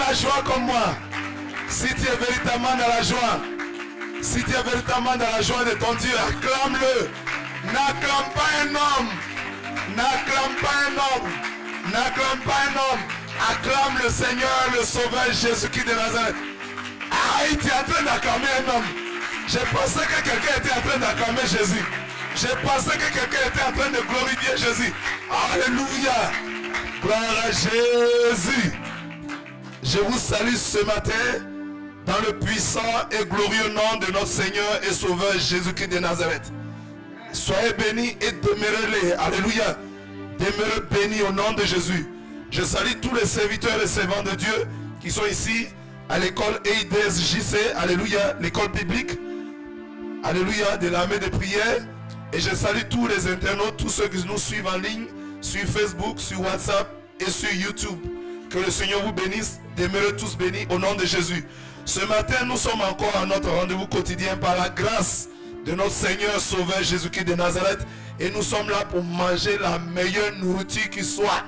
la joie comme moi, si tu es véritablement dans la joie, si tu es véritablement dans la joie de ton Dieu, acclame-le. N'acclame pas un homme. N'acclame pas un homme. N'acclame pas un homme. Acclame le Seigneur, le Sauveur Jésus-Christ de Nazareth. Ah, il était en train d'acclamer un homme. Je pensais que quelqu'un était en train d'acclamer Jésus. Je pensais que quelqu'un était en train de glorifier Jésus. Alléluia. Gloire à Jésus. Je vous salue ce matin dans le puissant et glorieux nom de notre Seigneur et Sauveur Jésus-Christ de Nazareth. Soyez bénis et demeurez-les. Alléluia. Demeurez bénis au nom de Jésus. Je salue tous les serviteurs et servants de Dieu qui sont ici à l'école EIDSJC. Alléluia. L'école biblique. Alléluia. De l'armée de prière. Et je salue tous les internautes, tous ceux qui nous suivent en ligne, sur Facebook, sur WhatsApp et sur YouTube. Que le Seigneur vous bénisse. Demeurez tous bénis au nom de Jésus. Ce matin, nous sommes encore à notre rendez-vous quotidien par la grâce de notre Seigneur Sauveur Jésus-Christ de Nazareth. Et nous sommes là pour manger la meilleure nourriture qui soit.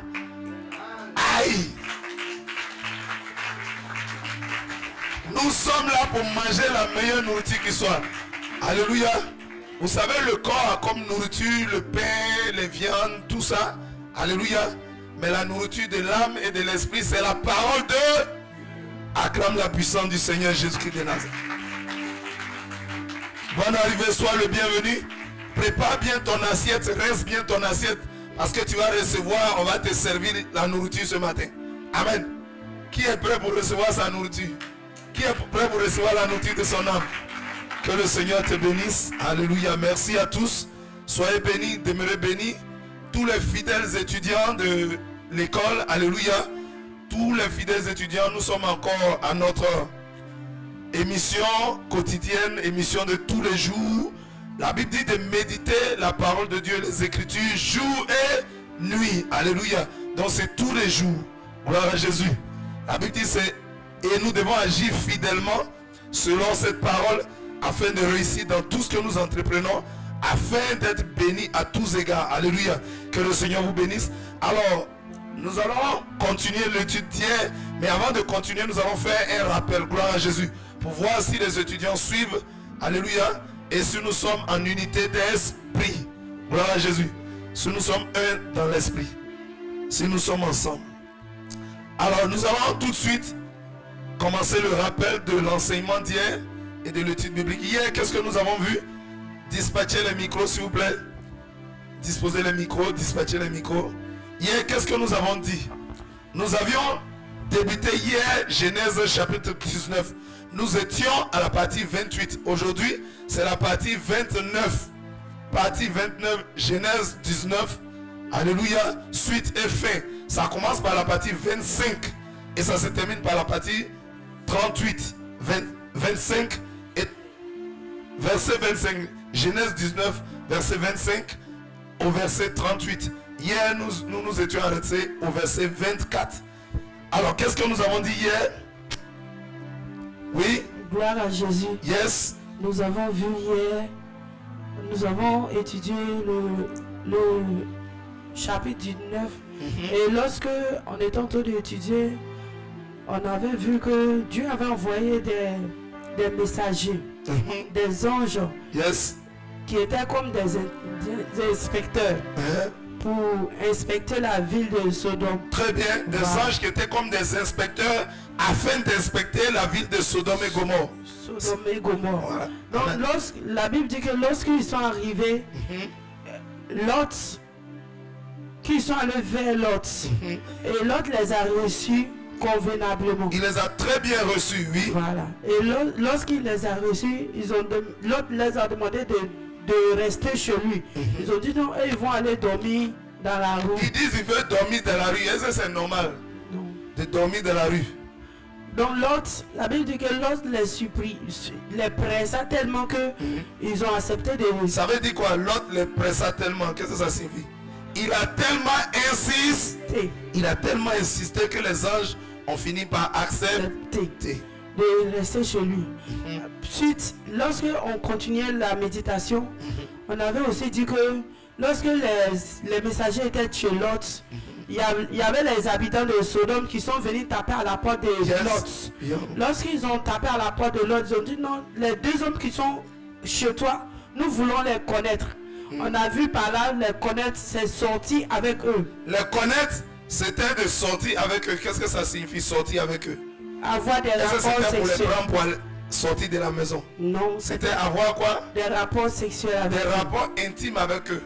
Aïe! Nous sommes là pour manger la meilleure nourriture qui soit. Alléluia! Vous savez, le corps a comme nourriture le pain, les viandes, tout ça. Alléluia! Mais la nourriture de l'âme et de l'esprit, c'est la parole de... Acclame la puissance du Seigneur Jésus-Christ de Nazareth. Bonne arrivée, sois le bienvenu. Prépare bien ton assiette, reste bien ton assiette. Parce que tu vas recevoir, on va te servir la nourriture ce matin. Amen. Qui est prêt pour recevoir sa nourriture? Qui est prêt pour recevoir la nourriture de son âme? Que le Seigneur te bénisse. Alléluia. Merci à tous. Soyez bénis, demeurez bénis. Tous les fidèles étudiants de l'école, alléluia. Tous les fidèles étudiants, nous sommes encore à notre émission quotidienne, émission de tous les jours. La Bible dit de méditer la parole de Dieu, les Écritures, jour et nuit. Alléluia. Donc c'est tous les jours. Gloire à Jésus. La Bible dit c'est, et nous devons agir fidèlement selon cette parole afin de réussir dans tout ce que nous entreprenons, afin d'être bénis à tous égards. Alléluia. Que le Seigneur vous bénisse. Alors, nous allons continuer l'étude d'hier, mais avant de continuer, nous allons faire un rappel, gloire à Jésus, pour voir si les étudiants suivent, alléluia, et si nous sommes en unité d'esprit, gloire à Jésus, si nous sommes un dans l'esprit, si nous sommes ensemble. Alors, nous allons tout de suite commencer le rappel de l'enseignement d'hier et de l'étude biblique. Hier, qu'est-ce que nous avons vu? Dispatchez les micros, s'il vous plaît. Disposez les micros, dispatchez les micros. Hier, qu'est-ce que nous avons dit? Nous avions débuté hier Genèse chapitre 19. Nous étions à la partie 28. Aujourd'hui, c'est la partie 29. Partie 29, Genèse 19. Alléluia, suite et fin. Ça commence par la partie 25 et ça se termine par la partie 38. 25 et verset 25. Genèse 19, verset 25 au verset 38. Hier, nous étions arrêtés au verset 24. Alors, qu'est-ce que nous avons dit hier? Oui? Gloire à Jésus. Yes. Nous avons vu hier, nous avons étudié le chapitre 19. Et lorsque on était en train d'étudier, on avait vu que Dieu avait envoyé des messagers, des anges, yes, qui étaient comme des inspecteurs. Pour inspecter la ville de Sodome. Très bien, des anges qui étaient comme des inspecteurs afin d'inspecter la ville de Sodome et Gomorrhe. Sodome et Gomorrhe. Voilà. Donc la Bible dit que lorsqu'ils sont arrivés, Lot, qu'ils sont allés vers Lot, et Lot les a reçus convenablement. Il les a très bien reçus, oui. Voilà. Et lorsqu'il les a reçus, Lot les a demandé de rester chez lui. Ils ont dit non, ils vont aller dormir dans la rue. Ils disent qu'ils veulent dormir dans la rue. Est-ce que c'est normal? Non. De dormir dans la rue? Donc Lot, la Bible dit que Lot les pressa tellement que ils ont accepté de... Ça veut dire quoi? Lot les pressa tellement. Qu'est-ce que ça signifie? Il a tellement insisté. Il a tellement insisté que les anges ont fini par accepter de rester chez lui. Ensuite, lorsque on continuait la méditation, on avait aussi dit que lorsque les messagers étaient chez Lot, il y avait les habitants de Sodome qui sont venus taper à la porte de Lot. Yeah. Lorsqu'ils ont tapé à la porte de Lot, ils ont dit non, les deux hommes qui sont chez toi, nous voulons les connaître. On a vu par là, les connaître, c'est sorti avec eux. Les connaître, c'était de sortir avec eux. Qu'est-ce que ça signifie sortir avec eux? Avoir des Est-ce que rapports c'était pour les sexuels. prendre pour aller sortir de la maison? Non, C'était avoir quoi? des rapports sexuels avec Des eux. rapports intimes avec eux.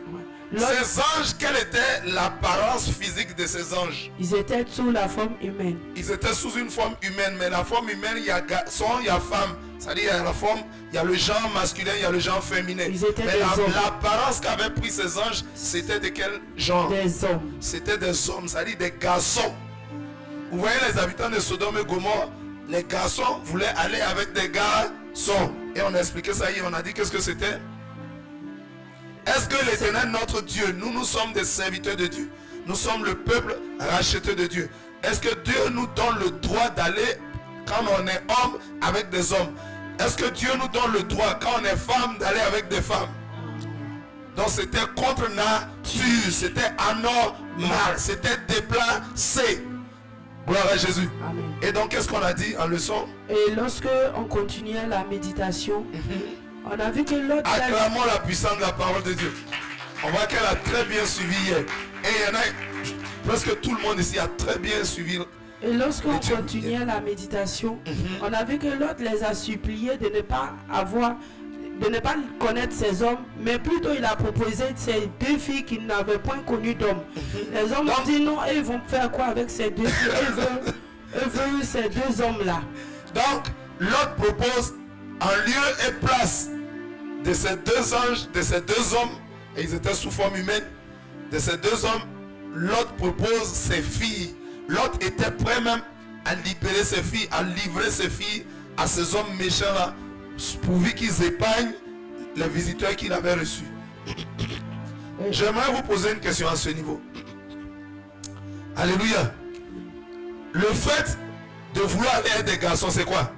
Lot, Ces anges, quelle était l'apparence physique de ces anges? ils étaient sous la forme humaine. Ils étaient sous une forme humaine, mais la forme humaine, il y a garçon, il y a femme. C'est-à-dire, il y a la forme, il y a le genre masculin, il y a le genre féminin. Ils étaient Mais des hommes. l'apparence qu'avaient pris ces anges, c'était de quel genre? Des hommes. C'était des hommes, c'est-à-dire des garçons. Vous voyez les habitants de Sodome et Gomorrhe, les garçons voulaient aller avec des garçons. Et on a expliqué ça hier, on a dit qu'est-ce que c'était? Est-ce que l'Éternel, notre Dieu, nous sommes des serviteurs de Dieu? Nous sommes le peuple racheté de Dieu. Est-ce que Dieu nous donne le droit d'aller, quand on est homme, avec des hommes? Est-ce que Dieu nous donne le droit, quand on est femme, d'aller avec des femmes? Donc c'était contre nature, c'était anormal, c'était déplacé. Gloire à Jésus. Amen. Et donc qu'est-ce qu'on a dit en leçon? Et lorsque on continuait la méditation, on a vu que l'autre... Acclamons la puissance de la parole de Dieu. On voit qu'elle a très bien suivi hier. Et il y en a, presque tout le monde ici a très bien suivi. Et lorsqu'on Dieu. continuait la méditation, on a vu que l'autre les a suppliés de ne pas avoir, de ne pas connaître ces hommes, mais plutôt il a proposé ces deux filles qui n'avaient point connu d'hommes. Les hommes ont dit non, et ils vont faire quoi avec ces deux filles? Eux veulent ces deux hommes-là. Donc, l'autre propose en lieu et place de ces deux anges, de ces deux hommes, et ils étaient sous forme humaine, de ces deux hommes, l'autre propose ses filles. L'autre était prêt même à libérer ses filles, à livrer ses filles à ces hommes méchants-là, pourvu qu'ils épargnent les visiteurs qu'il avait reçus. J'aimerais vous poser une question à ce niveau. Alléluia. Le fait de vouloir aller avec des garçons, c'est quoi?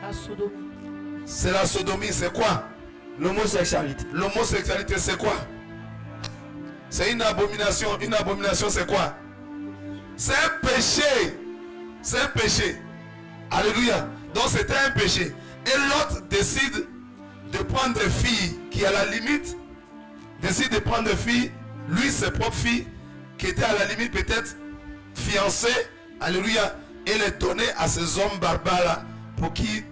La sodomie. C'est la sodomie, c'est quoi? L'homosexualité. L'homosexualité, c'est quoi? C'est une abomination. Une abomination, c'est quoi? C'est un péché. C'est un péché. Alléluia. Donc c'était un péché. Et l'autre décide de prendre des filles qui à la limite décide de prendre des filles, lui ses propres filles, qui étaient à la limite peut-être fiancées, alléluia, et les donner à ces hommes barbares là pour qu'ils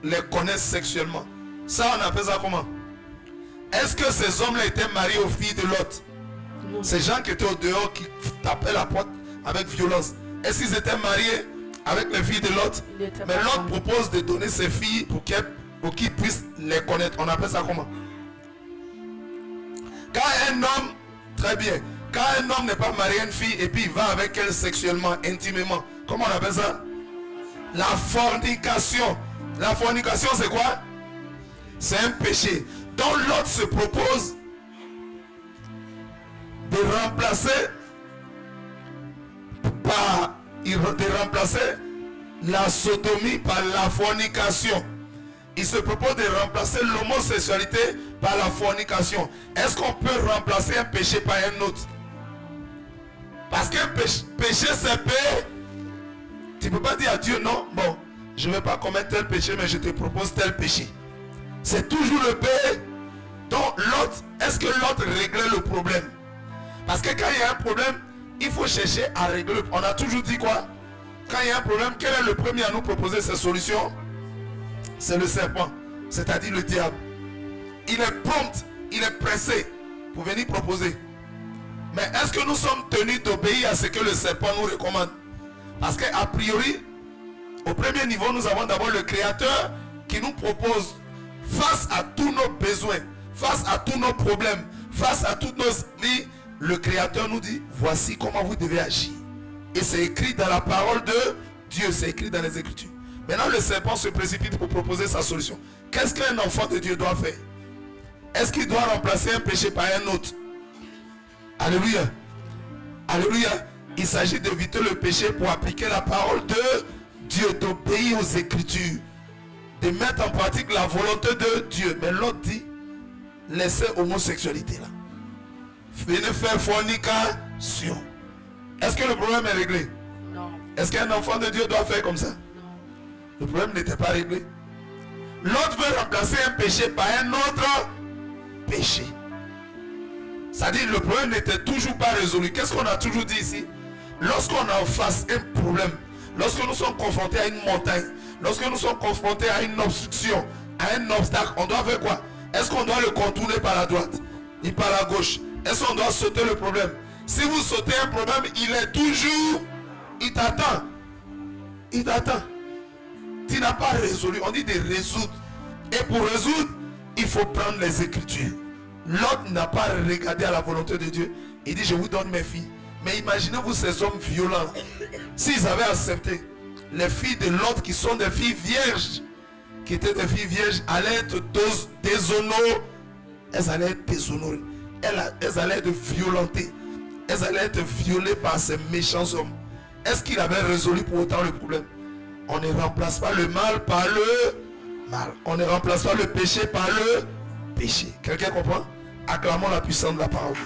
les connaissent sexuellement. Ça on appelle ça comment? Est-ce que ces hommes-là étaient mariés aux filles de l'autre? Ces gens qui étaient au dehors, qui tapaient la porte avec violence, est-ce qu'ils étaient mariés avec les filles de l'autre? Mais l'autre propose de donner ses filles pour qu'ils puissent les connaître. On appelle ça comment? Quand un homme, très bien, quand un homme n'est pas marié à une fille et puis il va avec elle sexuellement, intimement, comment on appelle ça? La fornication. La fornication c'est quoi? C'est un péché. Donc l'autre se propose de remplacer la sodomie par la fornication. Il se propose de remplacer l'homosexualité par la fornication. Est-ce qu'on peut remplacer un péché par un autre? Parce qu'un péché c'est péché. Tu ne peux pas dire à Dieu non, bon, je ne vais pas commettre tel péché, mais je te propose tel péché. C'est toujours le péché. Donc l'autre, est-ce que l'autre réglait le problème? Parce que quand il y a un problème, il faut chercher à régler. On a toujours dit quoi? Quand il y a un problème, quel est le premier à nous proposer cette solution? C'est le serpent, c'est-à-dire le diable. Il est prompt, il est pressé pour venir proposer. Mais est-ce que nous sommes tenus d'obéir à ce que le serpent nous recommande? Parce qu'a priori, au premier niveau, nous avons d'abord le Créateur qui nous propose, face à tous nos besoins, face à tous nos problèmes, face à toutes nos vies, le Créateur nous dit, voici comment vous devez agir. Et c'est écrit dans la parole de Dieu, c'est écrit dans les Écritures. Maintenant, le serpent se précipite pour proposer sa solution. Qu'est-ce qu'un enfant de Dieu doit faire? Est-ce qu'il doit remplacer un péché par un autre? Alléluia. Alléluia. Il s'agit d'éviter le péché pour appliquer la parole de Dieu, d'obéir aux Écritures, de mettre en pratique la volonté de Dieu. Mais l'autre dit, laissez homosexualité là. Venez faire fornication. Est-ce que le problème est réglé? Non. Est-ce qu'un enfant de Dieu doit faire comme ça? Non. Le problème n'était pas réglé. L'autre veut remplacer un péché par un autre péché. C'est-à-dire le problème n'était toujours pas résolu. Qu'est-ce qu'on a toujours dit ici? Lorsqu'on a en face un problème, lorsque nous sommes confrontés à une montagne, lorsque nous sommes confrontés à une obstruction, à un obstacle, on doit faire quoi? Est-ce qu'on doit le contourner par la droite ni par la gauche? Est-ce qu'on doit sauter le problème? Si vous sautez un problème, il est toujours... Il t'attend. Il t'attend. Tu n'as pas résolu. On dit de résoudre. Et pour résoudre, il faut prendre les Écritures. L'autre n'a pas regardé à la volonté de Dieu. Il dit, je vous donne mes filles. Mais imaginez-vous ces hommes violents. S'ils avaient accepté, les filles de l'autre qui sont des filles vierges, qui étaient des filles vierges, allaient être déshonorées. Elles allaient être déshonorées. Elles allaient être violentées. Elles allaient être violées par ces méchants hommes. Est-ce qu'il avait résolu pour autant le problème? On ne remplace pas le mal par le mal. On ne remplace pas le péché par le péché. Quelqu'un comprend? Acclamons la puissance de la parole.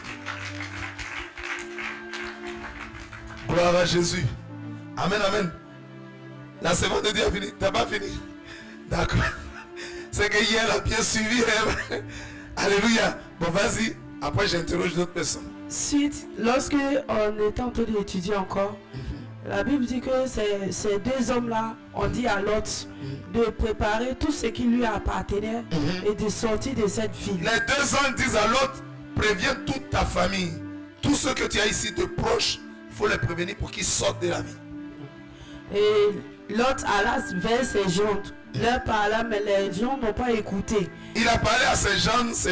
Gloire à Jésus. Amen, amen. La semaine de Dieu a fini. T'as pas fini? D'accord. C'est que hier, elle a bien suivi. Alléluia. Bon, vas-y. Après, j'interroge d'autres personnes. Suite, lorsque on était en train d'étudier encore, la Bible dit que ces deux hommes-là ont dit à Lot de préparer tout ce qui lui appartenait et de sortir de cette ville. Les deux hommes disent à Lot, préviens toute ta famille. Tous ceux que tu as ici de proches, il faut les prévenir pour qu'ils sortent de la ville. Et Lot alla vers ses gens, leur parla, mais les gens n'ont pas écouté. Il a parlé à ces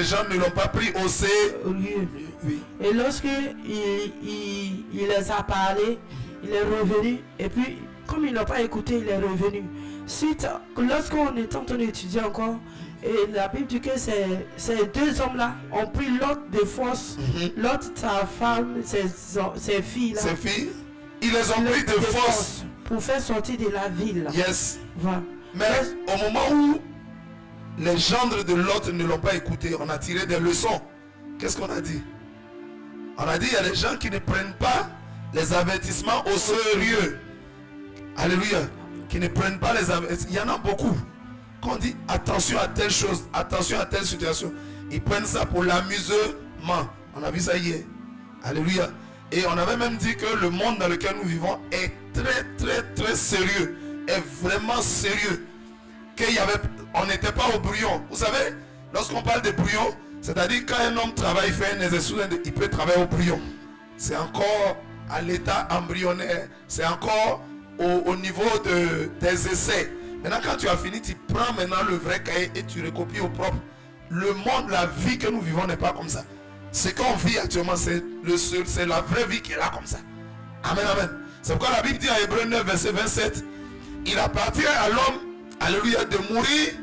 gens ne l'ont pas pris au sérieux. Oui. Et lorsque il les a parlé, il est revenu. Et puis, comme ils n'ont pas écouté, il est revenu. Suite, lorsqu'on est en train d'étudier encore, et la Bible dit que ces deux hommes-là ont pris Lot de force. Lot, sa femme, ses filles-là. Ses filles, ils les ont pris de force. Pour faire sortir de la ville. Yes. Voilà. Mais au moment où les gendres de Lot ne l'ont pas écouté, on a tiré des leçons. Qu'est-ce qu'on a dit? On a dit, il y a des gens qui ne prennent pas les avertissements au sérieux. Alléluia. Qui ne prennent pas les avertissements. Il y en a beaucoup. Quand on dit attention à telle chose, attention à telle situation, ils prennent ça pour l'amusement. On a vu ça hier. Alléluia. Et on avait même dit que le monde dans lequel nous vivons est très sérieux. Est vraiment sérieux. On n'était pas au brouillon. Vous savez, lorsqu'on parle de brouillon, c'est-à-dire quand un homme travaille, fait un exercice, il peut travailler au brouillon. C'est encore à l'état embryonnaire. C'est encore au niveau des essais. Maintenant, quand tu as fini, tu prends maintenant le vrai cahier et tu recopies au propre. Le monde, la vie que nous vivons n'est pas comme ça. Ce qu'on vit actuellement, c'est la vraie vie qui est là comme ça. Amen, amen. C'est pourquoi la Bible dit à Hébreux 9, verset 27, il appartient à l'homme, alléluia, de mourir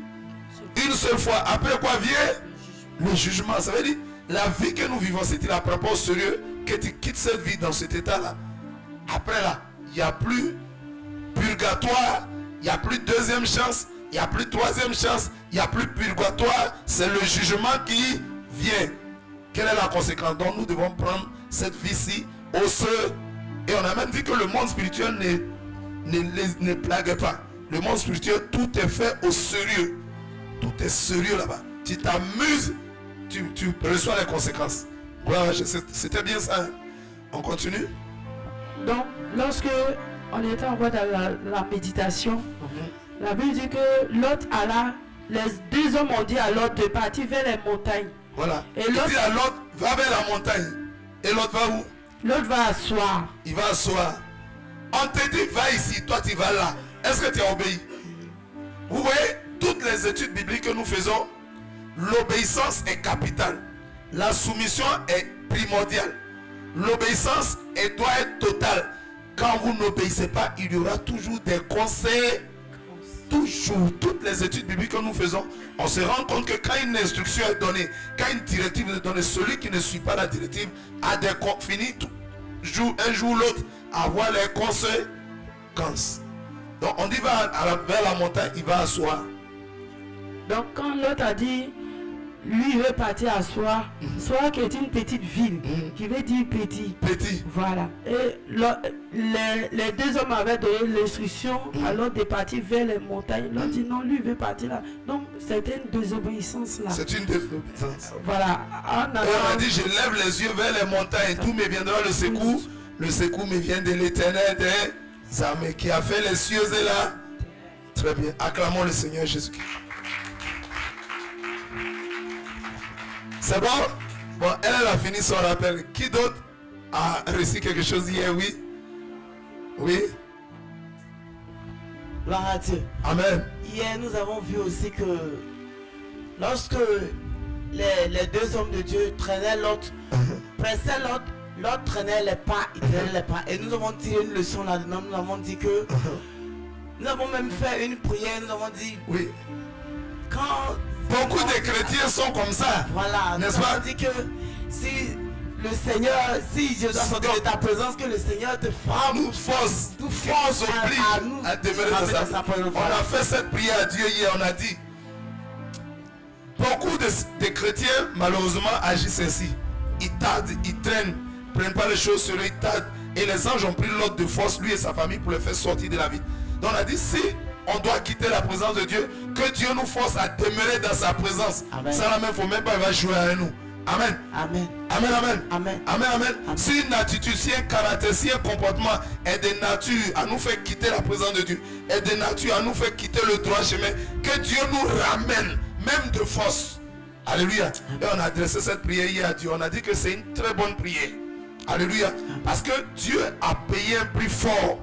une seule fois. Après quoi vient le jugement. Ça veut dire, la vie que nous vivons, c'est il à propos au sérieux que tu quittes cette vie dans cet état-là. Après là, il n'y a plus purgatoire, il n'y a plus deuxième chance, il n'y a plus troisième chance, il n'y a plus purgatoire. C'est le jugement qui vient. Quelle est la conséquence? Donc nous devons prendre cette vie-ci au sérieux. Et on a même dit que le monde spirituel ne plague pas. Le monde spirituel, tout est fait au sérieux. Tout est sérieux là-bas. Tu t'amuses, tu reçois les conséquences. Voilà, c'était bien ça. Hein? On continue. Donc, lorsque on était encore dans la méditation, la Bible dit que Lot alla, les deux hommes ont dit à Lot de partir vers les montagnes. Voilà. Et il dit à Lot, va vers la montagne. Et Lot va où? L'autre va asseoir. Il va asseoir. On te dit, va ici, toi tu vas là. Est-ce que tu as obéi? Vous voyez, toutes les études bibliques que nous faisons, l'obéissance est capitale. La soumission est primordiale. L'obéissance doit être totale. Quand vous n'obéissez pas, il y aura toujours des conseils. Toujours, toutes les études bibliques que nous faisons, on se rend compte que quand une instruction est donnée, quand une directive est donnée, celui qui ne suit pas la directive a des fini un jour ou l'autre à avoir les conséquences. Donc on dit vers la montagne, il va asseoir. Donc quand l'autre a dit, lui il veut partir à Soir. Soir qui est une petite ville, qui veut dire petit. Petit. Voilà. Et les deux hommes avaient donné l'instruction à l'autre de partir vers les montagnes. L'autre dit non, lui il veut partir là. Donc c'était une désobéissance là. C'est une désobéissance. Voilà. Et on a dit, je lève les yeux vers les montagnes, tout me viendra le secours. Le secours me vient de l'Éternel des armées qui a fait les cieux et là. Très bien. Acclamons le Seigneur Jésus-Christ. C'est bon? Bon, elle a fini son rappel. Qui d'autre a reçu quelque chose hier? Oui? Oui? Gloire à Dieu. Amen. Hier, nous avons vu aussi que lorsque les deux hommes de Dieu traînaient l'autre, pressaient l'autre, l'autre traînait les pas, il traînait les pas. Et nous avons tiré une leçon là-dedans. Nous avons dit que nous avons même fait une prière. Nous avons dit, oui. Quand beaucoup de chrétiens sont comme ça. Voilà, n'est-ce nous pas? avons dit que si le Seigneur, si je dois sortir de ta présence, que le Seigneur te forme, nous force, oblige à demeurer dans sa présence. On a fait cette prière à Dieu hier, on a dit. Beaucoup de chrétiens, malheureusement, agissent ainsi. Ils tardent, ils traînent, ne prennent pas les choses sur eux, ils tardent. Et les anges ont pris l'ordre de force, lui et sa famille, pour les faire sortir de la vie. Donc on a dit, si on doit quitter la présence de Dieu, que Dieu nous force à demeurer dans sa présence. Amen. Ça là même, il ne faut même pas, il va jouer avec nous. Amen. Amen. Amen, amen. Amen. Amen, amen. Amen. Si une attitude, si un caractère, si un comportement est de nature à nous faire quitter la présence de Dieu, est de nature à nous faire quitter le droit chemin, que Dieu nous ramène, même de force. Alléluia. Et on a adressé cette prière hier à Dieu. On a dit que c'est une très bonne prière. Alléluia. Parce que Dieu a payé un prix fort.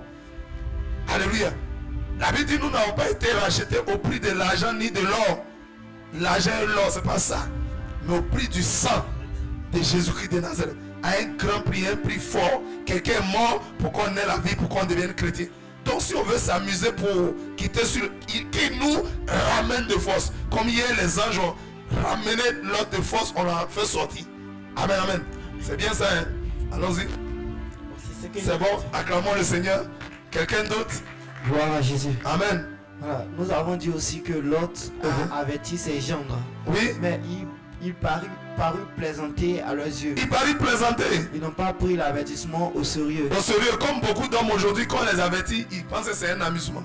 Alléluia. La Bible dit nous n'avons pas été rachetés au prix de l'argent ni de l'or. L'argent et l'or, c'est pas ça. Mais au prix du sang de Jésus-Christ de Nazareth. À un grand prix, un prix fort. Quelqu'un est mort pour qu'on ait la vie, pour qu'on devienne chrétien. Donc si on veut s'amuser pour quitter sur... Qui nous ramène de force. Comme hier les anges ont ramené l'autre de force, on l'a fait sortir. Amen, amen. C'est bien ça, hein? Allons-y. C'est bon, acclamons le Seigneur. Quelqu'un d'autre? Gloire à Jésus. Amen. Voilà. Nous avons dit aussi que Lot a averti ses gendres. Oui. Mais il parut plaisanter à leurs yeux. Il parut plaisanter. Ils n'ont pas pris l'avertissement au sérieux. Au sérieux, comme beaucoup d'hommes aujourd'hui, quand on les avertit, ils pensent que c'est un amusement.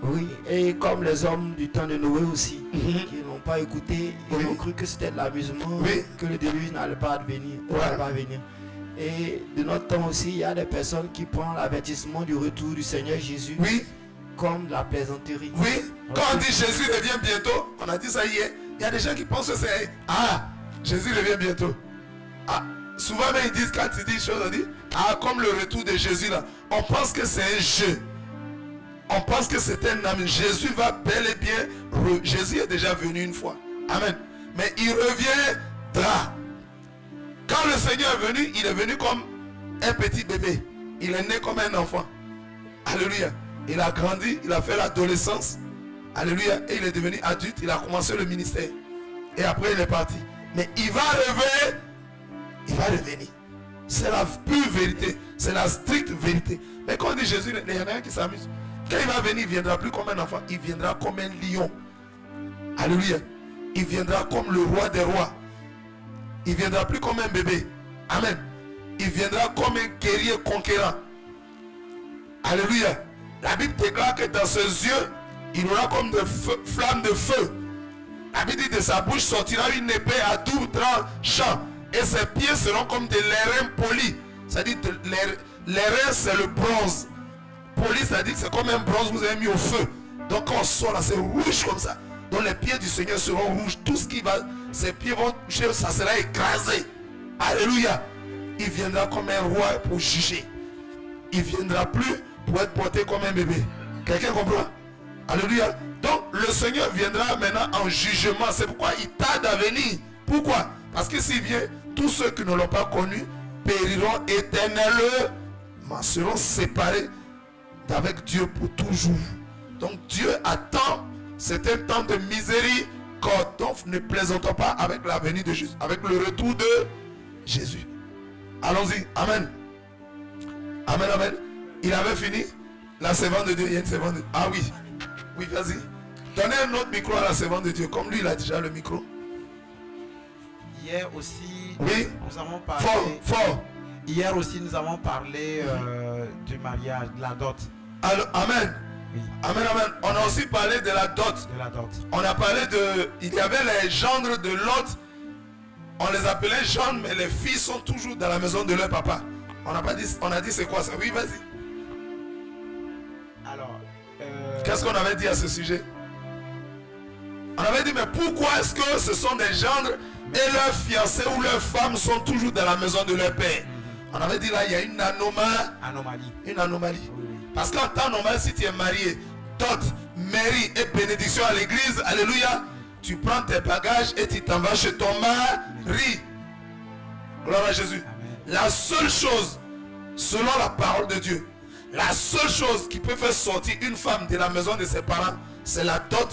Oui, et comme les hommes du temps de Noé aussi, qui n'ont pas écouté, ils Oui. ont cru que c'était de l'amusement, Oui. que le déluge n'allait pas advenir, Ouais. n'allait pas venir. Et de notre temps aussi, il y a des personnes qui prennent l'avertissement du retour du Seigneur Jésus Oui, comme de la plaisanterie. oui. Quand on dit Jésus revient bientôt, on a dit ça hier, il y a des gens qui pensent que c'est... Ah, Jésus revient bientôt. Ah, souvent même ils disent, quand ils disent choses, on dit, ah, comme le retour de Jésus là, on pense que c'est un jeu. On pense que c'est un ami. Jésus va bel et bien... Jésus est déjà venu une fois. Amen. Mais il reviendra. Quand le Seigneur est venu, il est venu comme un petit bébé. Il est né comme un enfant. Alléluia. Il a grandi, il a fait l'adolescence. Alléluia. Et il est devenu adulte, il a commencé le ministère. Et après il est parti. Mais il va revenir. Il va revenir. C'est la pure vérité. C'est la stricte vérité. Mais quand on dit Jésus, il y en a un qui s'amuse. Quand il va venir, il ne viendra plus comme un enfant. Il viendra comme un lion. Alléluia. Il viendra comme le roi des rois. Il ne viendra plus comme un bébé. Amen. Il viendra comme un guerrier conquérant. Alléluia. La Bible déclare que dans ses yeux, il aura comme des flammes de feu. La Bible dit de sa bouche sortira une épée à double tranchant. Et ses pieds seront comme des lérins polis. C'est-à-dire que l'airain c'est le bronze. Poli, c'est-à-dire que c'est comme un bronze que vous avez mis au feu. Donc quand on sort là, c'est rouge comme ça. Donc les pieds du Seigneur seront rouges. Tout ce qui va, ses pieds vont toucher, ça sera écrasé. Alléluia. Il viendra comme un roi pour juger. Il ne viendra plus pour être porté comme un bébé. Quelqu'un comprend? Alléluia. Donc le Seigneur viendra maintenant en jugement. C'est pourquoi il tarde à venir. Pourquoi? Parce que s'il vient, tous ceux qui ne l'ont pas connu périront éternellement, seront séparés d'avec Dieu pour toujours. Donc Dieu attend, c'est un temps de miséricorde. Donc ne plaisantons pas avec la venue de Jésus, avec le retour de Jésus. Allons-y. Amen. Amen, amen. Il avait fini la servante de Dieu. Il y a une servante de Dieu. Ah oui. Oui, vas-y. Donnez un autre micro à la servante de Dieu. Comme lui, il a déjà le micro. hier aussi, Oui. nous avons parlé. Fort. Hier aussi, nous avons parlé du mariage, de la dot. Alors, amen. Oui, Amen. On a aussi parlé de la dot. de la dot. On a parlé de... Il y avait les gendres de Lot. On les appelait gendres, mais les filles sont toujours dans la maison de leur papa. On a dit c'est quoi ça? Oui, vas-y. Alors, Qu'est-ce qu'on avait dit à ce sujet? On avait dit, mais pourquoi est-ce que ce sont des gendres et leurs fiancés ou leurs femmes sont toujours dans la maison de leur père? On avait dit là, il y a une anomalie. anomalie. Oui, oui. Parce qu'en temps normal, si tu es marié, dot, mairie et bénédiction à l'église, alléluia, tu prends tes bagages et tu t'en vas chez ton mari. Gloire à Jésus. Amen. La seule chose, selon la parole de Dieu, la seule chose qui peut faire sortir une femme de la maison de ses parents, c'est la dot,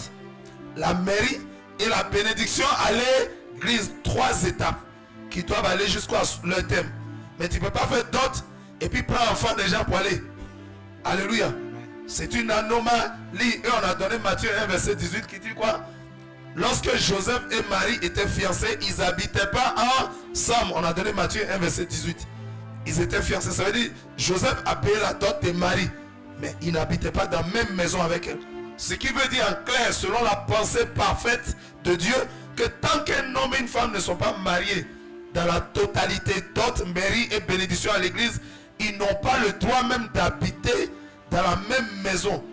la mairie et la bénédiction à l'église. 3 étapes qui doivent aller jusqu'à leur thème. Mais tu ne peux pas faire dot et puis prendre enfant des gens pour aller. Alléluia. Amen. C'est une anomalie. Et on a donné Matthieu 1 verset 18 qui dit quoi? Lorsque Joseph et Marie étaient fiancés, ils n'habitaient pas ensemble. On a donné Matthieu 1 verset 18. Ils étaient fiancés. Ça veut dire Joseph a payé la dot de Marie, mais il n'habitait pas dans la même maison avec elle. Ce qui veut dire en clair, selon la pensée parfaite de Dieu, que tant qu'un homme et une femme ne sont pas mariés dans la totalité, dot, mairie et bénédiction à l'église, ils n'ont pas le droit même d'habiter dans la même maison.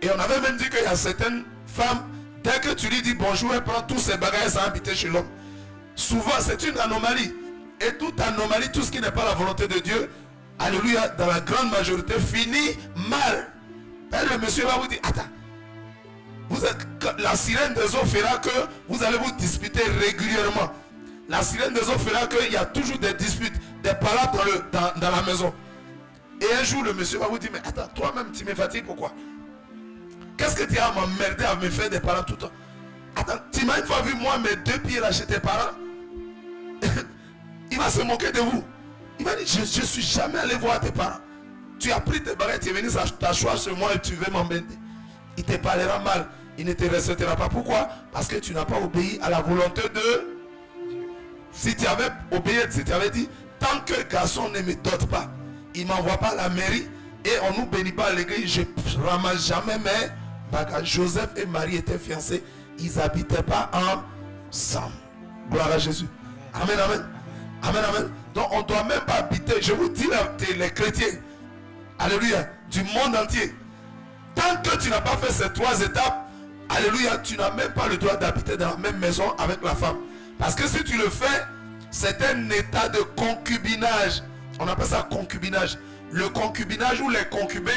Et on avait même dit qu'il y a certaines femmes, dès que tu lui dis bonjour, elle prend tous ses bagages sans habiter chez l'homme. Souvent, c'est une anomalie. Et toute anomalie, tout ce qui n'est pas la volonté de Dieu, alléluia, dans la grande majorité, finit mal. Et le monsieur va vous dire, attends, la sirène des eaux fera que vous allez vous disputer régulièrement. La sirène des eaux fera qu'il y a toujours des disputes, des palabres dans la maison. Et un jour, le monsieur va vous dire, mais attends, toi-même, tu me fatigues, pourquoi? Qu'est-ce que tu as à m'emmerder à me faire des parents tout le temps? Attends, tu m'as une fois vu, moi, mes 2 pieds là chez tes parents? Il va se moquer de vous. Il va dire, je ne suis jamais allé voir tes parents. Tu as pris tes bagages, tu es venu t'asseoir sur moi et tu veux m'embêter. Il te parlera mal. Il ne te respectera pas. Pourquoi? Parce que tu n'as pas obéi à la volonté de... Si tu avais obéi, si tu avais dit, tant que le garçon ne me dote pas, il ne m'envoie pas à la mairie et on ne nous bénit pas à l'église, je ne ramasse jamais mes bagages. Joseph et Marie étaient fiancés. Ils n'habitaient pas ensemble. Gloire à Jésus. Amen, amen. Amen, amen. Donc on ne doit même pas habiter. Je vous dis les chrétiens, alléluia, du monde entier. Tant que tu n'as pas fait ces 3 étapes, alléluia, tu n'as même pas le droit d'habiter dans la même maison avec la femme. Parce que si tu le fais, c'est un état de concubinage. On appelle ça concubinage. Le concubinage ou les concubins,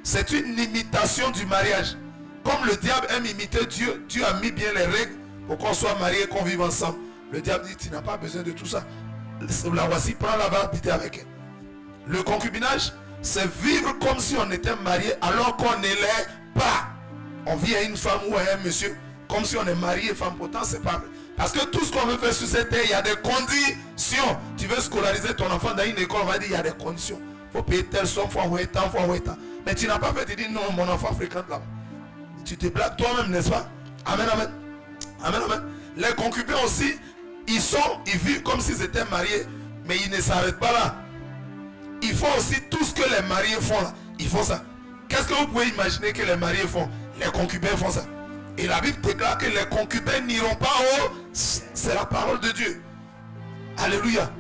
c'est une imitation du mariage. Comme le diable aime imiter Dieu, Dieu a mis bien les règles pour qu'on soit mariés et qu'on vive ensemble. Le diable dit, tu n'as pas besoin de tout ça. La voici, prends-la, va habiter avec elle. Le concubinage, c'est vivre comme si on était marié alors qu'on ne l'est pas. On vit à une femme ou à un monsieur comme si on est marié et femme. Pourtant, c'est pas vrai. Parce que tout ce qu'on veut faire sur cette terre, il y a des conditions. Tu veux scolariser ton enfant dans une école, on va dire il y a des conditions. Il faut payer telle somme, il faut envoyer tant, il faut envoyer tant. Mais tu n'as pas fait, tu dis non, mon enfant fréquente là. Tu te blagues toi-même, n'est-ce pas? Amen, amen. Amen, amen. Les concubins aussi, ils vivent comme s'ils étaient mariés, mais ils ne s'arrêtent pas là. Ils font aussi tout ce que les mariés font là. Ils font ça. Qu'est-ce que vous pouvez imaginer que les mariés font? Les concubins font ça. Et la Bible déclare que les concubins n'iront pas au... C'est la parole de Dieu. Alléluia.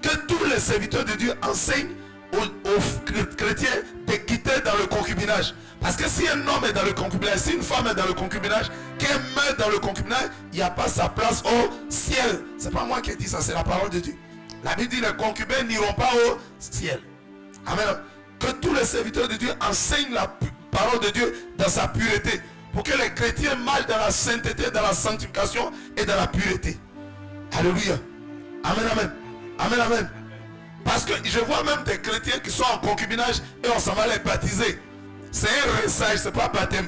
Que tous les serviteurs de Dieu enseignent aux chrétiens de quitter dans le concubinage. Parce que si un homme est dans le concubinage, si une femme est dans le concubinage, qu'elle meurt dans le concubinage, il n'y a pas sa place au ciel. C'est pas moi qui ai dit ça, c'est la parole de Dieu. La Bible dit les concubins n'iront pas au ciel. Amen. Que tous les serviteurs de Dieu enseignent la parole de Dieu dans sa pureté. Pour que les chrétiens marchent dans la sainteté, dans la sanctification et dans la pureté. Alléluia. Amen, amen. Amen, amen. Parce que je vois même des chrétiens qui sont en concubinage et on s'en va les baptiser. C'est un rinçage, c'est pas baptême.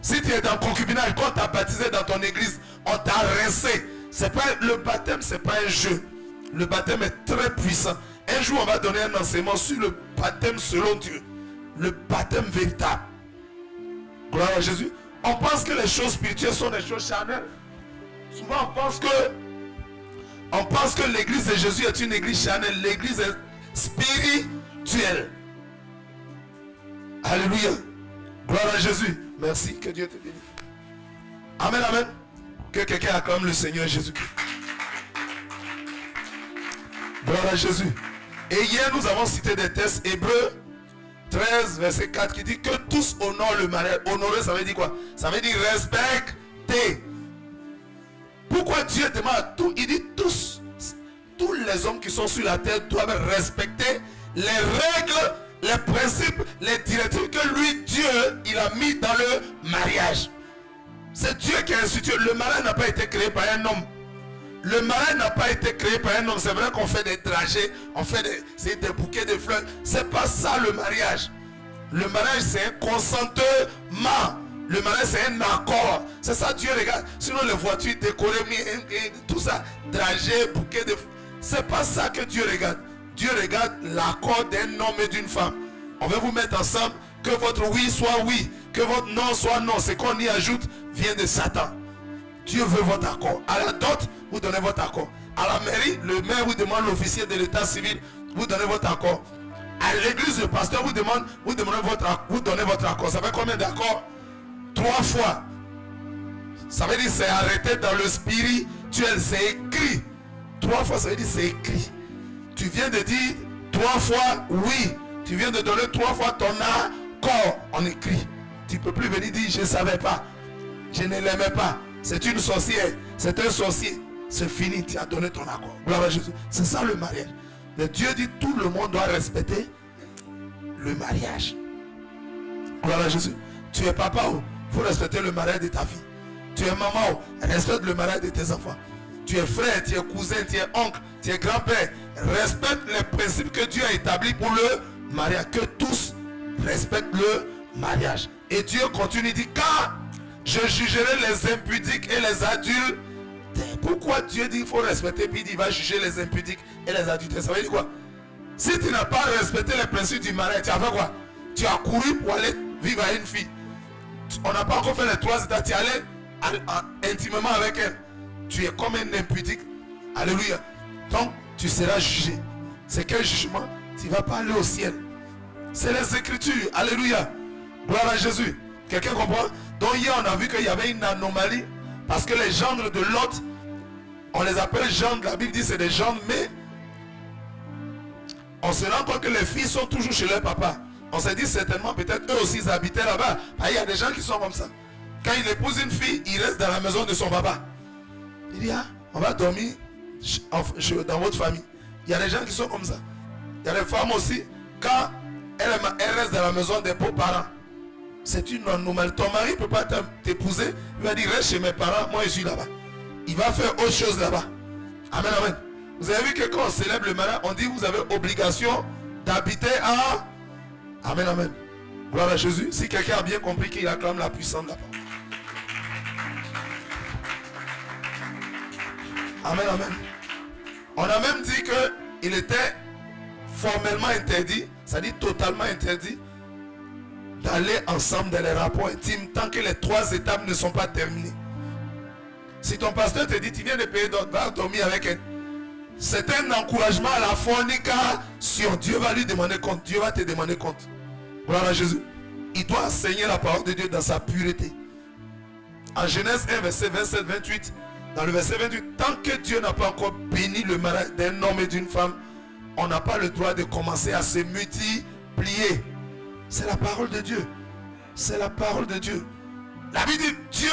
Si tu es dans le concubinage, quand tu as baptisé dans ton église, on t'a rincé. Le baptême, c'est pas un jeu. Le baptême est très puissant. Un jour, on va donner un enseignement sur le baptême selon Dieu. Le baptême véritable. Gloire à Jésus. On pense que les choses spirituelles sont des choses charnelles. Souvent on pense que l'église de Jésus est une église charnelle. L'église est spirituelle. Alléluia. Gloire à Jésus. Merci. Que Dieu te bénisse. Amen, amen. Que quelqu'un acclame le Seigneur Jésus-Christ. Gloire à Jésus. Et hier, nous avons cité des textes. Hébreux 13, verset 4, qui dit que tous honorent le mariage. Honorer, ça veut dire quoi? Ça veut dire respecter. Pourquoi Dieu demande à tous? Il dit tous les hommes qui sont sur la terre doivent respecter les règles, les principes, les directives que lui, Dieu, il a mis dans le mariage. C'est Dieu qui a institué. Le mariage n'a pas été créé par un homme. Le mariage n'a pas été créé par un homme. C'est vrai qu'on fait des trajets, on fait des bouquets de fleurs. C'est pas ça le mariage. Le mariage, c'est un consentement. Le mariage, c'est un accord. C'est ça Dieu regarde. Sinon les voitures décorées, tout ça, trajet, bouquet de fleurs. C'est pas ça que Dieu regarde. Dieu regarde l'accord d'un homme et d'une femme. On va vous mettre ensemble. Que votre oui soit oui. Que votre non soit non. Ce qu'on y ajoute vient de Satan. Dieu veut votre accord. À la dot, vous donnez votre accord. À la mairie, le maire vous demande, l'officier de l'état civil, vous donnez votre accord. À l'église, le pasteur vous donnez votre accord. Ça fait combien d'accords? 3 fois. Ça veut dire c'est arrêté dans le spirituel. C'est écrit. 3 fois, ça veut dire c'est écrit. Tu viens de dire 3 fois oui. Tu viens de donner 3 fois ton accord en écrit. Tu ne peux plus venir dire je ne savais pas. Je ne l'aimais pas. C'est une sorcière. C'est un sorcier. C'est fini. Tu as donné ton accord. Gloire à Jésus. C'est ça le mariage. Mais Dieu dit tout le monde doit respecter le mariage. Gloire à Jésus. Tu es papa, il faut respecter le mariage de ta fille. Tu es maman, respecte le mariage de tes enfants. Tu es frère, tu es cousin, tu es oncle, tu es grand-père. Respecte les principes que Dieu a établis pour le mariage. Que tous respectent le mariage. Et Dieu continue, il dit, car je jugerai les impudiques et les adultes. Pourquoi Dieu dit qu'il faut respecter, puis il dit il va juger les impudiques et les adultes? Ça veut dire quoi? Si tu n'as pas respecté les principes du mariage, tu as fait quoi? Tu as couru pour aller vivre avec une fille. On n'a pas encore fait les 3 états. Tu es allé intimement avec elle. Tu es comme un impudique. Alléluia. Donc tu seras jugé. C'est quel jugement? Tu ne vas pas aller au ciel. C'est les Écritures. Alléluia. Gloire à Jésus. Quelqu'un comprend? Donc hier on a vu qu'il y avait une anomalie. Parce que les gendres de Lot, on les appelle gendres. La Bible dit c'est des gendres, mais on se rend compte que les filles sont toujours chez leur papa. On s'est dit certainement peut-être eux aussi ils habitaient là-bas. Il y a des gens qui sont comme ça. Quand il épouse une fille, il reste dans la maison de son papa. Il dit on va dormir dans votre famille. Il y a des gens qui sont comme ça. Il y a des femmes aussi, quand elles restent dans la maison des beaux-parents. C'est une anomalie. Ton mari ne peut pas t'épouser. Il va dire reste chez mes parents, moi je suis là-bas. Il va faire autre chose là-bas. Amen, amen. Vous avez vu que quand on célèbre le mariage, on dit vous avez obligation d'habiter à... Amen, amen. Gloire à Jésus. Si quelqu'un a bien compris qu'il acclame la puissance de la parole. Amen, amen. On a même dit qu'il était formellement interdit, c'est-à-dire totalement interdit, d'aller ensemble dans les rapports intimes tant que les 3 étapes ne sont pas terminées. Si ton pasteur te dit tu viens de payer d'autres, va dormir avec elle. C'est un encouragement à la fornication. Dieu va lui demander compte. Dieu va te demander compte. Gloire à Jésus. Il doit enseigner la parole de Dieu dans sa pureté. En Genèse 1, verset 27-28, dans le verset 28, tant que Dieu n'a pas encore béni le mariage d'un homme et d'une femme, on n'a pas le droit de commencer à se multiplier. C'est la parole de Dieu. C'est la parole de Dieu. La Bible dit Dieu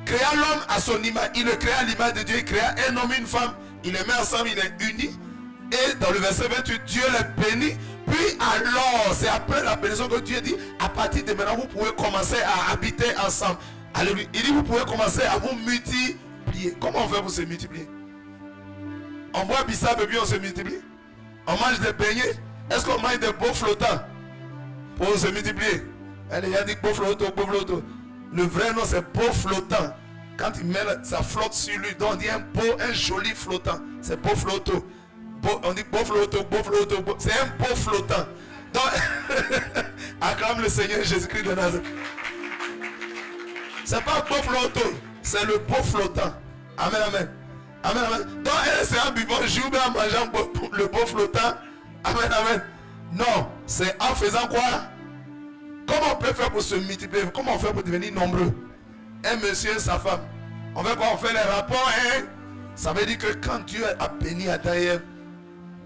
créa l'homme à son image. Il le créa à l'image de Dieu. Il créa un homme et une femme. Il les met ensemble, il est uni. Et dans le verset 28, Dieu les bénit. Puis alors, c'est après la bénédiction que Dieu dit, à partir de maintenant, vous pouvez commencer à habiter ensemble. Alléluia. Il dit, vous pouvez commencer à vous multiplier. Comment on fait pour se multiplier? On boit bissap et puis on se multiplie. On mange des beignets. Est-ce qu'on mange des beaux flottants pour se multiplier? Il a dit beau flottant. Le vrai nom c'est beau flottant. Quand il met ça flotte sur lui, donc on dit un joli flottant. C'est beau flottant. On dit beau flottant. C'est un beau flottant. Donc, acclame le Seigneur Jésus-Christ de Nazareth. C'est pas beau flottant, c'est le beau flottant. Amen, amen. Amen, amen. Donc, c'est en buvant jus ou bien en mangeant le beau flottant. Amen, amen. Non, c'est en faisant quoi? Comment on peut faire pour se multiplier? Comment on fait pour devenir nombreux? Un monsieur et sa femme. On fait quoi? On fait les rapports, hein? Ça veut dire que quand Dieu a béni Adam et Ève,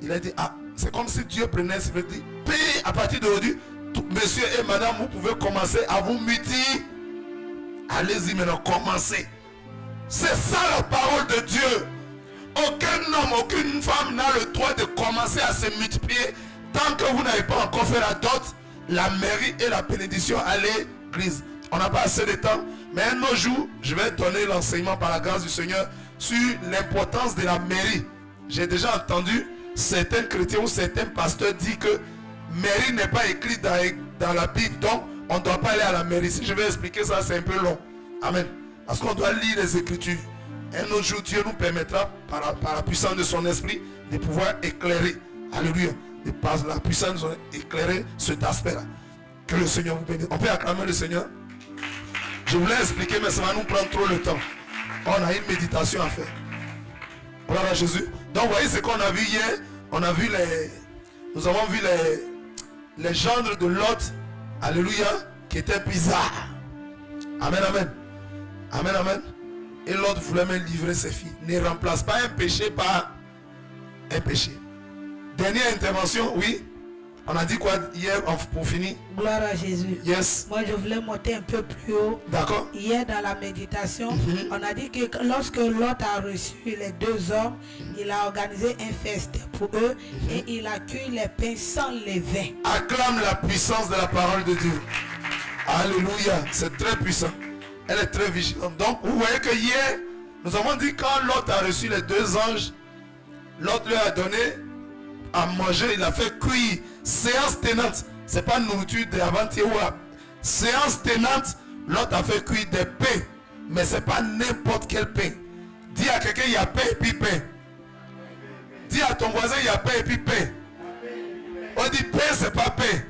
il a dit, ah, c'est comme si Dieu prenait, il dit, paix à partir d'aujourd'hui, monsieur et madame, vous pouvez commencer à vous multiplier. Allez-y maintenant, commencez. C'est ça la parole de Dieu. Aucun homme, aucune femme n'a le droit de commencer à se multiplier tant que vous n'avez pas encore fait la dot, la mairie et la bénédiction à l'église. On n'a pas assez de temps, mais un autre jour, je vais donner l'enseignement par la grâce du Seigneur sur l'importance de la mairie. J'ai déjà entendu certains chrétiens ou certains pasteurs dire que mairie n'est pas écrit dans la Bible, donc on ne doit pas aller à la mairie. Si je vais expliquer ça, c'est un peu long. Amen. Parce qu'on doit lire les Écritures. Un autre jour, Dieu nous permettra, par la puissance de son esprit, de pouvoir éclairer. Alléluia. De par la puissance de son esprit, éclairer cet aspect-là. Que le Seigneur vous bénisse. On peut acclamer le Seigneur. Je voulais expliquer, mais ça va nous prendre trop le temps. On a une méditation à faire. Gloire à Jésus. Donc, vous voyez ce qu'on a vu hier. Nous avons vu les gendres de Lot. Alléluia. Qui étaient bizarres. Amen, amen. Amen, amen. Et l'autre voulait même livrer ses filles. Ne remplace pas un péché par un péché. Dernière intervention, oui. On a dit quoi hier pour finir? Gloire à Jésus. Yes. Moi, je voulais monter un peu plus haut. D'accord. Hier, dans la méditation, on a dit que lorsque Lot a reçu les deux hommes, il a organisé un festin pour eux et il a cueilli les pains sans levain. Acclame la puissance de la parole de Dieu. Alléluia. C'est très puissant. Elle est très vigilante. Donc, vous voyez que hier, nous avons dit quand Lot a reçu les deux anges, Lot lui a donné à manger, il a fait cuire. Séance tenante. Ce n'est pas nourriture d'avant-hier. Séance tenante, Lot a fait cuire des pains. Mais ce n'est pas n'importe quel pain. Dis à quelqu'un, il y a pain et puis pain. Dis à ton voisin, il y a pain et puis pain. On dit pain, c'est pas pain.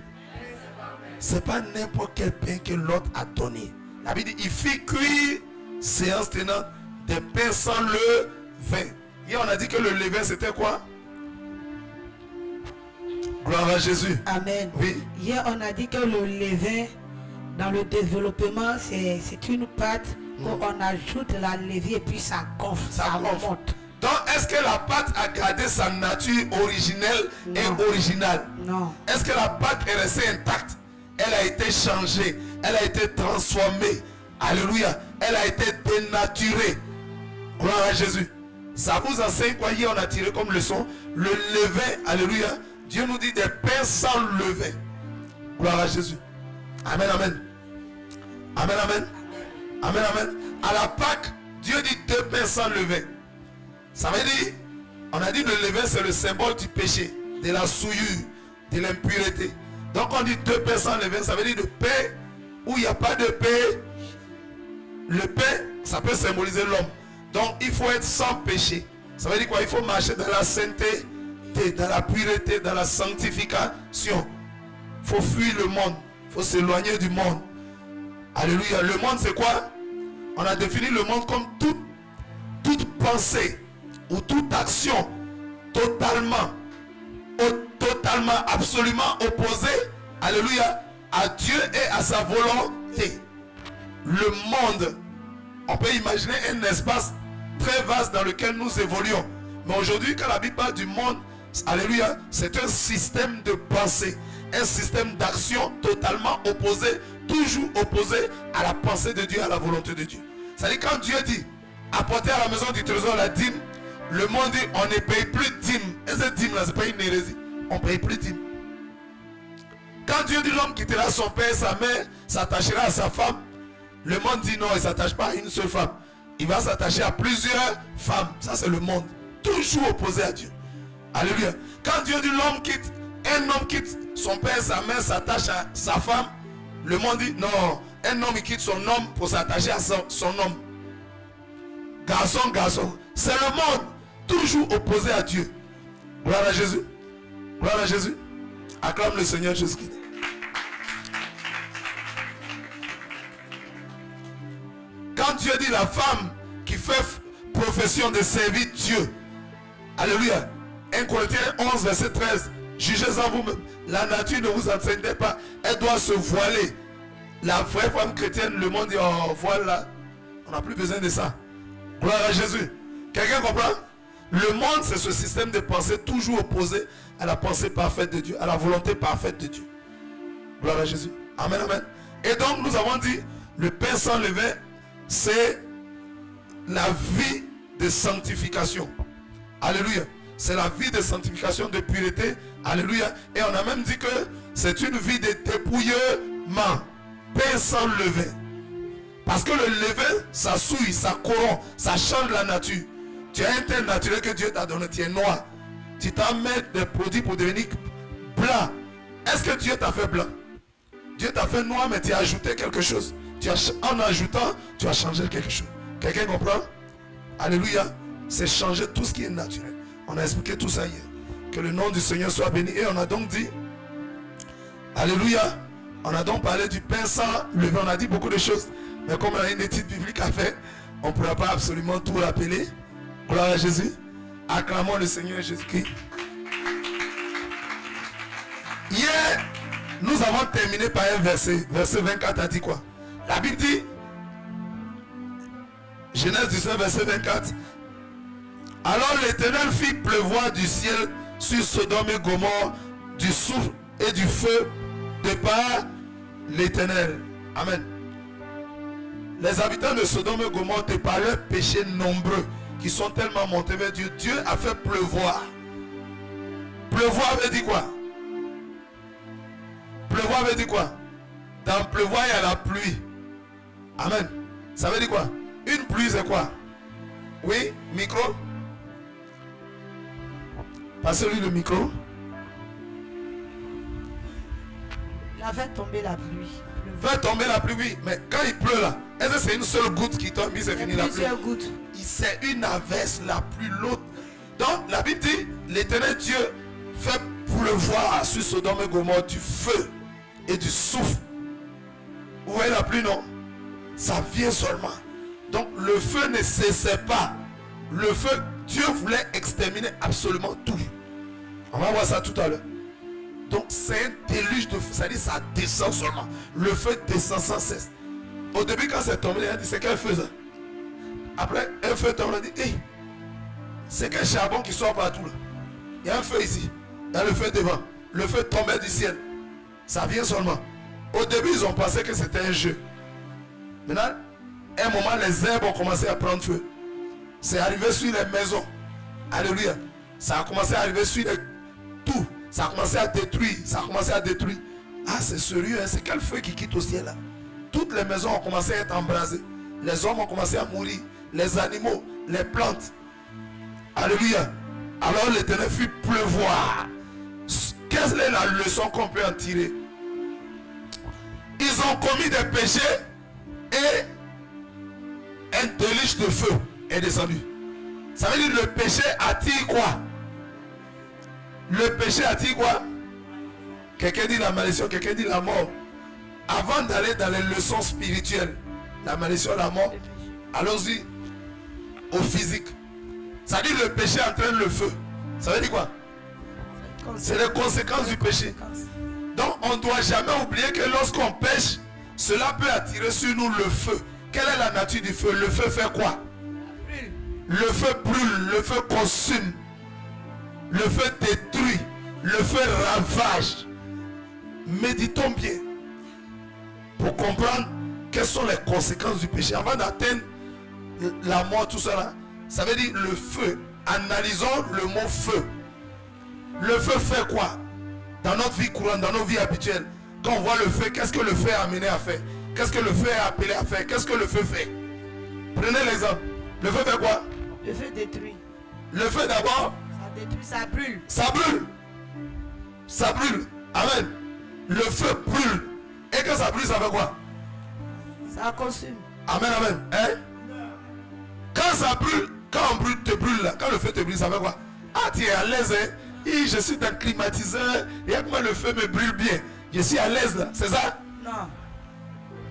C'est pas n'importe quel pain que Lot a donné. La Bible dit, il fit cuire, séance tenante, des pains sans le vin. Hier, on a dit que le levain, c'était quoi? Gloire à Jésus. Amen. Oui. Hier, on a dit que le levain, dans le développement, c'est une pâte où on ajoute la levure et puis ça gonfle, ça remonte. Donc, est-ce que la pâte a gardé sa nature originelle et originale? Non. Est-ce que la pâte est restée intacte? Elle a été changée, elle a été transformée. Alléluia. Elle a été dénaturée. Gloire à Jésus. Ça vous enseigne quoi? Hier, on a tiré comme leçon le levain. Alléluia. Dieu nous dit des pains sans levain. Gloire à Jésus. Amen, amen. Amen, amen. Amen, amen. À la Pâque, Dieu dit deux pains sans levain. Ça veut dire, on a dit le levain c'est le symbole du péché, de la souillure, de l'impureté. Donc on dit deux pains sans levain, ça veut dire le pain où il n'y a pas de pain. Le pain, ça peut symboliser l'homme. Donc il faut être sans péché. Ça veut dire quoi? Il faut marcher dans la sainteté, dans la pureté, dans la sanctification. Il faut fuir le monde. Il faut s'éloigner du monde. Alléluia. Le monde c'est quoi? On a défini le monde comme toute pensée ou toute action totalement, absolument opposée, alléluia, à Dieu et à sa volonté. Le monde, on peut imaginer un espace très vaste dans lequel nous évoluons. Mais aujourd'hui, quand la Bible parle du monde, alléluia, c'est un système de pensée, un système d'action totalement opposé, toujours opposé à la pensée de Dieu, à la volonté de Dieu. C'est-à-dire quand Dieu dit, apportez à la maison du trésor la dîme, le monde dit, on ne paye plus de dîme. Et cette dîme là, c'est pas une hérésie. On ne paye plus de dîme. Quand Dieu dit l'homme quittera son père et sa mère, s'attachera à sa femme, le monde dit non, il ne s'attache pas à une seule femme. Il va s'attacher à plusieurs femmes. Ça c'est le monde. Toujours opposé à Dieu. Alléluia. Quand Dieu dit l'homme quitte, un homme quitte son père et sa mère, s'attache à sa femme, le monde dit non, un homme il quitte son homme pour s'attacher à son homme. Garçon, garçon. C'est le monde toujours opposé à Dieu. Gloire à Jésus. Gloire à Jésus. Acclame le Seigneur Jésus-Christ. Quand Dieu dit la femme qui fait profession de servir Dieu. Alléluia. 1 Corinthiens 11, verset 13. Jugez-en vous-même. La nature ne vous enseigne pas. Elle doit se voiler. La vraie femme chrétienne, le monde dit, oh, voilà. On n'a plus besoin de ça. Gloire à Jésus. Quelqu'un comprend? Le monde, c'est ce système de pensée toujours opposé à la pensée parfaite de Dieu, à la volonté parfaite de Dieu. Gloire à Jésus. Amen, amen. Et donc, nous avons dit, le pain sans levain, c'est la vie de sanctification. Alléluia. C'est la vie de sanctification, de pureté. Alléluia. Et on a même dit que c'est une vie de dépouillement. Pain sans levain. Parce que le levain, ça souille, ça corrompt, ça change la nature. Tu as un teint naturel que Dieu t'a donné, tu es noir. Tu t'en mets des produits pour devenir blanc. Est-ce que Dieu t'a fait blanc? Dieu t'a fait noir, mais tu as ajouté quelque chose. En ajoutant, tu as changé quelque chose. Quelqu'un comprend? Alléluia. C'est changer tout ce qui est naturel. On a expliqué tout ça hier. Que le nom du Seigneur soit béni. Et on a donc dit, alléluia, on a donc parlé du pain sans levain. On a dit beaucoup de choses. Mais comme on a une étude biblique à faire, on ne pourra pas absolument tout rappeler. Gloire à Jésus. Acclamons le Seigneur Jésus-Christ. Hier, nous avons terminé par un verset. Verset 24 a dit quoi? La Bible dit, Genèse 19, verset 24. Alors l'Éternel fit pleuvoir du ciel sur Sodome et Gomorrhe du souffle et du feu de par l'Éternel. Amen. Les habitants de Sodome et Gomorrhe, de par leurs péchés nombreux qui sont tellement montés vers Dieu, Dieu a fait pleuvoir. Pleuvoir veut dire quoi? Pleuvoir veut dire quoi? Dans pleuvoir, il y a la pluie. Amen. Ça veut dire quoi? Une pluie, c'est quoi? Oui, micro? Passez-lui le micro. Il a fait tomber la pluie. Fait tomber la pluie, oui. Mais quand il pleut là, est-ce que c'est une seule goutte qui tombe et c'est fini la pluie? Gouttes. C'est une averse, la pluie, l'autre. Donc la Bible dit, l'Éternel Dieu fait pleuvoir sur Sodome et Gomorrhe du feu et du souffle. Vous voyez la pluie, non? Ça vient seulement. Donc le feu ne cessait pas. Le feu, Dieu voulait exterminer absolument tout. On va voir ça tout à l'heure. Donc c'est un déluge de feu, c'est-à-dire ça descend seulement. Le feu descend sans cesse. Au début quand c'est tombé, il a dit c'est quel feu ça? Après un feu tombe, il a dit hey, c'est quel charbon qui sort partout là? Il y a un feu ici, il y a le feu devant. Le feu tombait du ciel. Ça vient seulement. Au début ils ont pensé que c'était un jeu. Maintenant, à un moment les herbes ont commencé à prendre feu. C'est arrivé sur les maisons. Alléluia. Ça a commencé à arriver sur tout. Ça a commencé à détruire. Ça a commencé à détruire. Ah, c'est sérieux, hein? C'est quel feu qui quitte au ciel là? Toutes les maisons ont commencé à être embrasées. Les hommes ont commencé à mourir. Les animaux, les plantes. Alléluia. Alors l'Éternel fit pleuvoir. Quelle est la leçon qu'on peut en tirer? Ils ont commis des péchés et un déluge de feu est descendu. Ça veut dire le péché attire quoi? Le péché attire quoi? Quelqu'un dit la malédiction, quelqu'un dit la mort. Avant d'aller dans les leçons spirituelles, la malédiction, la mort, allons-y au physique. Ça veut dire le péché entraîne le feu. Ça veut dire quoi? C'est les conséquences du péché. Donc on ne doit jamais oublier que lorsqu'on pêche, cela peut attirer sur nous le feu. Quelle est la nature du feu? Le feu fait quoi? Le feu brûle, le feu consume, le feu détruit, le feu ravage. Méditons bien pour comprendre quelles sont les conséquences du péché. Avant d'atteindre la mort, tout cela, ça veut dire le feu. Analysons le mot feu. Le feu fait quoi? Dans notre vie courante, dans nos vies habituelles, quand on voit le feu, qu'est-ce que le feu est amené à faire? Qu'est-ce que le feu est appelé à faire? Qu'est-ce que le feu fait? Prenez l'exemple. Le feu fait quoi? Le feu détruit. Le feu d'abord, Ça détruit, ça brûle. ça brûle. Ça brûle. Amen. Le feu brûle. Et quand ça brûle, ça fait quoi? Ça consume. Amen, amen. Hein? Quand ça brûle, quand on brûle, te brûle là, quand le feu te brûle, ça fait quoi? Ah, tu es à l'aise, hein? Et je suis dans le climatiseur, et avec moi le feu me brûle bien. Je suis à l'aise là, c'est ça? Non.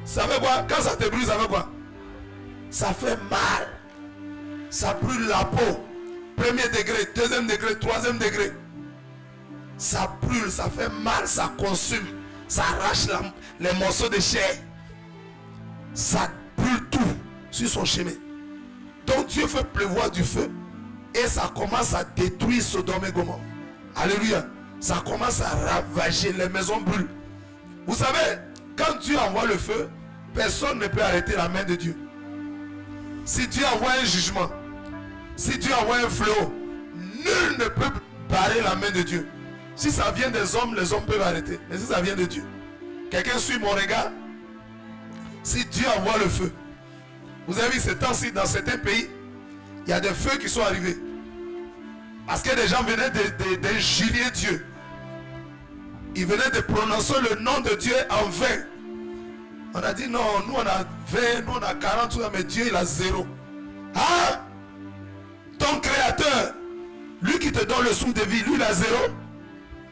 Ça fait quoi? Quand ça te brûle, ça fait quoi? Ça fait mal. Ça brûle la peau. Premier degré, deuxième degré, troisième degré. Ça brûle, ça fait mal, ça consume. Ça arrache les morceaux de chair. Ça brûle tout sur son chemin. Donc Dieu fait pleuvoir du feu. Et ça commence à détruire Sodome et Gomorrhe. Alléluia. Ça commence à ravager, les maisons brûlent. Vous savez, quand Dieu envoie le feu, personne ne peut arrêter la main de Dieu. Si Dieu envoie un jugement, si Dieu envoie un fléau, nul ne peut barrer la main de Dieu. Si ça vient des hommes, les hommes peuvent arrêter. Mais si ça vient de Dieu, quelqu'un suit mon regard. Si Dieu envoie le feu, vous avez vu ces temps-ci dans certains pays, il y a des feux qui sont arrivés. Parce que les gens venaient d'injurier Dieu. Ils venaient de prononcer le nom de Dieu en vain. On a dit non, nous on a 20, nous on a 40, mais Dieu il a 0. Ah! Ton créateur, lui qui te donne le souffle de vie, lui il a 0.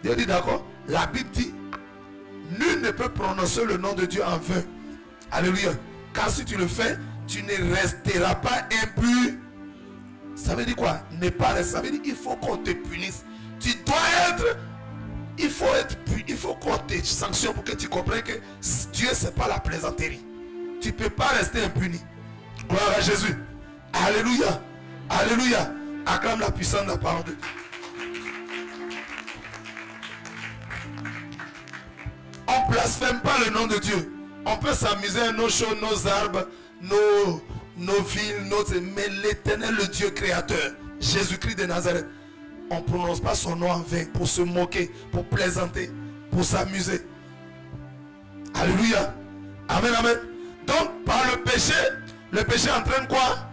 Dieu dit d'accord. La Bible dit, nul ne peut prononcer le nom de Dieu en vain. Alléluia. Car si tu le fais, tu ne resteras pas impur. Ça veut dire quoi? Ne pas rester. Ça veut dire qu'il faut qu'on te punisse. Tu dois être... Il faut qu'on te sanctionne pour que tu comprennes que Dieu c'est pas la plaisanterie. Tu ne peux pas rester impuni. Gloire à Jésus. Alléluia. Alléluia. Acclame la puissance de la parole de Dieu. On ne blasphème pas le nom de Dieu. On peut s'amuser à nos choses, nos arbres, nos villes, mais l'Éternel, le Dieu créateur, Jésus-Christ de Nazareth, on ne prononce pas son nom en vain pour se moquer, pour plaisanter, pour s'amuser. Alléluia. Amen, amen. Donc, par le péché entraîne quoi?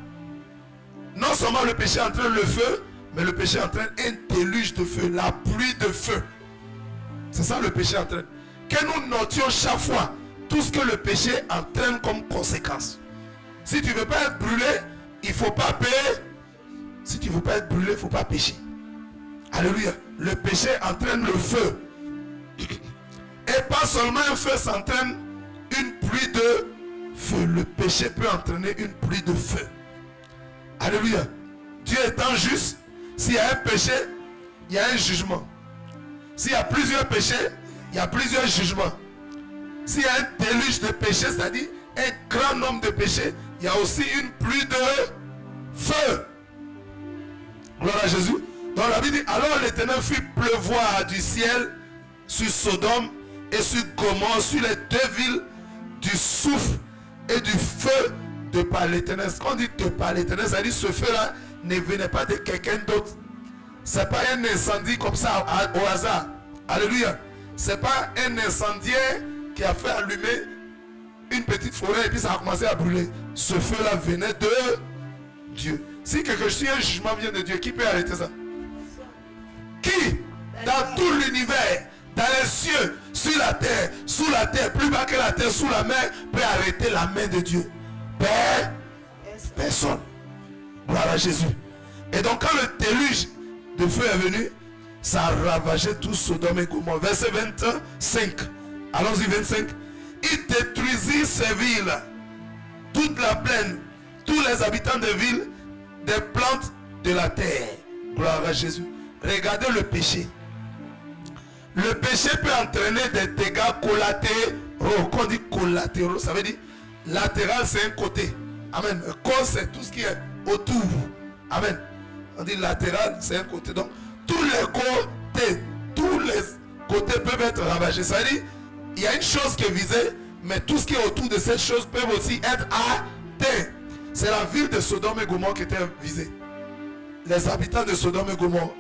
Non seulement le péché entraîne le feu, mais le péché entraîne un déluge de feu, la pluie de feu. C'est ça le péché entraîne. Que nous notions chaque fois tout ce que le péché entraîne comme conséquence. Si tu ne veux pas être brûlé, il ne faut pas payer. Si tu ne veux pas être brûlé, il ne faut pas pécher. Alléluia. Le péché entraîne le feu. Et pas seulement un feu, ça entraîne une pluie de feu. Le péché peut entraîner une pluie de feu. Alléluia. Dieu étant juste, s'il y a un péché, il y a un jugement. S'il y a plusieurs péchés, il y a plusieurs jugements. S'il y a un déluge de péché, c'est-à-dire un grand nombre de péchés, il y a aussi une pluie de feu. Gloire à Jésus. Donc la Bible dit, alors l'Éternel fit pleuvoir du ciel sur Sodome et sur Gomorrhe, sur les deux villes, du souffle et du feu de par l'Éternel. Ce qu'on dit de par l'Éternel, ça dit ce feu-là ne venait pas de quelqu'un d'autre. Ce n'est pas un incendie comme ça au hasard. Alléluia. Ce n'est pas un incendiaire qui a fait allumer une petite forêt et puis ça a commencé à brûler. Ce feu-là venait de Dieu. Si quelque chose, un jugement vient de Dieu, qui peut arrêter ça? Qui? Dans tout l'univers, dans les cieux, sur la terre, sous la terre, plus bas que la terre, sous la mer, peut arrêter la main de Dieu? Personne. Gloire à Jésus. Et donc quand le déluge de feu est venu, ça a ravagé tout Sodome et Gomorrhe. Verset 25. Allons-y, 25. Il détruisit ces villes, toute la plaine, tous les habitants des villes, des plantes de la terre. Gloire à Jésus. Regardez le péché. Le péché peut entraîner des dégâts collatéraux. Quand on dit collatéraux, ça veut dire latéral, c'est un côté. Amen. Cause, c'est tout ce qui est autour. Amen. On dit latéral, c'est un côté. Donc, tous les côtés peuvent être ravagés. Ça veut dire, il y a une chose qui est visée, mais tout ce qui est autour de cette chose peut aussi être atteint. C'est la ville de Sodome et Gomorrhe qui était visée. Les habitants de Sodome et Gomorrhe.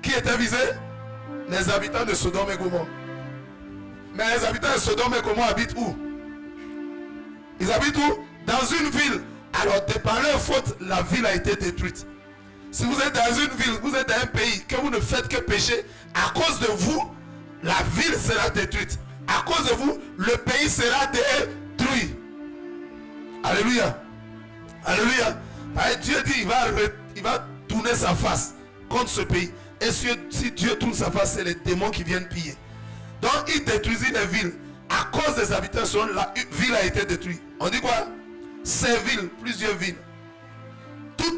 Qui étaient visés? Les habitants de Sodome et Gomorrhe. Mais les habitants de Sodome et Gomorrhe habitent où? Ils habitent où? Dans une ville. Alors, de par leur faute, la ville a été détruite. Si vous êtes dans une ville, vous êtes dans un pays, que vous ne faites que pécher, à cause de vous, la ville sera détruite. À cause de vous, le pays sera détruit. Alléluia. Alléluia. Dieu dit, il va tourner sa face contre ce pays. Et si Dieu tourne sa face, c'est les démons qui viennent piller. Donc il détruisit les villes. À cause des habitants, la ville a été détruite. On dit quoi? Ces villes, plusieurs villes. Toute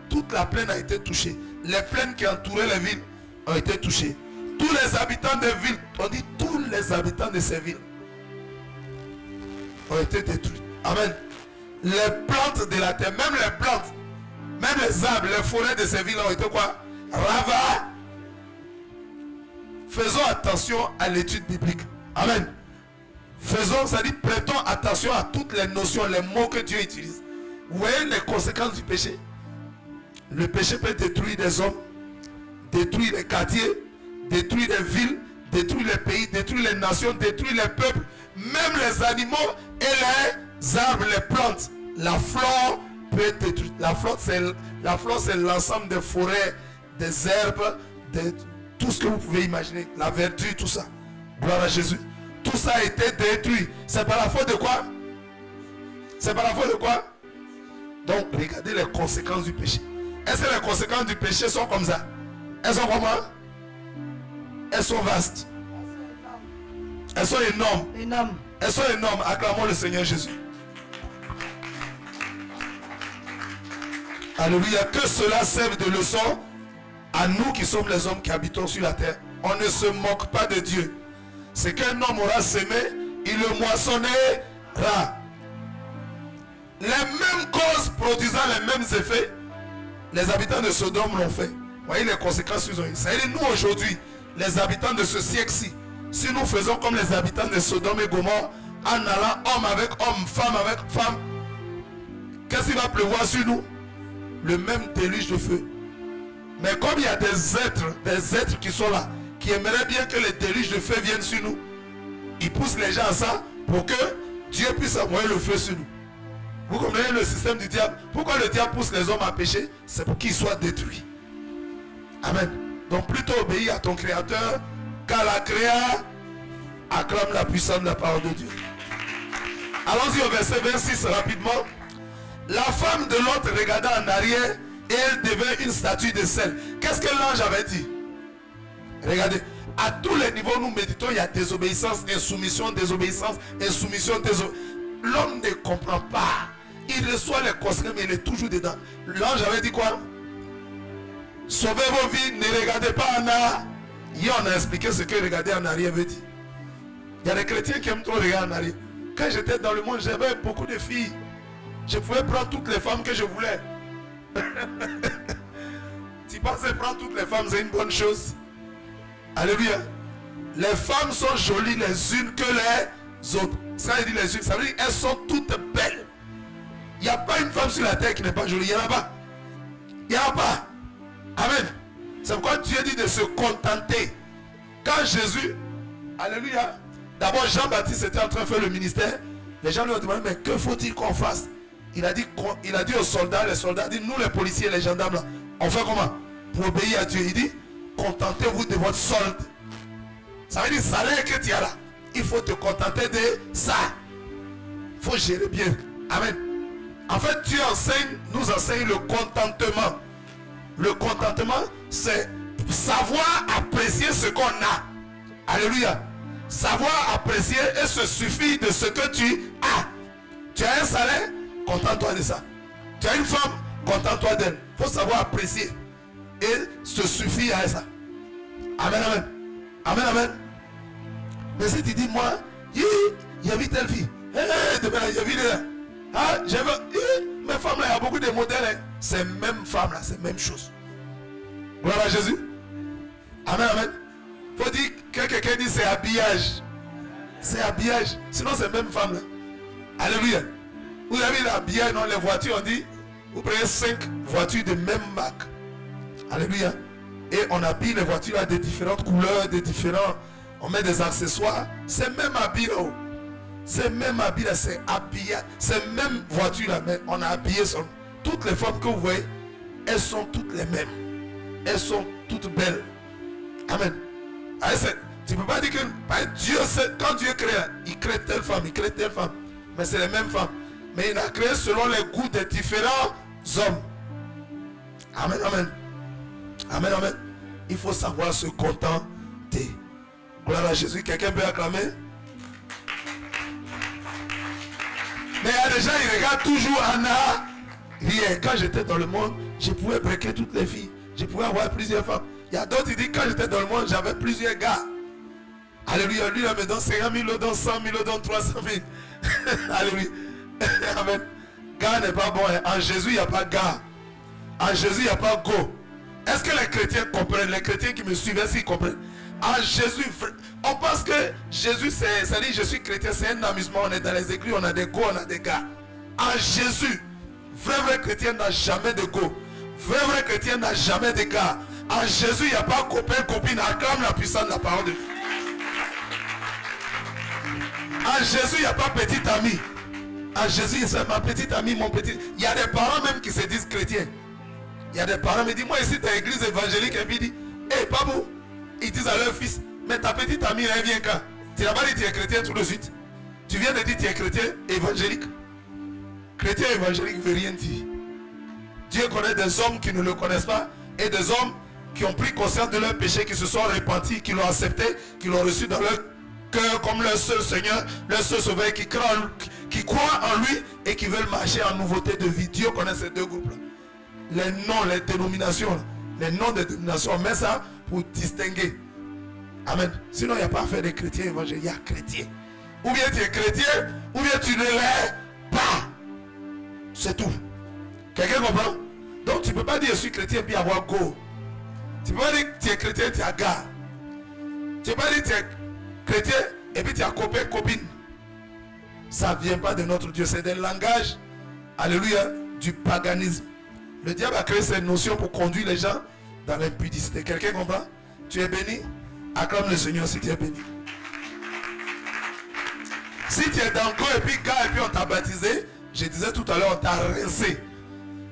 toute la plaine a été touchée. Les plaines qui entouraient les villes ont été touchées. Tous les habitants des villes, on dit tous les habitants de ces villes ont été détruits. Amen. Les plantes de la terre, même les plantes, même les arbres, les forêts de ces villes ont été quoi? Ravagées. Faisons attention à l'étude biblique. Amen. Faisons, c'est-à-dire prêtons attention à toutes les notions, les mots que Dieu utilise. Vous voyez les conséquences du péché? Le péché peut détruire des hommes, détruire les quartiers, détruire les villes, détruire les pays, détruire les nations, détruire les peuples, même les animaux et les arbres, les plantes. La flore peut être détruite. La flore, c'est l'ensemble des forêts, des herbes, de tout ce que vous pouvez imaginer, la verdure, tout ça. Gloire à Jésus. Tout ça a été détruit. C'est par la faute de quoi? C'est par la faute de quoi? Donc, regardez les conséquences du péché. Est-ce que les conséquences du péché sont comme ça? Elles sont comment? Elles sont vastes. Elles sont énormes. Elles sont énormes. Acclamons le Seigneur Jésus. Alléluia. Que cela serve de leçon à nous qui sommes les hommes qui habitons sur la terre. On ne se moque pas de Dieu. Ce qu'un homme aura semé, il le moissonnera. Les mêmes causes produisant les mêmes effets, les habitants de Sodome l'ont fait. Vous voyez les conséquences qu'ils ont eues. C'est-à-dire nous aujourd'hui, les habitants de ce siècle-ci, si nous faisons comme les habitants de Sodome et Gomorrhe, en allant homme avec homme, femme avec femme, qu'est-ce qui va pleuvoir sur nous? Le même déluge de feu. Mais comme il y a des êtres qui sont là, qui aimeraient bien que les déluges de feu viennent sur nous, ils poussent les gens à ça pour que Dieu puisse envoyer le feu sur nous. Vous comprenez le système du diable? Pourquoi le diable pousse les hommes à pécher? C'est pour qu'ils soient détruits. Amen. Donc plutôt obéis à ton créateur qu'à la créa. Acclame la puissance de la parole de Dieu. Allons-y au verset 26 rapidement. La femme de l'autre regarda en arrière et elle devint une statue de sel. Qu'est-ce que l'ange avait dit? Regardez, à tous les niveaux nous méditons, il y a désobéissance, insoumission, désobéissance, insoumission, désobéissance. L'homme ne comprend pas. Il reçoit les conséquences, mais il est toujours dedans. L'ange avait dit quoi? Sauvez vos vies, ne regardez pas en arrière. Hier, on a expliqué ce que regarder en arrière veut dire. Il y a des chrétiens qui aiment trop regarder en arrière. Quand j'étais dans le monde, j'avais beaucoup de filles. Je pouvais prendre toutes les femmes que je voulais. Tu penses que prendre toutes les femmes, c'est une bonne chose? Alléluia. Les femmes sont jolies les unes que les autres. Ça veut dire les unes, ça veut dire qu'elles sont toutes belles. Il n'y a pas une femme sur la terre qui n'est pas jolie. Il n'y en a pas. Il n'y en a pas. Amen. C'est pourquoi Dieu dit de se contenter. Quand Jésus, alléluia, d'abord Jean-Baptiste était en train de faire le ministère. Les gens lui ont demandé, mais que faut-il qu'on fasse? Il a dit aux soldats, les soldats disent, nous les policiers, les gendarmes, là, on fait comment? Pour obéir à Dieu. Il dit, contentez-vous de votre solde. Ça veut dire, salaire que tu as là. Il faut te contenter de ça. Il faut gérer bien. Amen. En fait, Dieu nous enseigne le contentement. Le contentement, c'est savoir apprécier ce qu'on a. Alléluia. Savoir apprécier et se suffit de ce que tu as. Tu as un salaire, contente-toi de ça. Tu as une femme, contente-toi d'elle. Il faut savoir apprécier et se suffire à ça. Amen, amen. Amen, amen. Mais si tu dis, moi, il y a vu telle fille. Demain, il y a vu là. Ah, mes femmes là, il y a beaucoup de modèles. Hein. C'est même femme là, c'est même chose. Gloire à Jésus. Amen, amen. Faut dire que quelqu'un dit c'est habillage. C'est habillage. Sinon c'est même femme là. Alléluia. Vous avez l'habillage dans les voitures, on dit, vous prenez 5 voitures de même marque. Alléluia. Et on habille les voitures à des différentes couleurs, des différents. On met des accessoires. C'est même habillé là-haut. C'est même habillé là, c'est habillé. C'est même voiture là, mais on a habillé son. Toutes les femmes que vous voyez, elles sont toutes les mêmes. Elles sont toutes belles. Amen. Tu ne peux pas dire que Dieu, quand Dieu crée, il crée telle femme, il crée telle femme. Mais c'est les mêmes femmes. Mais il a créé selon les goûts des différents hommes. Amen, amen. Amen, amen. Il faut savoir se contenter. Gloire à Jésus. Quelqu'un peut acclamer? Mais il y a des gens, ils regardent toujours en Il dit, quand j'étais dans le monde, je pouvais breaker toutes les filles. Je pouvais avoir plusieurs femmes. Il y a d'autres qui disent, quand j'étais dans le monde, j'avais plusieurs gars. Alléluia. Lui, il me donne 50 000, il donne 100 000, il donne 300 000. Alléluia. Amen. Gars n'est pas bon. En Jésus, il n'y a pas gars. En Jésus, il n'y a pas go. Est-ce que les chrétiens comprennent? Les chrétiens qui me suivent, est-ce qu'ils comprennent? En Jésus, on pense que Jésus, ça dit je suis chrétien, c'est un amusement. On est dans les églises, on a des go, on a des gars. En Jésus, vrai chrétien n'a jamais de go. Vrai chrétien n'a jamais de gars. En Jésus, il n'y a pas copain, copine. Acclame la puissance de la parole de Dieu. En Jésus, il n'y a pas petit ami. En Jésus, c'est ma petite amie, mon petit. Il y a des parents même qui se disent chrétiens. Il y a des parents qui disent, moi ici, tu es église évangélique. Et puis ils disent, hé, Babou. Ils disent à leur fils, mais ta petite amie, elle vient quand? Tu n'as pas dit que tu es chrétien tout de suite. Tu viens de dire que tu es chrétien évangélique. Chrétien évangélique ne veut rien dire. Dieu connaît des hommes qui ne le connaissent pas et des hommes qui ont pris conscience de leurs péchés, qui se sont repentis, qui l'ont accepté, qui l'ont reçu dans leur cœur comme leur seul Seigneur, leur seul Sauveur, qui croient en lui et qui veulent marcher en nouveauté de vie. Dieu connaît ces deux groupes-là. Les noms, les dénominations, les noms des dénominations, on met ça pour distinguer. Amen. Sinon, il n'y a pas à faire des chrétiens évangéliques, il y a chrétiens. Ou bien tu es chrétien, ou bien tu ne l'es pas. C'est tout. Quelqu'un comprend? Donc tu ne peux pas dire je suis chrétien puis avoir go. Tu ne peux pas dire que tu es chrétien, tu as gars. Tu ne peux pas dire que tu es chrétien et puis tu as copain, copine. Ça ne vient pas de notre Dieu. C'est des langages, alléluia, du paganisme. Le diable a créé cette notion pour conduire les gens dans l'impudicité. Quelqu'un comprend? Tu es béni? Acclame le Seigneur si tu es béni. Si tu es dans go et puis gars et puis on t'a baptisé, je disais tout à l'heure, on t'a rincé.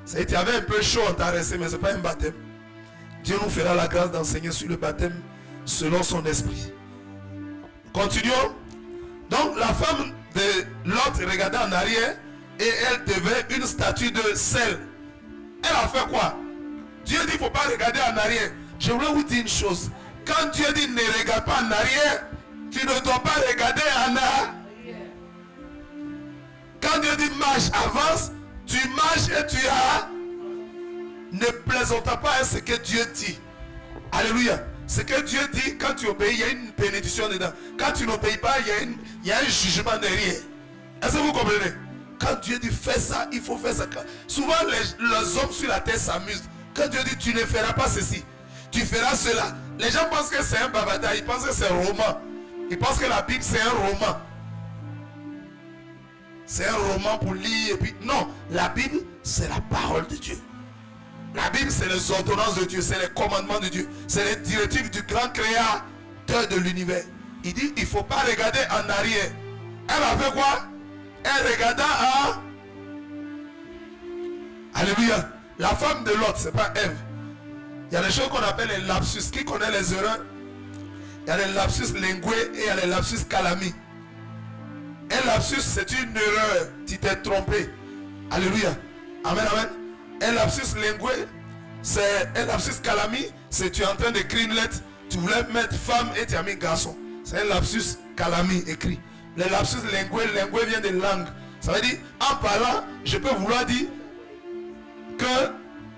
Tu avais un peu chaud, on t'a rincé, mais ce n'est pas un baptême. Dieu nous fera la grâce d'enseigner sur le baptême selon son esprit. Continuons. Donc la femme de Lot regardait en arrière et elle devait une statue de sel. Elle a fait quoi? Dieu dit il ne faut pas regarder en arrière. Je voulais vous dire une chose. Quand Dieu dit ne regarde pas en arrière, tu ne dois pas regarder en arrière. Quand Dieu dit marche, avance, tu marches et tu as. Ne plaisante pas à ce que Dieu dit. Alléluia. Ce que Dieu dit, quand tu obéis, il y a une bénédiction dedans. Quand tu n'obéis pas, il y a un jugement derrière. Est-ce que vous comprenez? Quand Dieu dit fais ça, il faut faire ça. Souvent les hommes sur la terre s'amusent. Quand Dieu dit tu ne feras pas ceci, tu feras cela. Les gens pensent que c'est un babada, ils pensent que c'est un roman. Ils pensent que la Bible c'est un roman. C'est un roman pour lire et puis non, la Bible c'est la parole de Dieu. La Bible c'est les ordonnances de Dieu, c'est les commandements de Dieu, c'est les directives du grand créateur de l'univers. Il dit il ne faut pas regarder en arrière. Elle a fait quoi? Elle regarda à... Alléluia. La femme de Lot, c'est pas Ève. Il y a des choses qu'on appelle les lapsus. Qui connaît les erreurs? Il y a les lapsus lingués et il y a les lapsus calami. Un lapsus, c'est une erreur. Tu t'es trompé. Alléluia. Amen, amen. Un lapsus lingué, c'est un lapsus calami. C'est tu es en train d'écrire une lettre. Tu voulais mettre femme et tu as mis garçon. C'est un lapsus calami écrit. Les lapsus lingué vient de langue. Ça veut dire, en parlant, je peux vouloir dire que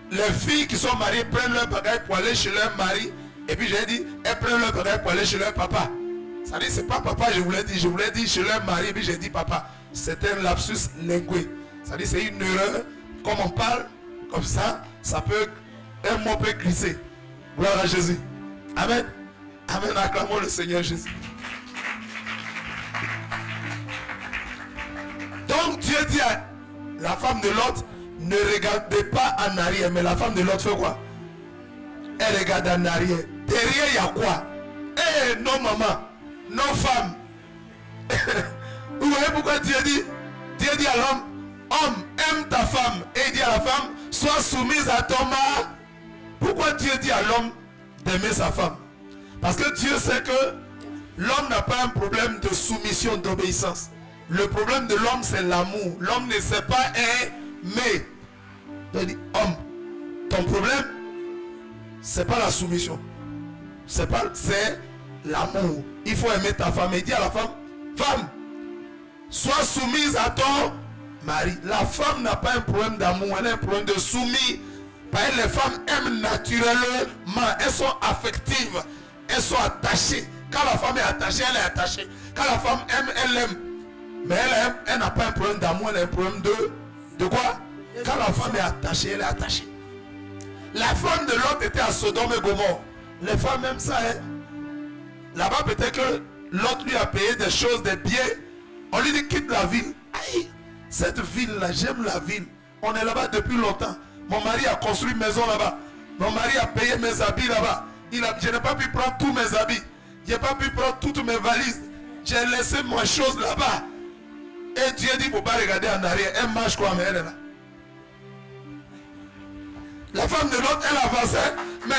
les filles qui sont mariées prennent leur bagage pour aller chez leur mari. Et puis j'ai dit, elles prennent leur bagage pour aller chez leur papa. Ça veut dire, c'est pas papa, je voulais dire chez leur mari. Et puis j'ai dit papa. C'est un lapsus lingué. Ça veut dire, c'est une erreur. Comme on parle, comme ça peut, un mot peut glisser. Gloire à Jésus. Amen. Amen. Acclamons le Seigneur Jésus. Donc Dieu dit à la femme de Lot, ne regardez pas en arrière. Mais la femme de Lot fait quoi? Elle regarde en arrière. Derrière il y a quoi? Eh non maman, non femme. Vous voyez pourquoi Dieu dit à l'homme, homme aime ta femme. Et il dit à la femme, sois soumise à ton mari. Pourquoi Dieu dit à l'homme d'aimer sa femme? Parce que Dieu sait que l'homme n'a pas un problème de soumission, d'obéissance. Le problème de l'homme, c'est l'amour. L'homme ne sait pas aimer. Donc, homme, ton problème, c'est pas la soumission. C'est l'amour. Il faut aimer ta femme. Et dit à la femme, femme, sois soumise à ton mari. La femme n'a pas un problème d'amour, elle a un problème de soumis. Parce que les femmes aiment naturellement, elles sont affectives, elles sont attachées. Quand la femme est attachée, elle est attachée. Quand la femme aime, elle aime. Mais elle n'a pas un problème d'amour, elle a un problème de quoi? Quand la femme est attachée, elle est attachée. La femme de l'autre était à Sodome et Gomorrhe. Les femmes aiment ça. Hein? Là-bas, peut-être que l'autre lui a payé des choses, des biens. On lui dit quitte la ville. Aïe, cette ville-là, j'aime la ville. On est là-bas depuis longtemps. Mon mari a construit une maison là-bas. Mon mari a payé mes habits là-bas. Je n'ai pas pu prendre tous mes habits. Je n'ai pas pu prendre toutes mes valises. J'ai laissé mes choses là-bas. Et Dieu dit, il ne faut pas regarder en arrière. Elle marche quoi, mais elle est là. La femme de l'autre, elle avançait, mais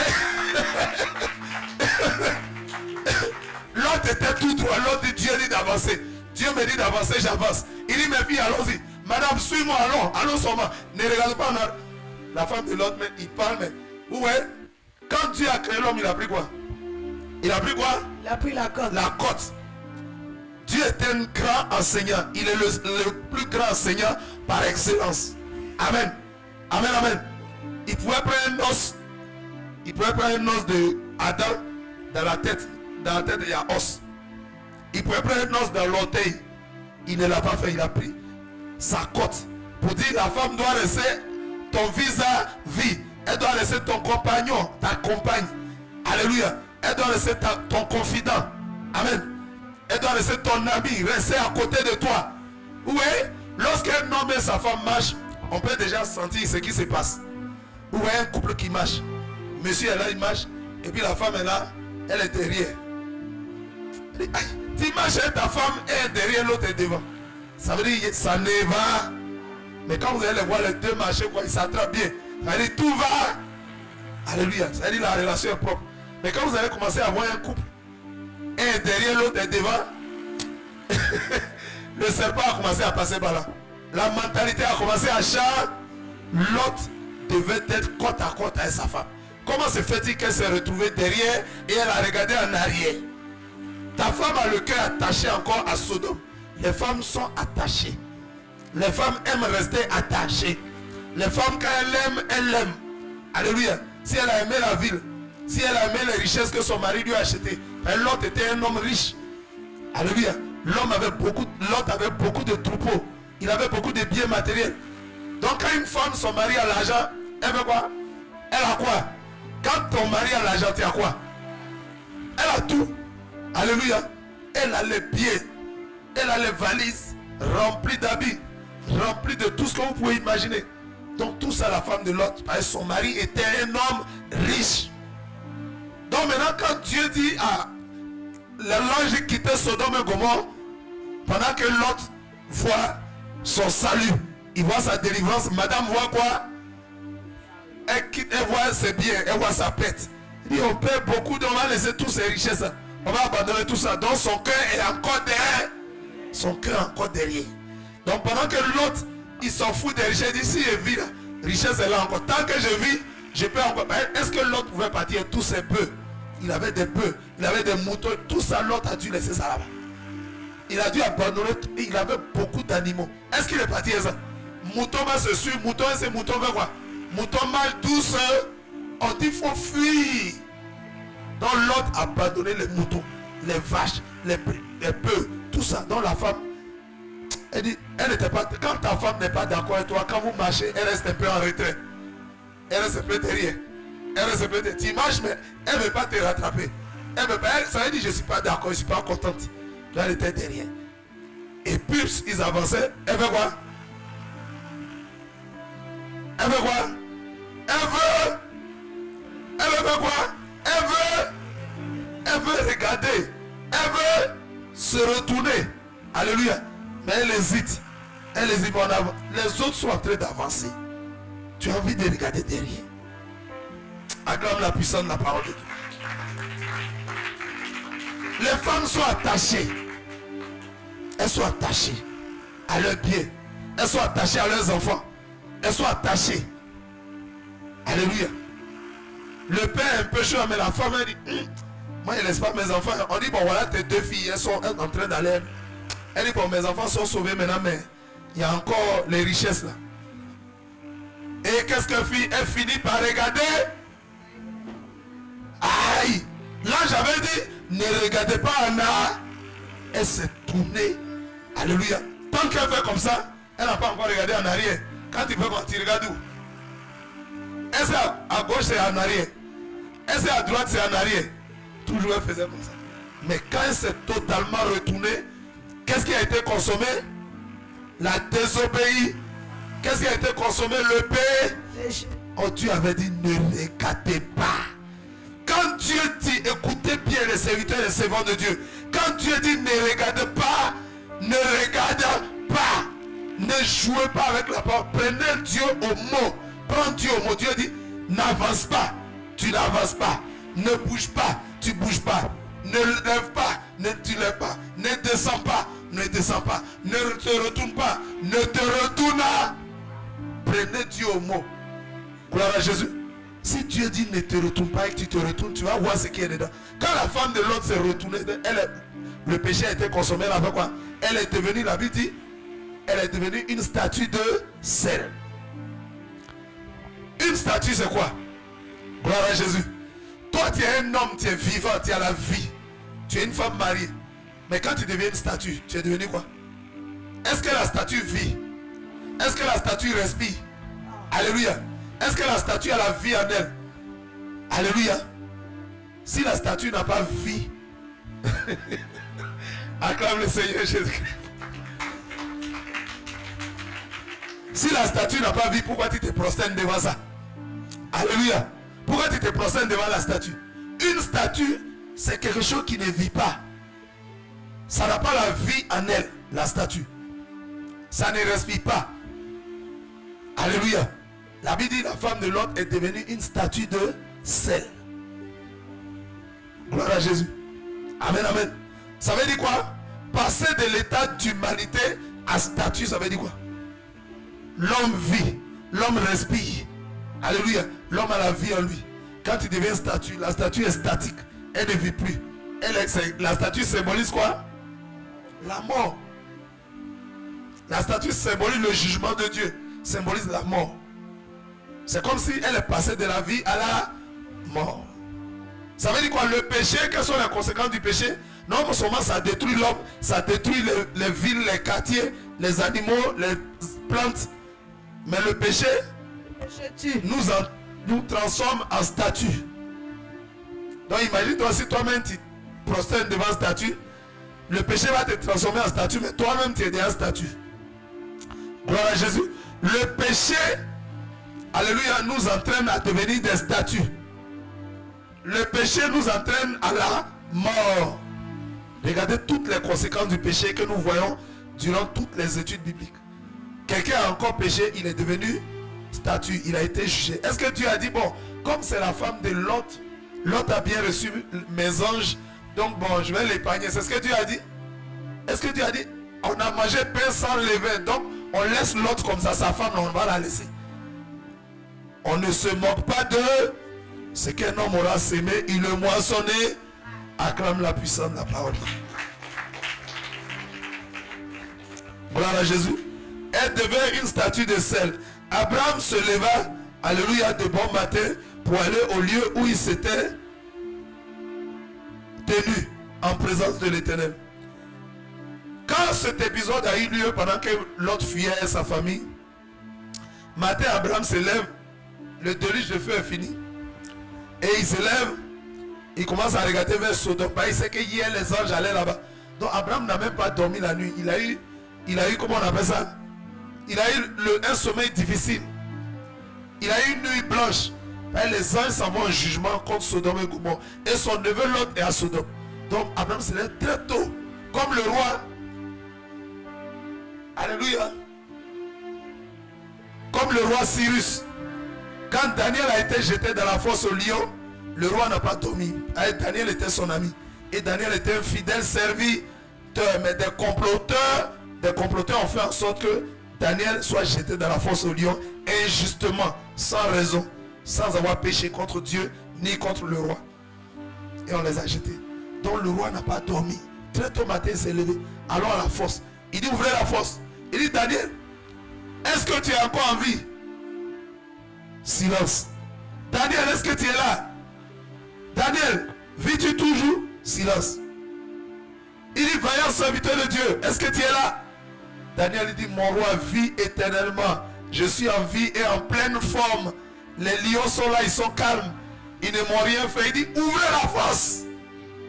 l'autre était tout droit. L'autre dit, Dieu dit d'avancer. Dieu me dit d'avancer, j'avance. Il dit, mes filles, allons-y. Madame, suis-moi, allons seulement. Ne regarde pas en arrière. La femme de l'autre, mais il parle, mais ouais. Quand Dieu a créé l'homme, il a pris quoi? Il a pris quoi? Il a pris la côte. La côte. Dieu est un grand enseignant. Il est le plus grand enseignant par excellence. Amen. Amen, amen. Il pouvait prendre un os. Il pouvait prendre un os de Adam dans la tête. Dans la tête, il y a os. Il pouvait prendre un os dans l'orteil. Il ne l'a pas fait, il a pris sa côte. Pour dire la femme doit rester ton vis-à-vis. Elle doit rester ton compagnon, ta compagne. Alléluia. Elle doit rester ton confident. Amen. Elle doit rester ton ami, rester à côté de toi. Oui, lorsqu'un homme et sa femme marchent, on peut déjà sentir ce qui se passe. Vous voyez un couple qui marche. Monsieur est là, il marche. Et puis la femme est là, elle est derrière. Elle dit, tu marches et ta femme est derrière, l'autre est devant. Ça veut dire, ça ne va. Mais quand vous allez voir les deux marcher, quoi, ils s'attrapent bien. Ça veut dire, tout va. Alléluia. Ça veut dire, la relation est propre. Mais quand vous allez commencer à voir un couple, un est derrière, l'autre est devant, le serpent a commencé à passer par là. La mentalité a commencé à changer. L'autre devait être côte à côte avec sa femme. Comment se fait-il qu'elle s'est retrouvée derrière et elle a regardé en arrière? Ta femme a le cœur attaché encore à Sodome. Les femmes sont attachées. Les femmes aiment rester attachées. Les femmes, quand elles aiment. Alléluia. Si elle a aimé la ville, si elle a aimé les richesses que son mari lui a achetées, l'autre était un homme riche. Alléluia. L'autre avait beaucoup de troupeaux. Il avait beaucoup de biens matériels. Donc quand une femme, son mari a l'argent, elle veut quoi? Elle a quoi? Quand ton mari a l'argent, tu as quoi? Elle a tout. Alléluia. Elle a les pieds. Elle a les valises remplies d'habits, remplies de tout ce que vous pouvez imaginer. Donc tout ça, la femme de l'autre, parce que son mari était un homme riche. Donc maintenant, quand Dieu dit à l'ange quitter Sodome et Gomorrhe, pendant que l'autre voit son salut, il voit sa délivrance, madame voit quoi? Elle quitte, elle voit ses biens, elle voit sa pète. Il dit, on perd beaucoup, donc on va laisser toutes ces richesses. On va abandonner tout ça. Donc son cœur est encore derrière. Son cœur est encore derrière. Donc pendant que l'autre, il s'en fout des richesses, il dit, si je vis là, richesse est là encore. Tant que je vis, je peux encore. Est-ce que l'autre pouvait partir tous ses bœufs? Il avait des bœufs, il avait des moutons, tout ça, l'autre a dû laisser ça là-bas. Il a dû abandonner, il avait beaucoup d'animaux. Est-ce qu'il est parti à ça? Mouton va se suivre, mouton et ses moutons veulent quoi? Mouton marche douce, on dit qu'il faut fuir. Donc l'autre a abandonné les moutons, les vaches, les bœufs, tout ça. Donc la femme, elle dit, elle n'était pas, quand ta femme n'est pas d'accord avec toi, quand vous marchez, elle reste un peu en retrait. Elle reste un peu derrière. Elle reste un peu derrière. Tu marches, mais elle ne veut pas te rattraper. Elle veut pas, ça veut dire, je ne suis pas d'accord, je ne suis pas contente. Là, elle était derrière. Et puis, ils avançaient. Elle veut quoi? Elle veut quoi? Elle veut quoi? Elle veut regarder. Elle veut se retourner. Alléluia. Mais elle hésite. Elle hésite en avant. Les autres sont en train d'avancer. Tu as envie de regarder derrière. Acclame la puissance de la parole de Dieu. Les femmes sont attachées. Elles sont attachées à leurs pieds. Elles sont attachées à leurs enfants. Elles sont attachées. Alléluia. Le père est un peu chaud, mais la femme elle dit, moi je ne laisse pas mes enfants. On dit, bon voilà tes deux filles, elles sont en train d'aller. Elle dit, bon mes enfants sont sauvés maintenant, mais Il y a encore les richesses là. Et qu'est-ce qu'elle fit? Elle finit par regarder. Aïe! Là j'avais dit, ne regardez pas Anna. Elle s'est tournée. Alléluia. Tant qu'elle fait comme ça, elle n'a pas encore regardé en arrière. Quand tu fais comme tu regardes où? Elle c'est à gauche, c'est en arrière. Elle c'est à droite, c'est en arrière. Toujours elle faisait comme ça. Mais quand elle s'est totalement retournée, qu'est-ce qui a été consommé? La désobéie. Qu'est-ce qui a été consommé? Le péché. Oh, Dieu avait dit ne regardez pas. Quand Dieu dit, écoutez bien les serviteurs et les servants de Dieu. Quand Dieu dit ne regardez pas, ne regardez pas. Ne jouez pas avec la parole. Prenez Dieu au mot. Prends Dieu au mot. Dieu dit, n'avance pas. Tu n'avances pas. Ne bouge pas. Tu ne bouges pas. Ne lève pas. Ne te lèves pas. Ne descends pas. Ne descends pas. Ne te retourne pas. Ne te retourne pas. Prenez Dieu au mot. Gloire à Jésus. Si Dieu dit ne te retourne pas et que tu te retournes, tu vas voir ce qui est dedans. Quand la femme de l'autre s'est retournée, le péché a été consommé. Elle a fait quoi? Elle est devenue, la Bible dit, elle est devenue une statue de sel. Une statue, c'est quoi? Gloire à Jésus. Toi, tu es un homme, tu es vivant, tu as la vie. Tu es une femme mariée. Mais quand tu deviens une statue, tu es devenu quoi? Est-ce que la statue vit? Est-ce que la statue respire? Alléluia. Est-ce que la statue a la vie en elle? Alléluia. Si la statue n'a pas vie, acclame le Seigneur Jésus-Christ. Si la statue n'a pas vie, pourquoi tu te prosternes devant ça? Alléluia. Pourquoi tu te prosternes devant la statue? Une statue, c'est quelque chose qui ne vit pas. Ça n'a pas la vie en elle, la statue. Ça ne respire pas. Alléluia. La Bible dit la femme de l'autre est devenue une statue de sel. Gloire à Jésus. Amen, amen. Ça veut dire quoi? Passer de l'état d'humanité à statue, ça veut dire quoi? L'homme vit, l'homme respire. Alléluia. L'homme a la vie en lui. Quand il devient statue, la statue est statique. Elle ne vit plus. La statue symbolise quoi? La mort. La statue symbolise le jugement de Dieu. Symbolise la mort. C'est comme si elle est passée de la vie à la mort. Ça veut dire quoi? Le péché, quelles sont les conséquences du péché? Non seulement ça détruit l'homme, ça détruit les villes, les quartiers, les animaux, les plantes. Mais le péché nous transforme en statue. Donc imagine-toi si toi-même tu prosternes devant statue, le péché va te transformer en statue, mais toi-même tu es déjà statue. Gloire à Jésus. Le péché, alléluia, nous entraîne à devenir des statues. Le péché nous entraîne à la mort. Regardez toutes les conséquences du péché que nous voyons durant toutes les études bibliques. Quelqu'un a encore péché, il est devenu statue, il a été jugé. Est-ce que Dieu a dit, bon, comme c'est la femme de Lot, Lot a bien reçu mes anges, donc bon, je vais l'épargner. C'est ce que Dieu a dit? Est-ce que Dieu a dit, on a mangé pain sans levain, donc on laisse Lot comme ça, sa femme, on va la laisser. On ne se moque pas de ce qu'un homme aura sémé, il le moissonné. Acclame la puissance de la parole. Gloire à Jésus. Elle devint une statue de sel. Abraham se leva, alléluia, de bon matin pour aller au lieu où il s'était tenu en présence de l'Éternel. Quand cet épisode a eu lieu pendant que Lot fuyait et sa famille, matin Abraham se lève, le déluge de feu est fini. Et il se lève, il commence à regarder vers Sodome. Il sait que hier les anges allaient là-bas. Donc Abraham n'a même pas dormi la nuit. Il a eu comment on appelle ça? Il a eu un sommeil difficile. Il a eu une nuit blanche. Et les anges s'en vont en jugement contre Sodome et Gomorrhe. Et son neveu Lot est à Sodome. Donc Abraham se lève très tôt. Comme le roi. Alléluia. Comme le roi Cyrus. Quand Daniel a été jeté dans la fosse au lion, le roi n'a pas dormi. Daniel était son ami. Et Daniel était un fidèle serviteur. Mais des comploteurs ont fait en sorte que Daniel soit jeté dans la fosse au lion injustement, sans raison, sans avoir péché contre Dieu ni contre le roi. Et on les a jetés. Donc le roi n'a pas dormi. Très tôt matin, il s'est levé. Allons à la fosse. Il dit, ouvrez la fosse. Il dit, Daniel, que tu es encore en vie? Silence. Daniel, est-ce que tu es là? Daniel, vis-tu toujours? Silence. Il dit, vaillant serviteur de Dieu, est-ce que tu es là? Daniel dit, mon roi vit éternellement. Je suis en vie et en pleine forme. Les lions sont là, ils sont calmes. Ils ne m'ont rien fait. Il dit, ouvrez la face.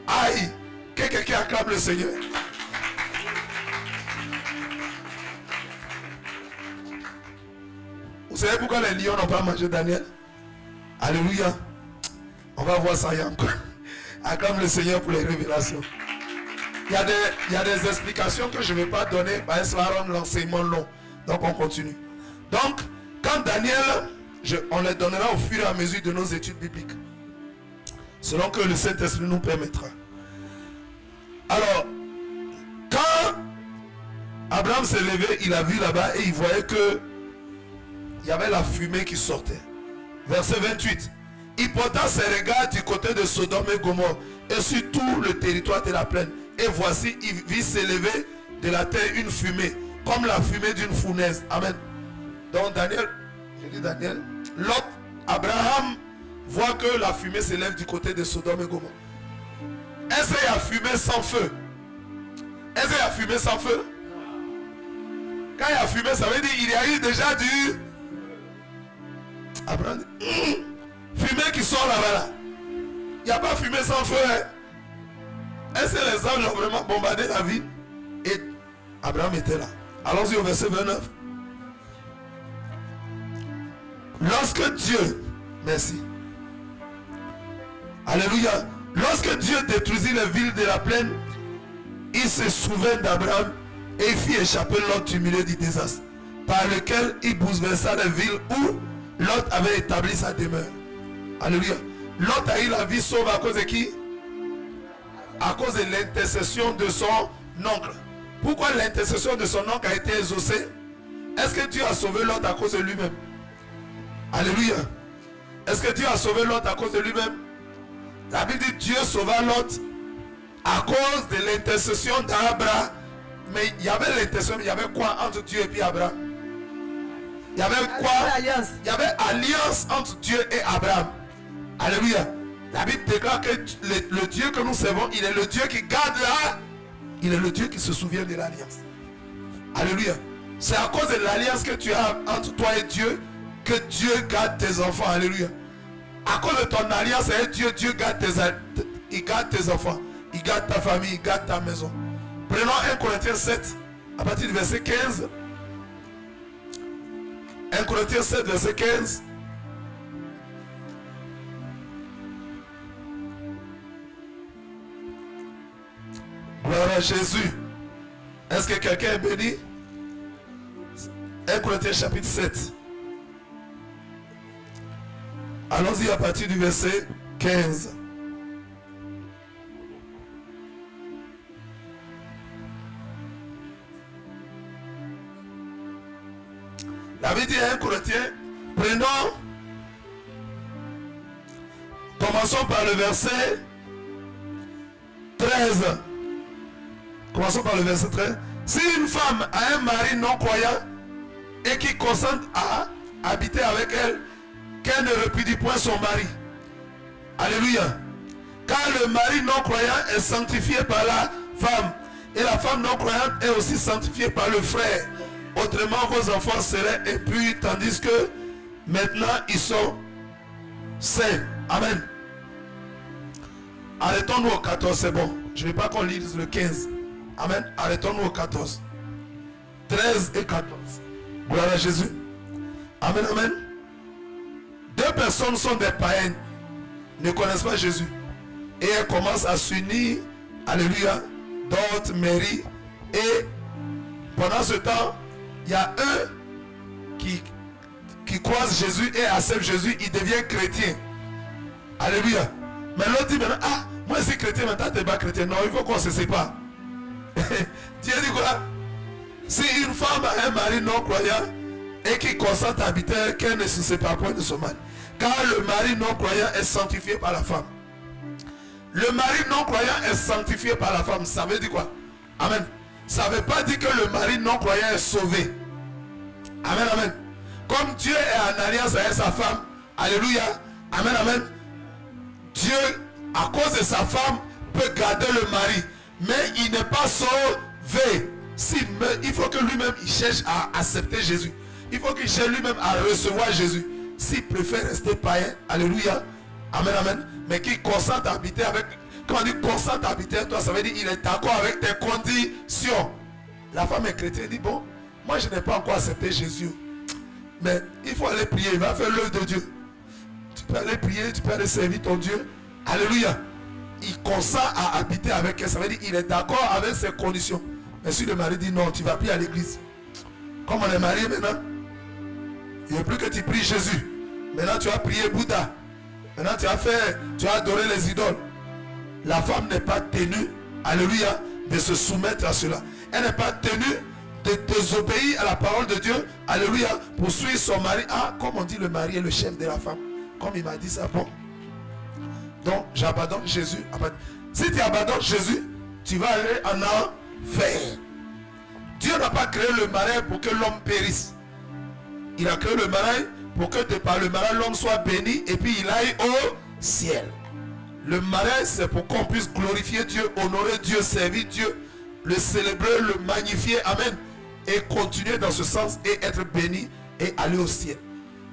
Aïe. Que quelqu'un acclame le Seigneur. Vous savez pourquoi les lions n'ont pas mangé Daniel? Alléluia. On va voir ça encore. Acclame le Seigneur pour les révélations. Il y a des explications que je ne vais pas donner, parce que ça va rendre l'enseignement long. Donc on continue. Donc, quand Daniel, on les donnera au fur et à mesure de nos études bibliques. Selon que le Saint-Esprit nous permettra. Alors, quand Abraham s'est levé, il a vu là-bas et il voyait que il y avait la fumée qui sortait. Verset 28. Il porta ses regards du côté de Sodome et Gomorrhe et sur tout le territoire de la plaine. Et voici, il vit s'élever de la terre une fumée, comme la fumée d'une fournaise. Amen. Donc Daniel, je dis Daniel, l'autre, Abraham, voit que la fumée s'élève du côté de Sodome et Gomorrhe. Est-ce qu'il y a fumée sans feu? Est-ce qu'il y a fumée sans feu? Quand il y a fumée, ça veut dire qu'il y a eu déjà du... Abraham dit, fumée qui sort là-bas là. Il n'y a pas fumée sans feu. Hein? Est-ce que les anges ont vraiment bombardé la ville? Et Abraham était là. Allons-y au verset 29. Lorsque Dieu, merci. Alléluia. Lorsque Dieu détruisit les villes de la plaine, il se souvint d'Abraham et il fit échapper Lot du milieu du désastre, par lequel il bouleversa les villes où Lot avait établi sa demeure. Alléluia. Lot a eu la vie sauve à cause de qui? À cause de l'intercession de son oncle. Pourquoi l'intercession de son oncle a été exaucée? Est-ce que Dieu a sauvé Lot à cause de lui-même? Alléluia. Est-ce que Dieu a sauvé Lot à cause de lui-même? La Bible dit Dieu sauva Lot à cause de l'intercession d'Abraham. Mais il y avait l'intercession, il y avait quoi entre Dieu et puis Abraham? Il y avait quoi? Il y avait alliance entre Dieu et Abraham. Alléluia. La Bible déclare que le Dieu que nous servons, il est le Dieu qui garde là. Il est le Dieu qui se souvient de l'alliance. Alléluia. C'est à cause de l'alliance que tu as entre toi et Dieu que Dieu garde tes enfants. Alléluia. À cause de ton alliance avec Dieu, Dieu garde il garde tes enfants. Il garde ta famille, il garde ta maison. Prenons 1 Corinthiens 7, à partir du verset 15. 1 Corinthiens 7, verset 15. Gloire à Jésus. Est-ce que quelqu'un est béni? 1 Corinthiens chapitre 7. Allons-y à partir du verset 15. La Bible dit à 1 Corinthiens, commençons par le verset 13. Commençons par le verset 13. Si une femme a un mari non croyant et qui consente à habiter avec elle, qu'elle ne répudie point son mari. Alléluia. Car le mari non croyant est sanctifié par la femme. Et la femme non croyante est aussi sanctifiée par le frère. Autrement, vos enfants seraient impurs, tandis que maintenant ils sont saints. Amen. Arrêtons-nous au 14, c'est bon. Je ne veux pas qu'on lise le 15. Amen. Arrêtons-nous au 14. 13 et 14. Gloire à Jésus. Amen, amen. Deux personnes sont des païennes, ne connaissent pas Jésus. Et elles commencent à s'unir, alléluia, d'autres mairies. Et pendant ce temps, il y a eux qui croisent Jésus et acceptent Jésus, ils deviennent chrétiens. Alléluia. Mais l'autre dit maintenant, ah, moi je suis chrétien, maintenant tu n'es pas chrétien. Non, il faut qu'on se sépare. Dieu dit quoi? Si une femme a un mari non croyant et qui consent à habiter, qu'elle ne se sépare point de son mari. Car le mari non croyant est sanctifié par la femme. Le mari non croyant est sanctifié par la femme. Ça veut dire quoi? Amen. Ça ne veut pas dire que le mari non croyant est sauvé. Amen, amen. Comme Dieu est en alliance avec sa femme, alléluia, amen, amen. Dieu, à cause de sa femme, peut garder le mari, mais il n'est pas sauvé. S'il meurt, il faut que lui-même il cherche à accepter Jésus. Il faut qu'il cherche lui-même à recevoir Jésus. S'il préfère rester païen, alléluia, amen, amen, mais qu'il consente à habiter avec, quand on dit consente à habiter avec toi, ça veut dire qu'il est d'accord avec tes conditions. La femme est chrétienne, dit bon, moi je n'ai pas encore accepté Jésus, mais il faut aller prier, il va faire l'œuvre de Dieu. Tu peux aller prier, tu peux aller servir ton Dieu, alléluia. Il consent à habiter avec elle, ça veut dire qu'il est d'accord avec ses conditions. Mais si le mari dit non, tu ne vas plus à l'église. Comme on est marié maintenant, il ne veut plus que tu pries Jésus. Maintenant tu as prié Bouddha. Maintenant tu as adoré les idoles. La femme n'est pas tenue, alléluia, de se soumettre à cela. Elle n'est pas tenue de désobéir à la parole de Dieu, alléluia, pour suivre son mari. Ah, comme on dit, le mari est le chef de la femme. Comme il m'a dit ça, bon. Donc, j'abandonne Jésus. Si tu abandonnes Jésus, tu vas aller en enfer. Dieu n'a pas créé le mariage pour que l'homme périsse. Il a créé le mariage pour que par le mariage, l'homme soit béni et puis il aille au ciel. Le mariage, c'est pour qu'on puisse glorifier Dieu, honorer Dieu, servir Dieu, le célébrer, le magnifier, amen, et continuer dans ce sens et être béni et aller au ciel.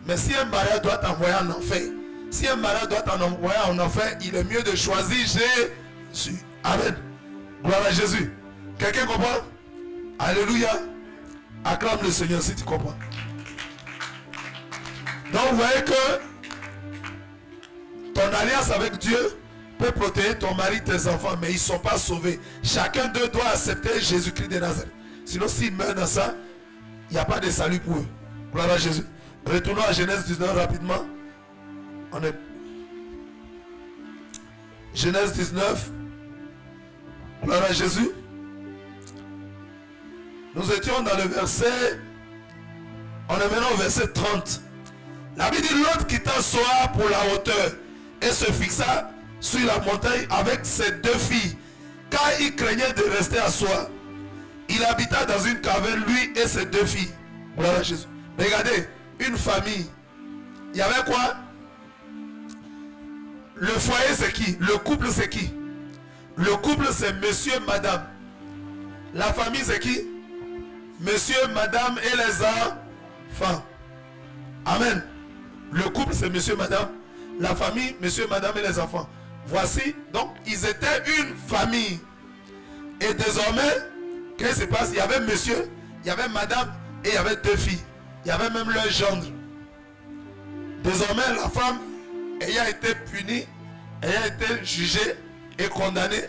Mais si un mariage doit t'envoyer en enfer, si un mariage doit t'envoyer en enfer, il est mieux de choisir Jésus. Amen. Gloire à Jésus. Quelqu'un comprend? Alléluia. Acclame le Seigneur si tu comprends. Donc vous voyez que ton alliance avec Dieu peut protéger ton mari, tes enfants, mais ils ne sont pas sauvés. Chacun d'eux doit accepter Jésus-Christ de Nazareth. Sinon, s'ils meurent dans ça, il n'y a pas de salut pour eux. Gloire à Jésus. Retournons à Genèse 19 rapidement. On est... Genèse 19. Gloire à Jésus. Nous étions dans le verset... On est maintenant au verset 30. La Bible dit, Lot quitta Soar pour la hauteur et se fixa sur la montagne avec ses deux filles, car il craignait de rester à Soar. Il habita dans une caverne, lui et ses deux filles. Gloire à Jésus. Regardez, une famille. Il y avait quoi? Le foyer c'est qui? Le couple c'est qui? Le couple c'est monsieur, madame. La famille c'est qui? Monsieur, madame et les enfants. Amen. Le couple c'est monsieur, madame. La famille, monsieur, madame et les enfants. Voici, donc ils étaient une famille. Et désormais, qu'est-ce qui se passe? Il y avait monsieur, il y avait madame et il y avait deux filles. Il y avait même leur gendre. Désormais, la femme, ayant été punie, ayant été jugée et condamnée,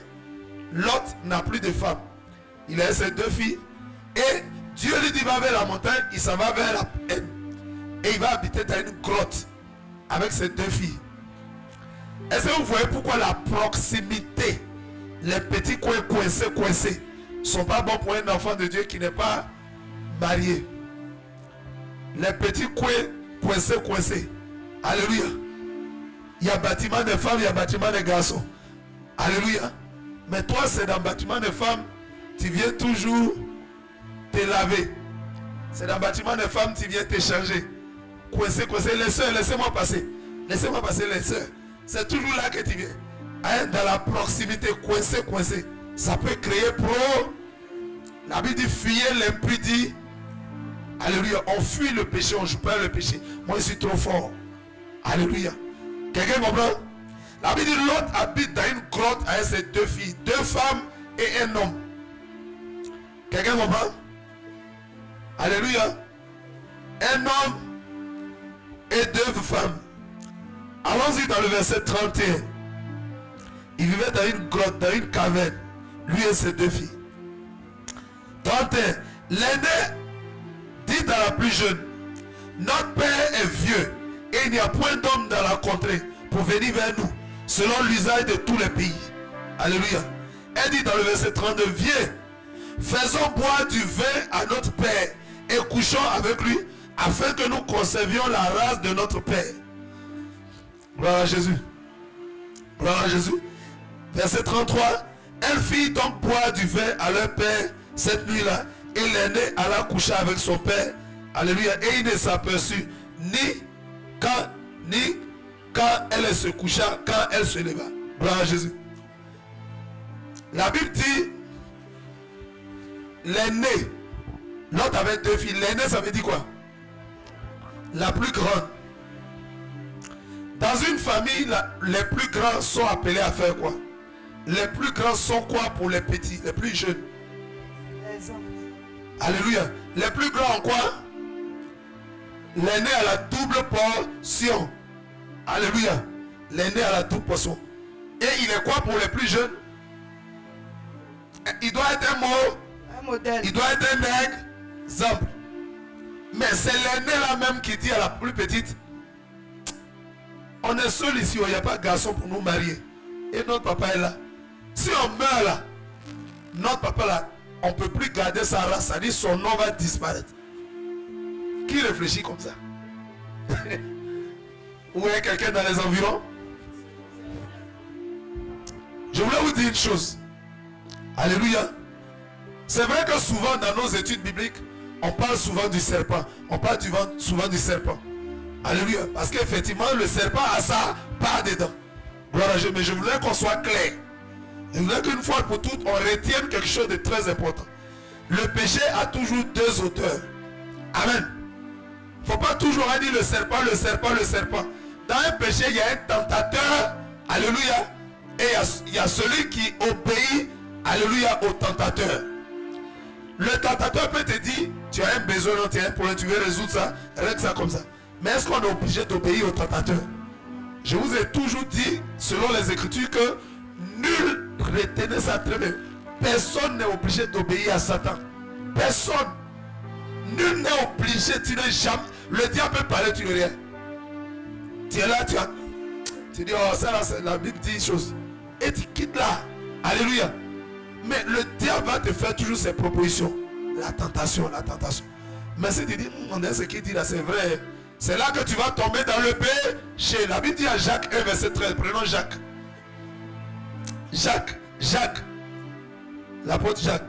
Lot n'a plus de femme. Il a ses deux filles. Et Dieu lui dit, va vers la montagne, il s'en va vers la haine. Et il va habiter dans une grotte avec ses deux filles. Est-ce que vous voyez pourquoi la proximité, les petits coins coincés, ne sont pas bons pour un enfant de Dieu qui n'est pas marié? Les petits coins coincés. Alléluia. Il y a bâtiment de femmes, il y a bâtiment de garçons. Alléluia. Mais toi, c'est dans le bâtiment de femmes, tu viens toujours te laver. C'est dans le bâtiment de femmes, tu viens te changer. Coincé. Les soeurs, laissez-moi passer. Laissez-moi passer les soeurs. C'est toujours là que tu viens. Hein, dans la proximité, coincé. Ça peut créer La Bible dit, fuyez l'impudicité. Alléluia. On fuit le péché, on ne joue pas le péché. Moi, je suis trop fort. Alléluia. Quelqu'un comprend? La Bible dit, l'autre habite dans une grotte avec ses deux filles, deux femmes et un homme. Quelqu'un comprend? Alléluia. Un homme et deux femmes. Allons-y dans le verset 31. Il vivait dans une grotte, dans une caverne, lui et ses deux filles. 31. L'aîné dit à la plus jeune, notre père est vieux et il n'y a point d'homme dans la contrée pour venir vers nous, selon l'usage de tous les pays. Alléluia. Elle dit dans le verset 32, viens, faisons boire du vin à notre père et couchons avec lui, afin que nous conservions la race de notre père. Gloire à Jésus. Gloire à Jésus. Verset 33. Elle fit donc boire du vin à leur père cette nuit-là, et l'aîné alla coucher avec son père Alléluia. Et il ne s'aperçut ni quand elle se coucha, quand elle se leva. Gloire à Jésus. La Bible dit, l'aîné, Lot avait 2 filles. L'aîné, ça veut dire quoi? La plus grande. Dans une famille, les plus grands sont appelés à faire quoi? Les plus grands sont quoi pour les petits, les plus jeunes? Alléluia. Les plus grands ont quoi? L'aîné a la double portion. Alléluia. L'aîné a la double portion. Et il est quoi pour les plus jeunes? Il doit être un modèle. Il doit être un exemple. Mais c'est l'aîné là même qui dit à la plus petite, on est seul ici, il n'y a pas de garçon pour nous marier. Et notre papa est là. Si on meurt là, notre papa là, on ne peut plus garder sa race, ça dit son nom va disparaître. Qui réfléchit comme ça? Ou est quelqu'un dans les environs? Je voulais vous dire une chose. Alléluia. C'est vrai que souvent dans nos études bibliques, on parle souvent du serpent. On parle souvent du serpent. Alléluia. Parce qu'effectivement, le serpent a sa part dedans. Gloire à Dieu. Mais je voulais qu'on soit clair. Je voulais qu'une fois pour toutes, on retienne quelque chose de très important. Le péché a toujours 2 auteurs. Amen. Il ne faut pas toujours dire le serpent, le serpent, le serpent. Dans un péché, il y a un tentateur. Alléluia. Et il y a celui qui obéit. Alléluia au tentateur. Le tentateur peut te dire, tu as un besoin, tu as un problème, tu veux résoudre ça, règle ça comme ça. Mais est-ce qu'on est obligé d'obéir au tentateur? Je vous ai toujours dit, selon les Écritures, que nul, retenez ça très bien, personne n'est obligé d'obéir à Satan. Personne. Nul n'est obligé, tu n'es jamais. Le diable peut parler, tu ne rien. Tu es là, tu dis, oh ça là, la Bible dit une chose. Et tu quittes là. Alléluia. Mais le diable va te faire toujours ses propositions. La tentation, la tentation. Mais si tu dis, on est ce qu'il dit là, c'est vrai. C'est là que tu vas tomber dans le péché. La Bible dit à Jacques 1, verset 13. Prenons Jacques. Jacques. L'apôtre Jacques.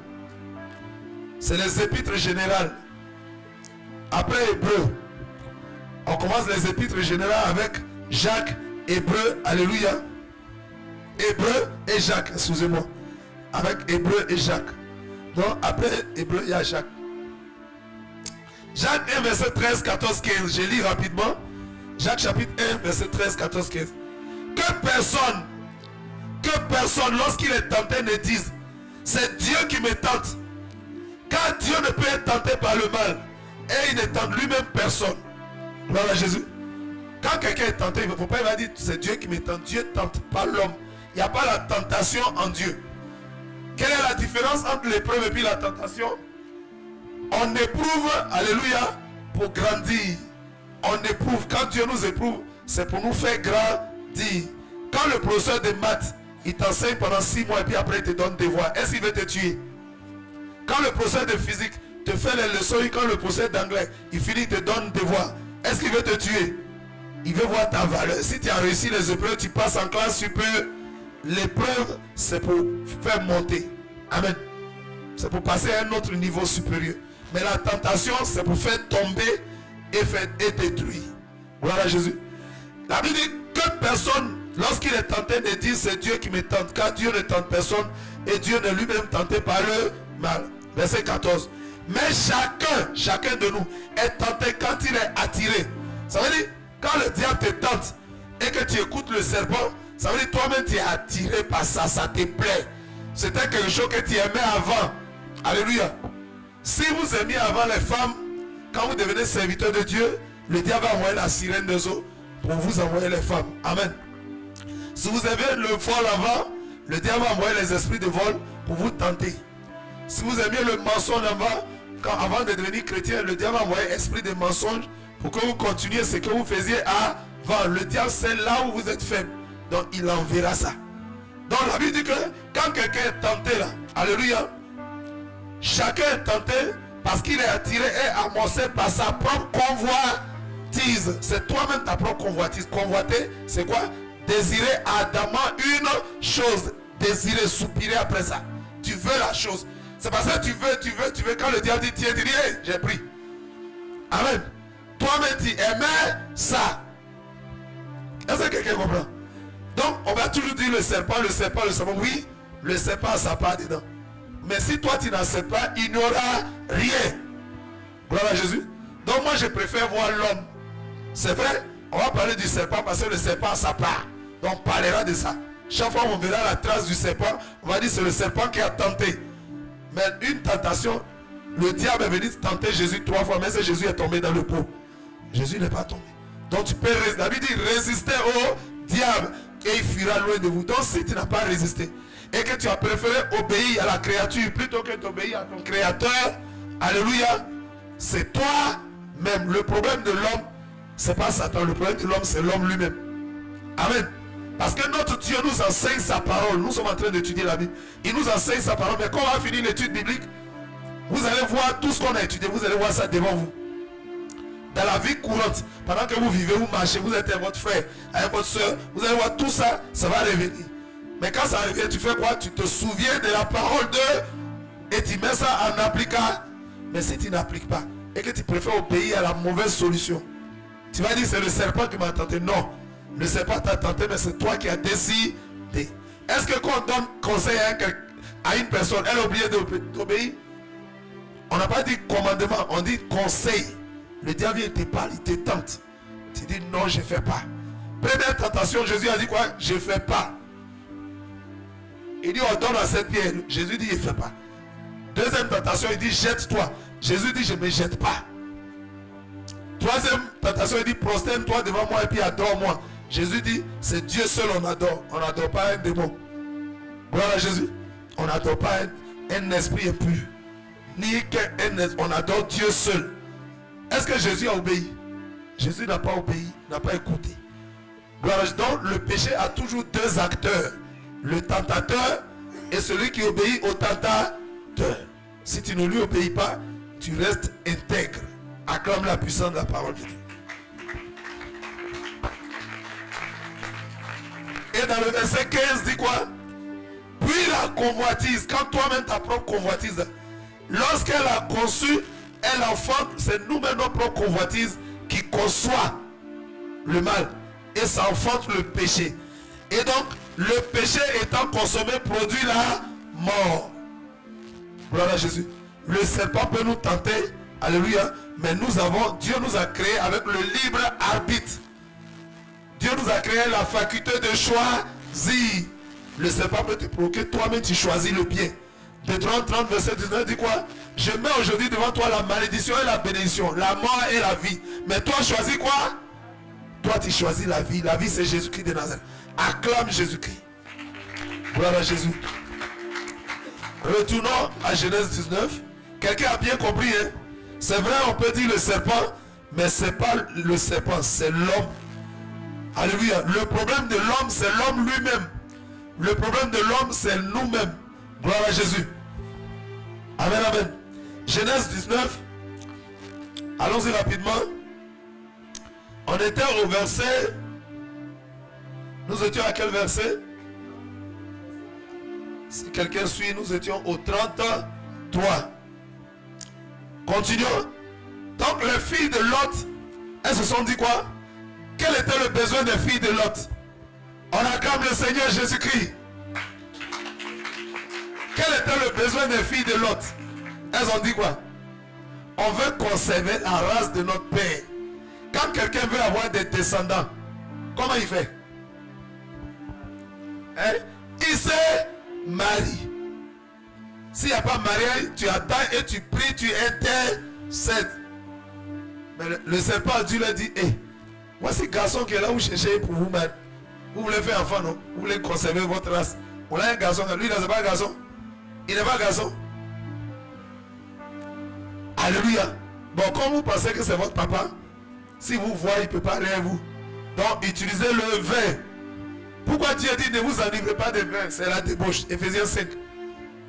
C'est les épîtres générales. Après Hébreu. On commence les épîtres générales avec Jacques, Hébreu, alléluia. Hébreu et Jacques, excusez-moi. Avec Hébreu et Jacques. Donc après Hébreu, il y a Jacques. Jacques 1, verset 13, 14, 15. Je lis rapidement. Jacques chapitre 1, verset 13, 14, 15. Que personne, lorsqu'il est tenté, ne dise, c'est Dieu qui me tente. Car Dieu ne peut être tenté par le mal. Et il ne tente lui-même personne. Gloire à Jésus. Quand quelqu'un est tenté, il ne faut pas dire, c'est Dieu qui me tente. Dieu ne tente pas l'homme. Il n'y a pas la tentation en Dieu. Quelle est la différence entre l'épreuve et puis la tentation? On éprouve, alléluia, pour grandir. On éprouve, quand Dieu nous éprouve, c'est pour nous faire grandir. Quand le professeur de maths, il t'enseigne pendant 6 mois et puis après il te donne des devoirs, est-ce qu'il veut te tuer? Quand le professeur de physique te fait les leçons, et quand le professeur d'anglais, il finit, il te donne des devoirs, est-ce qu'il veut te tuer? Il veut voir ta valeur. Si tu as réussi les épreuves, tu passes en classe supérieure. L'épreuve, c'est pour faire monter. Amen. C'est pour passer à un autre niveau supérieur. Mais la tentation, c'est pour faire tomber et détruire. Gloire à Jésus. La Bible dit que personne, lorsqu'il est tenté, ne dit c'est Dieu qui me tente. Car Dieu ne tente personne et Dieu ne lui-même tenté par le mal. Verset 14. Mais chacun de nous est tenté quand il est attiré. Ça veut dire, quand le diable te tente et que tu écoutes le serpent, ça veut dire toi-même tu es attiré par ça, ça te plaît. C'était quelque chose que tu aimais avant. Alléluia. Si vous aimiez avant les femmes, quand vous devenez serviteur de Dieu, le diable va envoyer la sirène des eaux pour vous envoyer les femmes. Amen. Si vous avez le vol avant, le diable va envoyer les esprits de vol pour vous tenter. Si vous aimiez le mensonge avant de devenir chrétien, le diable va envoyer esprit de mensonge pour que vous continuiez ce que vous faisiez avant. Le diable c'est là où vous êtes faible. Donc il enverra ça. Donc la Bible dit que quand quelqu'un est tenté là, alléluia, chacun est tenté parce qu'il est attiré et amorcé par sa propre convoitise. C'est toi-même ta propre convoitise. Convoiter, c'est quoi? Désirer ardemment une chose. Désirer, soupirer après ça. Tu veux la chose. C'est parce que tu veux. Quand le diable dit tiens, tu dis hey, j'ai pris. Amen. Toi-même, tu aimais ça. Est-ce que quelqu'un comprend? Donc, on va toujours dire le serpent, le serpent, le serpent. Oui, le serpent a sa part dedans. Mais si toi, tu n'acceptes pas, il n'y aura rien. Gloire à Jésus. Donc, moi, je préfère voir l'homme. C'est vrai, on va parler du serpent parce que le serpent a sa part. Donc, on parlera de ça. Chaque fois on verra la trace du serpent, on va dire c'est le serpent qui a tenté. Mais une tentation, le diable est venu tenter Jésus 3 fois, mais Jésus est tombé dans le pot. Jésus n'est pas tombé. Donc tu peux résister. La Bible dit résister au diable et il fuira loin de vous. Donc si tu n'as pas résisté et que tu as préféré obéir à la créature plutôt que d'obéir à ton créateur, alléluia, c'est toi-même. Le problème de l'homme, c'est pas Satan. Le problème de l'homme, c'est l'homme lui-même. Amen. Parce que notre Dieu nous enseigne sa parole. Nous sommes en train d'étudier la Bible. Il nous enseigne sa parole. Mais quand on va finir l'étude biblique, vous allez voir tout ce qu'on a étudié. Vous allez voir ça devant vous. Dans la vie courante, pendant que vous vivez, vous marchez, vous êtes avec votre frère, avec votre soeur, vous allez voir tout ça, ça va revenir. Mais quand ça revient, tu fais quoi? Tu te souviens de la parole de et tu mets ça en appliquant. Mais si tu n'appliques pas et que tu préfères obéir à la mauvaise solution, tu vas dire c'est le serpent qui m'a tenté. Non. Le serpent t'a tenté, mais c'est toi qui as décidé. Est-ce que quand on donne conseil à une personne, elle a oublié d'obéir? On n'a pas dit commandement, on dit conseil. Le diable il te parle, il te tente. Tu dis non, je ne fais pas. Première tentation, Jésus a dit quoi? Je ne fais pas. Il dit on donne à cette pierre. Jésus dit il ne fait pas. Deuxième tentation, il dit jette-toi. Jésus dit je ne me jette pas. Troisième tentation, il dit prosterne-toi devant moi et puis adore-moi. Jésus dit, c'est Dieu seul on adore. On n'adore pas un démon. Gloire à Jésus. On n'adore pas un esprit impur. Ni qu'un esprit. On adore Dieu seul. Est-ce que Jésus a obéi? Jésus n'a pas obéi, n'a pas écouté. Gloire à Jésus. Donc le péché a toujours deux acteurs. Le tentateur et celui qui obéit au tentateur. Si tu ne lui obéis pas, tu restes intègre. Acclame la puissance de la parole de Dieu. Et dans le verset 15, dit quoi? Puis la convoitise, quand toi-même ta propre convoitise, lorsqu'elle a conçu, elle enfante, c'est nous-mêmes notre propre convoitise qui conçoit le mal. Et ça enfante le péché. Et donc, le péché étant consommé produit la mort. Gloire à Jésus. Le serpent peut nous tenter, alléluia, mais Dieu nous a créé avec le libre arbitre. Dieu nous a créé la faculté de choisir. Le serpent peut te provoquer, toi-même tu choisis le bien. Deutéronome 30 verset 19 dit quoi? Je mets aujourd'hui devant toi la malédiction et la bénédiction, la mort et la vie. Mais toi choisis quoi? Toi tu choisis la vie. La vie c'est Jésus-Christ de Nazareth. Acclame Jésus-Christ. Gloire à Jésus. Retournons à Genèse 19. Quelqu'un a bien compris, hein? C'est vrai, on peut dire le serpent, mais ce n'est pas le serpent, c'est l'homme. Alléluia. Le problème de l'homme, c'est l'homme lui-même. Le problème de l'homme, c'est nous-mêmes. Gloire à Jésus. Amen, amen. Genèse 19. Allons-y rapidement. On était au verset. Nous étions à quel verset? Si quelqu'un suit, nous étions au 33. Continuons. Donc les filles de Lot, elles se sont dit quoi? Quel était le besoin des filles de Lot? On acclame le Seigneur Jésus-Christ. Quel était le besoin des filles de Lot? Elles ont dit quoi? On veut conserver la race de notre père. Quand quelqu'un veut avoir des descendants, comment il fait? Hein? Il se marie. S'il n'y a pas mariage, tu attends et tu pries, tu intercèdes. Mais le serpent a dû leur dire, voici garçon qui est là, vous cherchez pour vous-même. Vous voulez faire enfant, non? Vous voulez conserver votre race. On a un garçon, lui, il n'est pas un garçon. Il n'est pas un garçon. Alléluia. Bon, quand vous pensez que c'est votre papa, si vous voyez, il ne peut pas aller à vous. Donc, utilisez le vin. Pourquoi Dieu dit ne vous enivrez pas de vin? C'est la débauche. Ephésiens 5.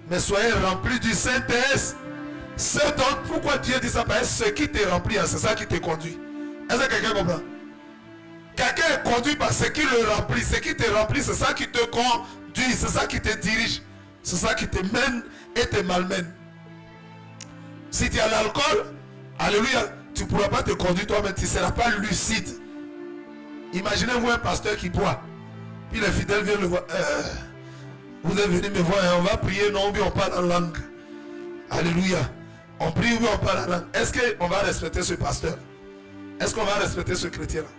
Mais soyez remplis du Saint-Esprit. C'est donc pourquoi Dieu dit ça? Parce que ce qui te remplit, c'est ça qui te conduit. Est-ce que quelqu'un comprend? Quelqu'un est conduit par ce qui le remplit. Ce qui te remplit, c'est ça qui te conduit. C'est ça qui te dirige. C'est ça qui te mène et te malmène. Si tu as l'alcool, alléluia, tu ne pourras pas te conduire toi-même, tu ne seras pas lucide. Imaginez-vous un pasteur qui boit. Puis les fidèles viennent le voir. Vous êtes venus me voir, on va prier, non, oui, on parle en langue. Alléluia. On prie, oui, on parle en langue. Est-ce qu'on va respecter ce pasteur? Est-ce qu'on va respecter ce chrétien-là?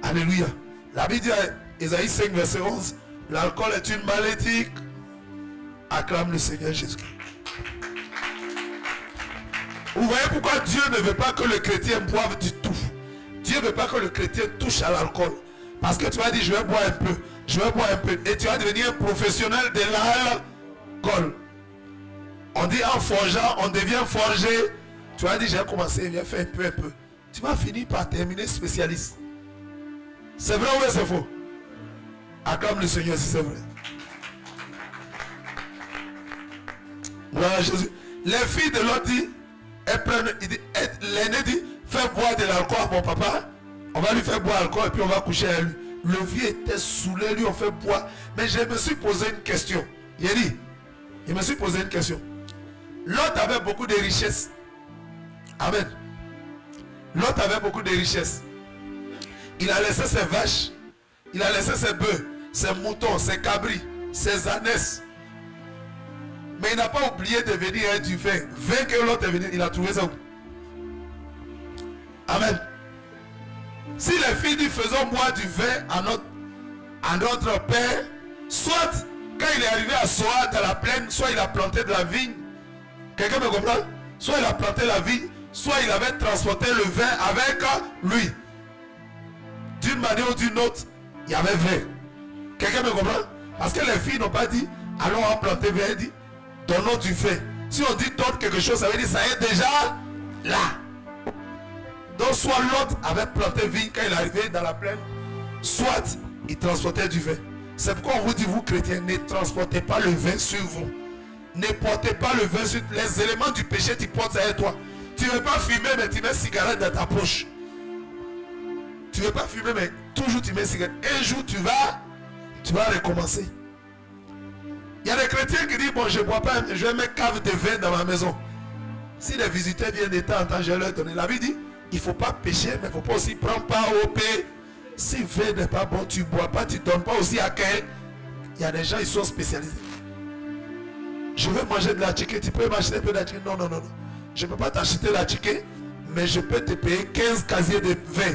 Alléluia. La Bible dit à Ésaïe 5, verset 11, l'alcool est une maladie. Acclame le Seigneur Jésus-Christ. Vous voyez pourquoi Dieu ne veut pas que le chrétien boive du tout. Dieu ne veut pas que le chrétien touche à l'alcool. Parce que tu vas dire, je vais boire un peu. Je vais boire un peu. Et tu vas devenir un professionnel de l'alcool. On dit en forgeant, on devient forgé. Tu vas dire, j'ai commencé, viens faire un peu, un peu. Tu vas finir par terminer spécialiste. C'est vrai ou c'est faux? Acclame le Seigneur si c'est vrai. Gloire à Jésus. Les filles de l'autre disent, l'aîné dit, fais boire de l'alcool à mon papa. On va lui faire boire l'alcool et puis on va coucher avec lui. Le vieux était saoulé, lui on fait boire. Mais je me suis posé une question. Il a dit, je me suis posé une question. L'autre avait beaucoup de richesses. Amen. L'autre avait beaucoup de richesses. Il a laissé ses vaches. Il a laissé ses bœufs, ses moutons, ses cabris, ses ânesses. Mais il n'a pas oublié de venir avec du vin. Vin que l'autre est venu, il a trouvé ça où? Amen. Si les filles disent faisons boire du vin à notre père, soit quand il est arrivé à Soa dans la plaine, soit il a planté de la vigne. Quelqu'un me comprend? Soit il a planté la vigne, soit il avait transporté le vin avec lui. D'une manière ou d'une autre, il y avait vin. Quelqu'un me comprend? Parce que les filles n'ont pas dit allons en planter vin, dit donnons du vin. Si on dit donne quelque chose, ça veut dire ça est déjà là. Donc soit l'autre avait planté vigne quand il est arrivé dans la plaine, soit il transportait du vin. C'est pourquoi on vous dit, vous chrétiens, ne transportez pas le vin sur vous. Ne portez pas le vin sur les éléments du péché, tu portes ça avec toi. Tu ne veux pas fumer, mais tu mets une cigarette dans ta poche. Tu ne veux pas fumer, mais toujours tu mets une cigarette. Un jour tu vas recommencer. Il y a des chrétiens qui disent, bon, je ne bois pas, mais je vais mettre cave de vin dans ma maison. Si les visiteurs viennent de temps en temps, je vais leur donner. La vie dit, il ne faut pas pécher, mais il ne faut pas aussi prendre part au péché. Si le vin n'est pas bon, tu ne bois pas, tu ne donnes pas aussi à quel. Il y a des gens, ils sont spécialisés. Je veux manger de la chicken, tu peux m'acheter un peu de la chicken. Non, non, non, non. Je ne peux pas t'acheter la chicken, mais je peux te payer 15 casiers de vin.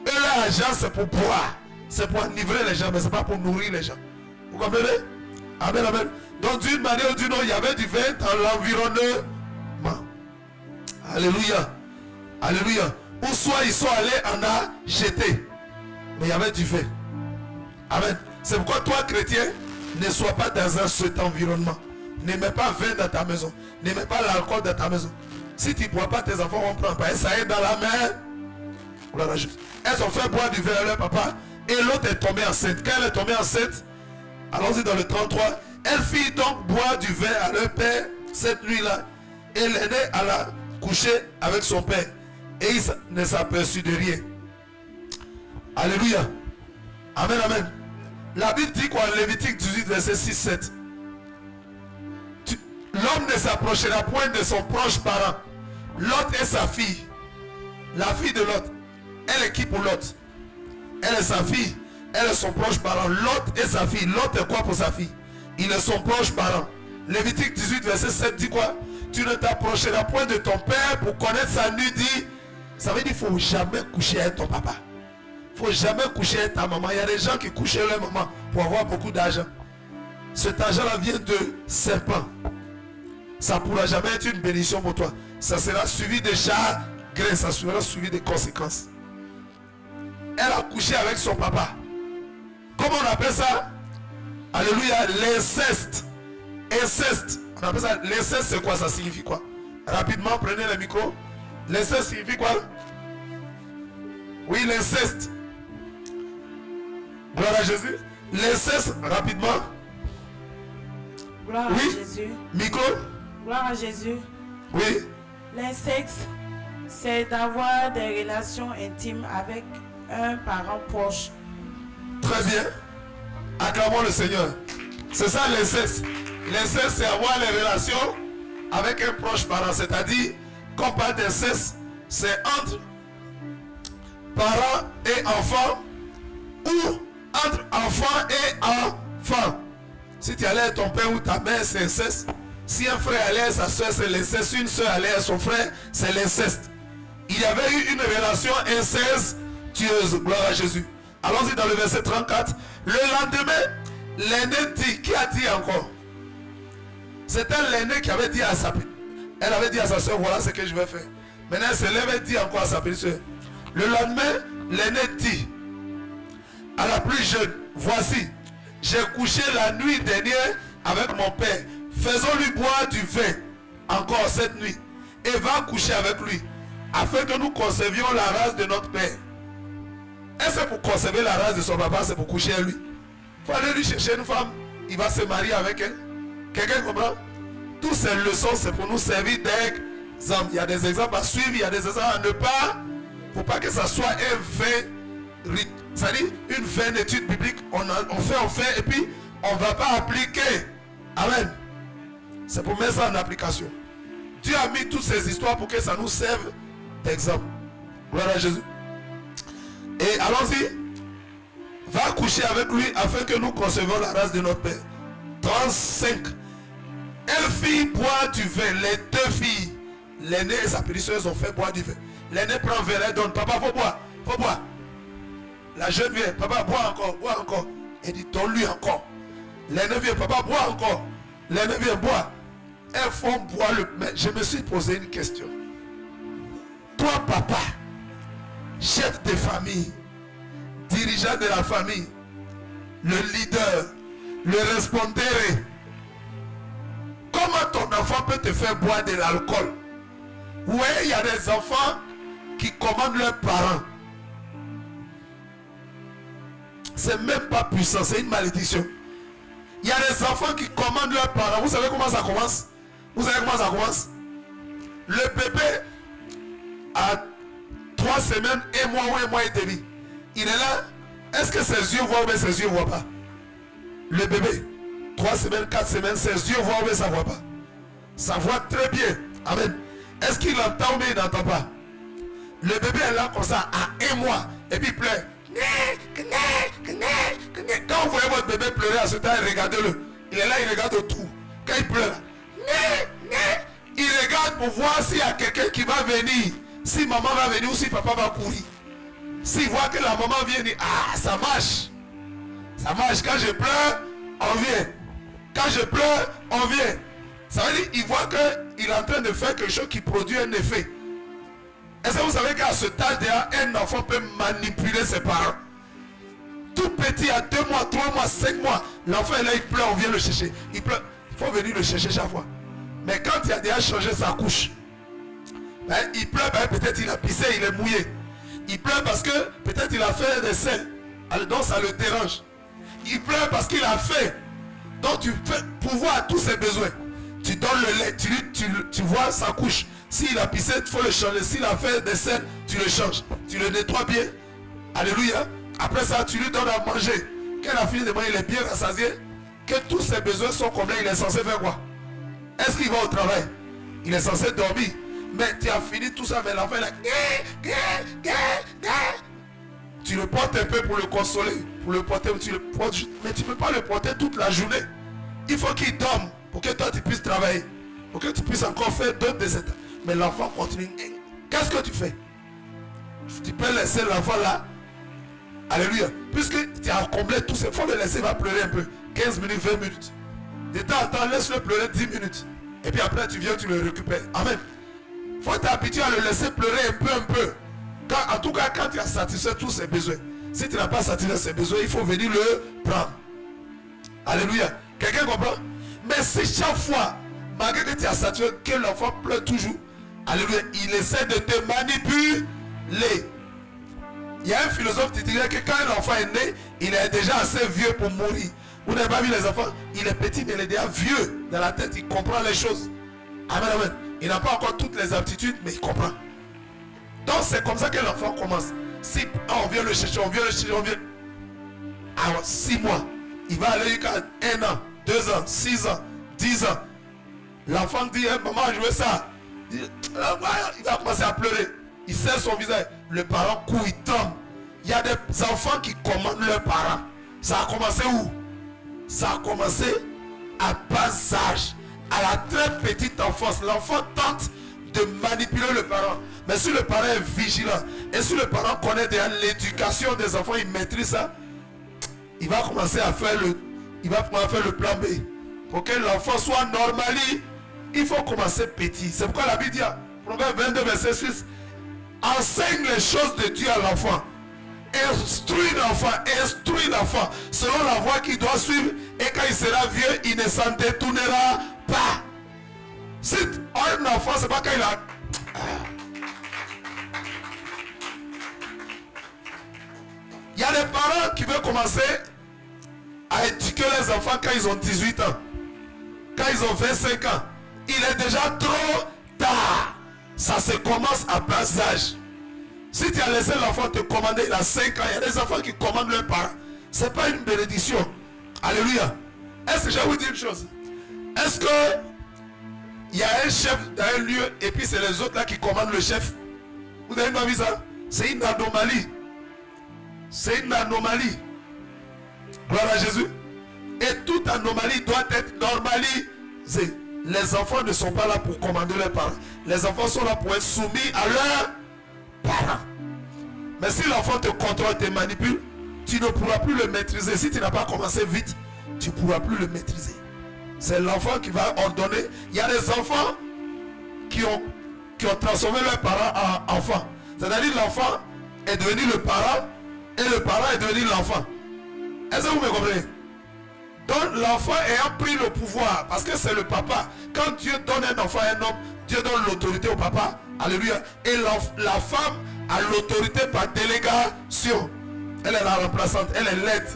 Et l'argent, c'est pour boire. C'est pour enivrer les gens, mais ce n'est pas pour nourrir les gens. Vous comprenez? Amen, amen. Donc d'une manière ou d'une autre, il y avait du vin dans l'environnement. Alléluia. Alléluia. Ou soit ils sont allés en acheter. Mais il y avait du vin. Amen. C'est pourquoi toi, chrétien, ne sois pas dans cet environnement. Ne mets pas vin dans ta maison. Ne mets pas l'alcool dans ta maison. Si tu ne bois pas, tes enfants vont prendre pas. Et ça est dans la main. Elles ont fait boire du vin à leur papa. Et l'autre est tombée enceinte. Quand elle est tombée enceinte, allons-y dans le 33. Elle fit donc boire du vin à leur père cette nuit-là. Et l'aîné alla coucher avec son père. Et il ne s'aperçut de rien. Alléluia. Amen, amen. La Bible dit quoi? Lévitique 18, verset 6-7. L'homme ne s'approchera point de son proche parent. L'autre est sa fille. La fille de l'autre. Elle est qui pour l'autre? Elle est sa fille. Elle est son proche parent. L'autre est sa fille. L'autre est quoi pour sa fille? Il est son proche parent. Lévitique 18, verset 7 dit quoi? Tu ne t'approcheras point de ton père pour connaître sa nudité. Ça veut dire qu'il ne faut jamais coucher avec ton papa. Il ne faut jamais coucher avec ta maman. Il y a des gens qui couchent avec leur maman pour avoir beaucoup d'argent. Cet argent-là vient de serpent. Ça ne pourra jamais être une bénédiction pour toi. Ça sera suivi de chagrin. Ça sera suivi de conséquences. Elle a couché avec son papa. Comment on appelle ça? Alléluia, l'inceste. Inceste. On appelle ça l'inceste, c'est quoi? Ça signifie quoi? Rapidement, prenez le micro. L'inceste signifie quoi? Oui, l'inceste. Gloire à Jésus. L'inceste, rapidement. Gloire oui. à Jésus. Micro. Gloire à Jésus. Oui. L'inceste, c'est d'avoir des relations intimes avec un parent proche. Très bien. Acclamons le Seigneur. C'est ça l'inceste. L'inceste, c'est avoir les relations avec un proche parent. C'est-à-dire, quand on parle d'inceste, c'est entre parents et enfants ou entre enfants et enfants. Si tu allais à ton père ou ta mère, c'est inceste. Si un frère allait à sa soeur, c'est l'inceste. Si une soeur allait à son frère, c'est l'inceste. Il y avait eu une relation incestueuse. Gloire à Jésus. Allons-y dans le verset 34. Le lendemain, l'aîné dit, qui a dit encore? C'était l'aîné qui avait dit à sa petite. Elle avait dit à sa soeur, voilà ce que je vais faire. Maintenant, elle se lève et dit encore à sa petite soeur. Le lendemain, l'aîné dit à la plus jeune, voici, j'ai couché la nuit dernière avec mon père. Faisons-lui boire du vin encore cette nuit et va coucher avec lui afin que nous conservions la race de notre père. Est-ce que pour conserver la race de son papa, c'est pour coucher avec lui? Il faut aller lui chercher une femme, il va se marier avec elle. Quelqu'un comprend? Toutes ces leçons, c'est pour nous servir d'exemple. Il y a des exemples à suivre, il y a des exemples à ne pas. Il ne faut pas que ça soit un vain, c'est-à-dire une vaine étude biblique. On fait, et puis on ne va pas appliquer. Amen. C'est pour mettre ça en application. Dieu a mis toutes ces histoires pour que ça nous serve d'exemple. Gloire à Jésus. Et allons-y. Va coucher avec lui afin que nous conservions la race de notre père. 35. Elle fit boire du vin. Les deux filles, l'aînée et sa petite soeur, ont fait boire du vin. L'aînée prend un verre, elle donne. Papa, faut boire. Faut boire. La jeune vient. Papa, bois encore. Bois encore. Elle dit, donne-lui encore. L'aînée vient. Papa, bois encore. L'aînée vient boire. Elles font boire le... Mais je me suis posé une question. Toi, papa, chef de famille, dirigeant de la famille, le leader, le responsable, comment ton enfant peut te faire boire de l'alcool? Oui, il y a des enfants qui commandent leurs parents. C'est même pas puissant, c'est une malédiction. Il y a des enfants qui commandent leurs parents. Vous savez comment ça commence? Vous savez comment ça commence? Le bébé a 3 semaines, 1 mois ou 1 mois et demi. Il est là. Est-ce que ses yeux voient ou bien ses yeux ne voient pas? Le bébé, 3 semaines, 4 semaines, ses yeux voient ou bien ça ne voit pas? Ça voit très bien. Amen. Est-ce qu'il entend ou bien il n'entend pas? Le bébé est là comme ça à 1 mois et puis il pleure. Quand vous voyez votre bébé pleurer à ce temps, regardez-le. Il est là, il regarde autour. Quand il pleure, il regarde pour voir s'il y a quelqu'un qui va venir. Si maman va venir ou si papa va courir. S'il voit que la maman vient, il dit, ah, ça marche. Ça marche. Quand je pleure, on vient. Quand je pleure, on vient. Ça veut dire qu'il voit qu'il est en train de faire quelque chose qui produit un effet. Est-ce que vous savez qu'à ce âge, un enfant peut manipuler ses parents? Tout petit, à 2 mois, 3 mois, 5 mois, l'enfant est là, il pleure, on vient le chercher. Il pleure. Il faut venir le chercher chaque fois. Mais quand il a déjà changé sa couche, ben, il pleure, ben, peut-être il a pissé, il est mouillé. Il pleure parce que peut-être il a fait des selles. Donc ça le dérange. Il pleure parce qu'il a faim. Donc tu fais pouvoir tous ses besoins. Tu donnes le lait, tu vois sa couche. S'il a pissé, il faut le changer. S'il a fait des selles, tu le changes. Tu le nettoies bien. Alléluia. Après ça, tu lui donnes à manger. Quand il a fini de manger, il est bien rassasié. Que tous ses besoins sont complets. Il est censé faire quoi? Est-ce qu'il va au travail? Il est censé dormir. Mais tu as fini tout ça, mais l'enfant est là. Tu le portes un peu pour le consoler. Pour le porter, tu le portes, mais tu ne peux pas le porter toute la journée. Il faut qu'il dorme pour que toi tu puisses travailler. Pour que tu puisses encore faire d'autres des états. Mais l'enfant continue. Qu'est-ce que tu fais? Tu peux laisser l'enfant là. Alléluia. Puisque tu as comblé tout ça, il faut le laisser, il va pleurer un peu. 15 minutes, 20 minutes. De temps en temps, laisse-le pleurer 10 minutes. Et puis après, tu viens, tu le récupères. Amen. Il faut t'habituer à le laisser pleurer un peu. En tout cas, quand tu as satisfait tous ses besoins. Si tu n'as pas satisfait ses besoins, il faut venir le prendre. Alléluia. Quelqu'un comprend? Mais si chaque fois, malgré que tu as satisfait, que l'enfant pleure toujours, alléluia, il essaie de te manipuler. Il y a un philosophe qui dirait que quand un enfant est né, il est déjà assez vieux pour mourir. Vous n'avez pas vu les enfants? Il est petit, mais il est déjà vieux dans la tête. Il comprend les choses. Amen, amen. Il n'a pas encore toutes les aptitudes, mais il comprend. Donc c'est comme ça que l'enfant commence. Si on vient le chercher, on vient. Alors 6 mois, il va aller jusqu'à 1 an, 2 ans, 6 ans, 10 ans. L'enfant dit, hey, maman, je veux ça. Il va commencer à pleurer. il serre son visage. Le parent court, il tombe. Il y a des enfants qui commandent leurs parents. Ça a commencé où? Ça a commencé à bas âge, à la très petite enfance. L'enfant tente de manipuler le parent. Mais si le parent est vigilant, et si le parent connaît déjà l'éducation des enfants, il maîtrise ça, il va commencer à faire le plan B. Pour que l'enfant soit normalisé, il faut commencer petit. C'est pourquoi la Bible dit, Proverbe 22, verset 6, enseigne les choses de Dieu à l'enfant. Instruis l'enfant selon la voie qu'il doit suivre, et quand il sera vieux, il ne s'en détournera pas. Si un enfant, c'est pas quand il a... Il y a des parents qui veulent commencer à éduquer les enfants quand ils ont 18 ans. Quand ils ont 25 ans. Il est déjà trop tard. Ça se commence à bas âge. Si tu as laissé l'enfant te commander, il a 5 ans. Il y a des enfants qui commandent leurs parents. Ce n'est pas une bénédiction. Alléluia. Est-ce que je vais vous dire une chose? Est-ce que il y a un chef dans un lieu et puis c'est les autres là qui commandent le chef? Vous avez pas vu ça? C'est une anomalie. C'est une anomalie. Gloire à Jésus. Et toute anomalie doit être normalisée. Les enfants ne sont pas là pour commander leurs parents. Les enfants sont là pour être soumis à leurs parents. Mais si l'enfant te contrôle, te manipule, tu ne pourras plus le maîtriser. Si tu n'as pas commencé vite, tu ne pourras plus le maîtriser. C'est l'enfant qui va ordonner. Il y a des enfants qui ont transformé leurs parents en enfants. C'est-à-dire l'enfant est devenu le parent et le parent est devenu l'enfant. Est-ce que vous me comprenez? Donc l'enfant ayant pris le pouvoir, parce que c'est le papa. Quand Dieu donne un enfant à un homme, Dieu donne l'autorité au papa. Alléluia. Et la femme a l'autorité par délégation. Elle est la remplaçante, elle est l'aide.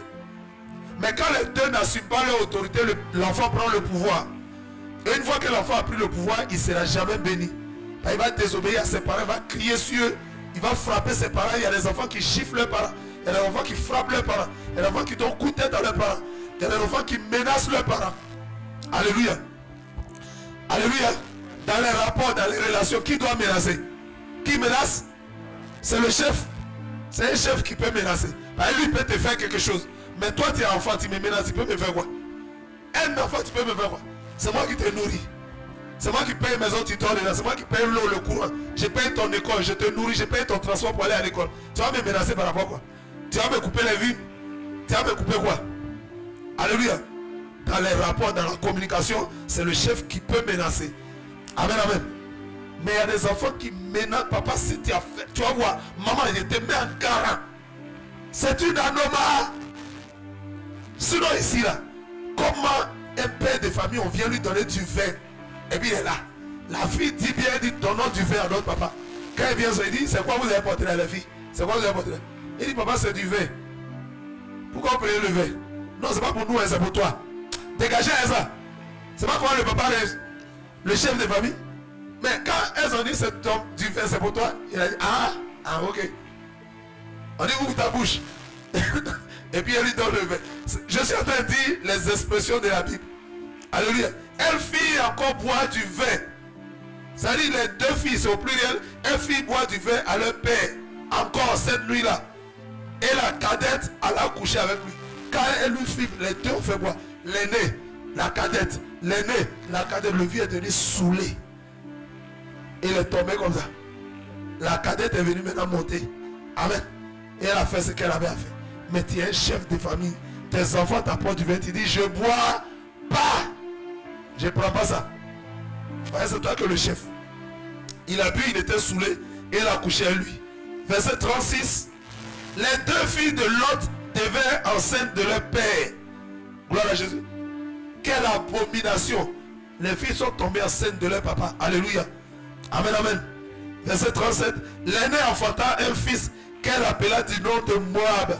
Mais quand les deux n'assument pas leur autorité, l'enfant prend le pouvoir. Et une fois que l'enfant a pris le pouvoir, il ne sera jamais béni. Il va désobéir à ses parents, il va crier sur eux, il va frapper ses parents. Il y a des enfants qui chiffrent leurs parents, il y a des enfants qui frappent leurs parents, il y a des enfants qui donnent coup de tête à leurs parents, il y a des enfants qui menacent leurs parents. Alléluia. Alléluia. Dans les rapports, dans les relations, qui doit menacer? Qui menace? C'est le chef. C'est un chef qui peut menacer. Lui peut te faire quelque chose. Mais toi tu es enfant, tu me menaces, tu peux me faire quoi? Un enfant, tu peux me faire quoi? C'est moi qui te nourris. C'est moi qui paye mes autres tuteurs dedans. C'est moi qui paye l'eau, le courant. Je paye ton école, je te nourris, je paye ton transport pour aller à l'école. Tu vas me menacer par rapport à quoi? Tu vas me couper les vies? Tu vas me couper quoi? Alléluia. Dans les rapports, dans la communication, c'est le chef qui peut menacer. Amen, amen. Mais il y a des enfants qui menacent. Papa, si tu as fait, tu vas voir, maman, je te mets en garant. C'est une anomalie. Sinon ici là, comment un père de famille, on vient lui donner du vin, et puis il est là. La fille dit bien, elle dit, donnons du vin à notre papa. Quand il vient, il dit, c'est quoi vous avez porté là, la fille? C'est quoi vous avez porté là? Il dit, papa, c'est du vin. Pourquoi vous prenez le vin? Non, c'est pas pour nous, c'est pour toi. Dégagez ça. C'est pas comment le papa reste, le chef de famille. Mais quand elles ont dit, c'est du vin, c'est pour toi, il a dit, ok. On dit, ouvre ta bouche. Et puis elle lui donne le vin. Je suis en train de dire les expressions de la Bible. Alléluia. Elle fit encore boire du vin. C'est-à-dire les deux filles, c'est au pluriel. Elle fit boire du vin à leur père. Encore cette nuit-là. Et la cadette alla coucher avec lui. Quand elle lui fit, les deux ont fait boire. L'aîné, la cadette. L'aîné, la cadette. Le vieux est devenu saoulé. Il est tombé comme ça. La cadette est venue maintenant monter. Amen. Et elle a fait ce qu'elle avait à faire. Mais tu es un chef de famille. Tes enfants t'apportent du vin. Tu dis, je bois pas. Je ne prends pas ça. Ouais, c'est toi que le chef. Il a bu, il était saoulé. Et il a couché à lui. Verset 36. Les deux filles de Lot devinrent enceintes de leur père. Gloire à Jésus. Quelle abomination. Les filles sont tombées enceintes de leur papa. Alléluia. Amen, amen. Verset 37. L'aîné enfanta un fils qu'elle appela du nom de Moab.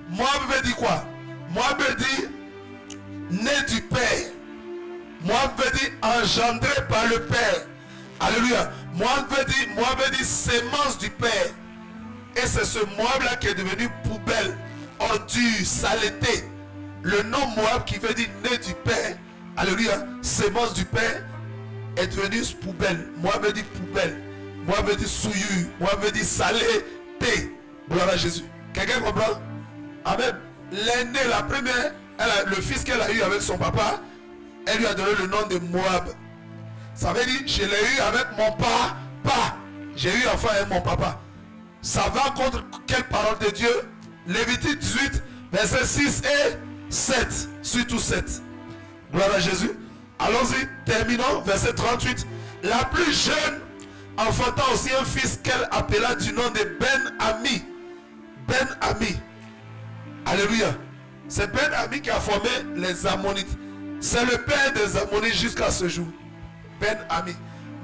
Moab veut dire quoi? Moab veut dire né du père. Moab veut dire engendré par le père. Alléluia. Moab veut dire sémence du père. Et c'est ce Moab là qui est devenu poubelle, ordure, saleté. Le nom Moab qui veut dire né du père. Alléluia. Sémence du père est devenu poubelle. Moab veut dire poubelle. Moab veut dire souillure. Moab veut dire salé, thé. Gloire à Jésus. Quelqu'un comprend? Amen. L'aînée, la première, le fils qu'elle a eu avec son papa, elle lui a donné le nom de Moab. Ça veut dire, je l'ai eu avec mon papa. J'ai eu enfant avec mon papa. Ça va contre quelle parole de Dieu? Lévitique 18, versets 6 et 7. Surtout 7. Gloire à Jésus. Allons-y, terminons. Verset 38. La plus jeune enfanta aussi un fils qu'elle appela du nom de Ben-Ami. Ben-Ami. Alléluia. C'est Ben-Ami qui a formé les Ammonites. C'est le père des Ammonites jusqu'à ce jour. Ben-Ami.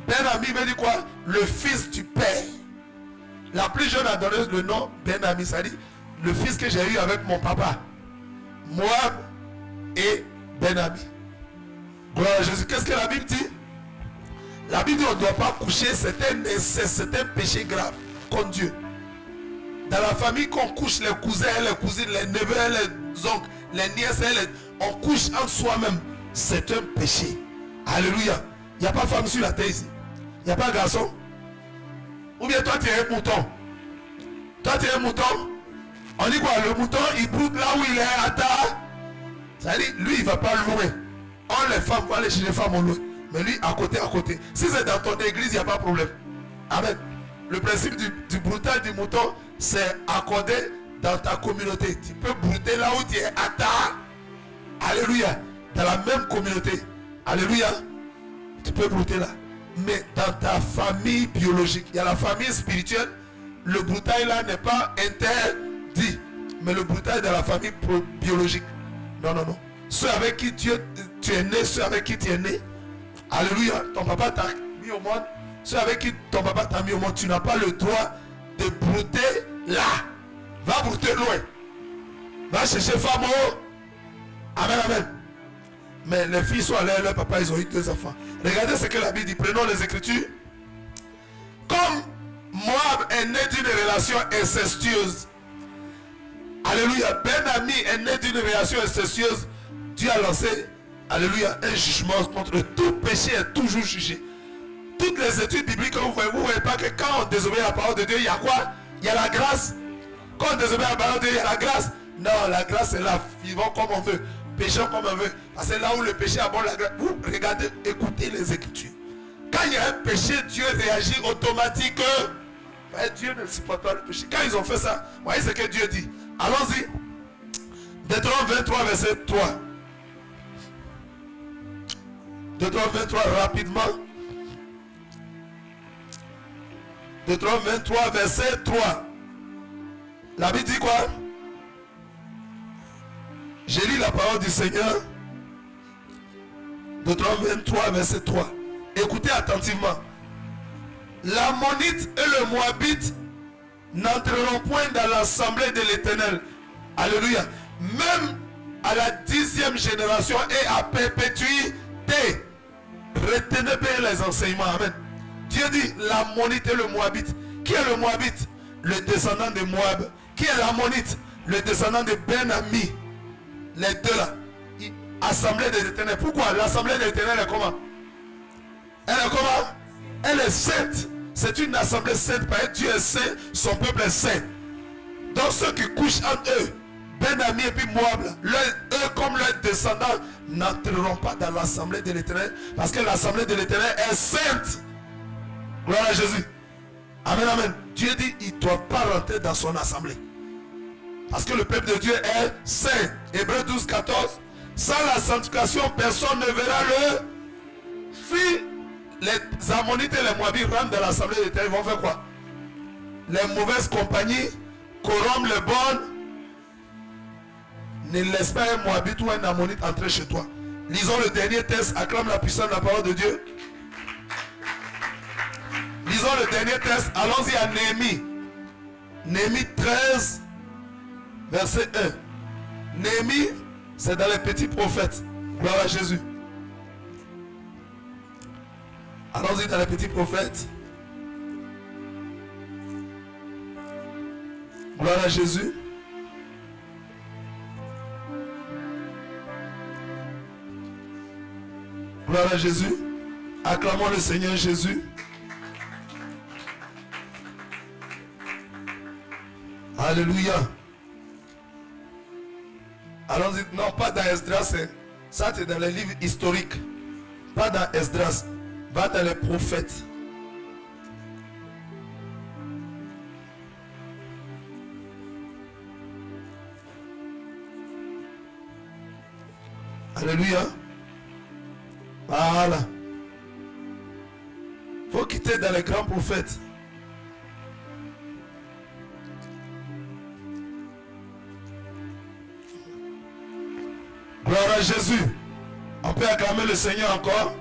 Ben-Ami veut dire quoi? Le fils du père. La plus jeune a donné le nom Ben-Ami. Ça dit le fils que j'ai eu avec mon papa. Moab et Ben-Ami. Gloire à Jésus. Qu'est-ce que la Bible dit? La Bible dit qu'on ne doit pas coucher. C'est un péché grave contre Dieu. Dans la famille, qu'on couche les cousins et les cousines, les neveux et les oncles, les nièces on couche en soi-même. C'est un péché. Alléluia. Il n'y a pas de femme sur la terre ici. Il n'y a pas de garçon. Ou bien toi tu es un mouton. Toi tu es un mouton. On dit quoi? Le mouton il broute là où il est à terre. Ça dit lui il ne va pas loin. On les femmes, on va aller chez les femmes au loin. Mais lui à côté. Si c'est dans ton église, il n'y a pas de problème. Amen. Le principe du broutage du mouton, c'est accordé dans ta communauté. Tu peux brouter là où tu es à terre. Alléluia. Dans la même communauté. Alléluia. Tu peux brouter là. Mais dans ta famille biologique, il y a la famille spirituelle, le broutage là n'est pas interdit. Mais le broutage de la famille biologique, non. Ceux avec qui tu es né, ceux avec qui tu es né, alléluia, ton papa t'a mis au monde, ceux avec qui ton papa t'a mis au monde, tu n'as pas le droit de brouter là. Va brouter loin. Va chercher femme. Amen. Mais les filles sont allées, leur papa, ils ont eu 2 enfants. Regardez ce que la Bible dit. Prenons les Écritures. Comme Moab est né d'une relation incestueuse. Alléluia. Ben-Ami est né d'une relation incestueuse. Dieu a lancé, alléluia, un jugement contre eux. Tout péché est toujours jugé. Toutes les études bibliques que vous voyez pas que quand on désobéit à la parole de Dieu, il y a quoi? Il y a la grâce. Quand on désobéit à la parole de Dieu, il y a la grâce. Non, la grâce est là. Vivons comme on veut. Péchons comme on veut. Parce que là où le péché abonde, la grâce. Vous regardez, écoutez les Écritures. Quand il y a un péché, Dieu réagit automatiquement. Dieu ne supporte pas le péché. Quand ils ont fait ça, voyez ce que Dieu dit. Allons-y. Deutéronome 23, verset 3. Deutéronome 23, rapidement. Deutéronome 23, verset 3. La Bible dit quoi? J'ai lu la parole du Seigneur. Deutéronome 23, verset 3. Écoutez attentivement. L'Ammonite et le Moabite n'entreront point dans l'assemblée de l'Éternel. Alléluia. Même à la 10e génération et à perpétuité. Retenez bien les enseignements. Amen. Dieu dit l'Ammonite et le Moabite. Qui est le Moabite? Le descendant de Moab. Qui est l'Ammonite? Le descendant de Ben-Ami. Les deux là. Assemblée de l'Éternel. Pourquoi? L'assemblée de l'Éternel est comment? Elle est comment? Elle est sainte. C'est une assemblée sainte. Parce que Dieu est saint, son peuple est saint. Donc ceux qui couchent entre eux, Ben-Ami et puis Moab, eux comme leurs descendants n'entreront pas dans l'assemblée de l'Éternel. Parce que l'assemblée de l'Éternel est sainte. Gloire à Jésus. Amen, amen. Dieu dit il ne doit pas rentrer dans son assemblée. Parce que le peuple de Dieu est saint. Hébreux 12, 14. Sans la sanctification, personne ne verra le. Si les Ammonites et les Moabites rentrent dans l'assemblée de l'Éternel, ils vont faire quoi? Les mauvaises compagnies corrompent les bonnes. Ne laisse pas un Moabite ou un Ammonite entrer chez toi. Lisons le dernier texte. Acclame la puissance de la parole de Dieu. Lisons le dernier texte. Allons-y à Néhémie. Néhémie 13, verset 1. Néhémie, c'est dans les petits prophètes. Gloire à Jésus. Allons-y dans les petits prophètes. Gloire à Jésus. Gloire à Jésus. Acclamons le Seigneur Jésus. Alléluia. Allons-y. Non, pas dans Esdras. Ça, c'est dans les livres historiques. Pas dans Esdras. Va dans les prophètes. Alléluia. Voilà. Il faut quitter dans les grands prophètes. Gloire à Jésus. On peut acclamer le Seigneur encore.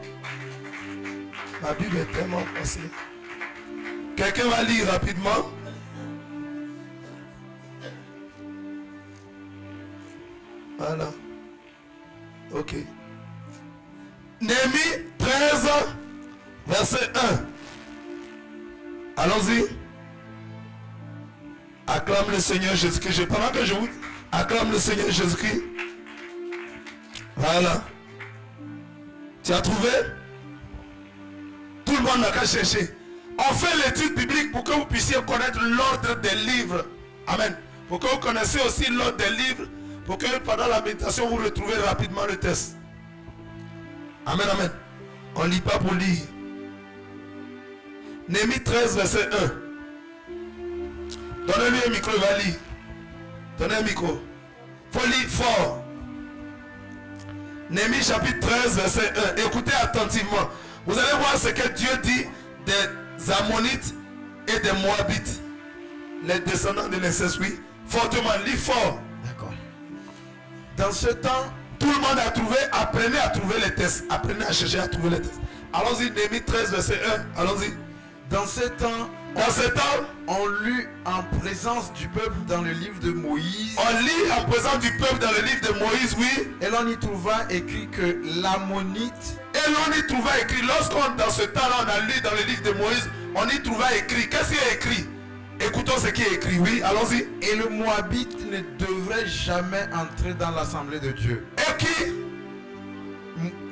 La Bible est tellement facile. Quelqu'un va lire rapidement. Voilà. Ok. Néhémie 13, verset 1. Allons-y. Acclame le Seigneur Jésus-Christ. Pendant que je vous acclame le Seigneur Jésus-Christ. Voilà. Tu as trouvé? Tout le monde n'a qu'à chercher. On fait l'étude biblique pour que vous puissiez connaître l'ordre des livres. Amen. Pour que vous connaissiez aussi l'ordre des livres. Pour que pendant la méditation, vous retrouvez rapidement le test. Amen, amen. On ne lit pas pour lire. Néhémie 13, verset 1. Donnez-lui un micro, il va lire. Donnez un micro. Il faut lire fort. Néhémie chapitre 13, verset 1. Écoutez attentivement. Vous allez voir ce que Dieu dit des Ammonites et des Moabites. Les descendants de l'inceste, oui. Fortement, lis fort. D'accord. Dans ce temps, tout le monde a trouvé, apprenez à trouver les tests. Apprenez à chercher à trouver les tests. Allons-y, Néhémie 13, verset 1. Allons-y. Dans ce temps, on lut en présence du peuple dans le livre de Moïse. On lit en présence du peuple dans le livre de Moïse, oui. Et l'on y trouva écrit que l'Ammonite. Et l'on y trouva écrit, lorsqu'on dans ce temps-là, on a lu dans le livre de Moïse, on y trouva écrit. Qu'est-ce qui est écrit? Écoutons ce qui est écrit, oui, allons-y. Et le Moabite ne devrait jamais entrer dans l'assemblée de Dieu. Et qui?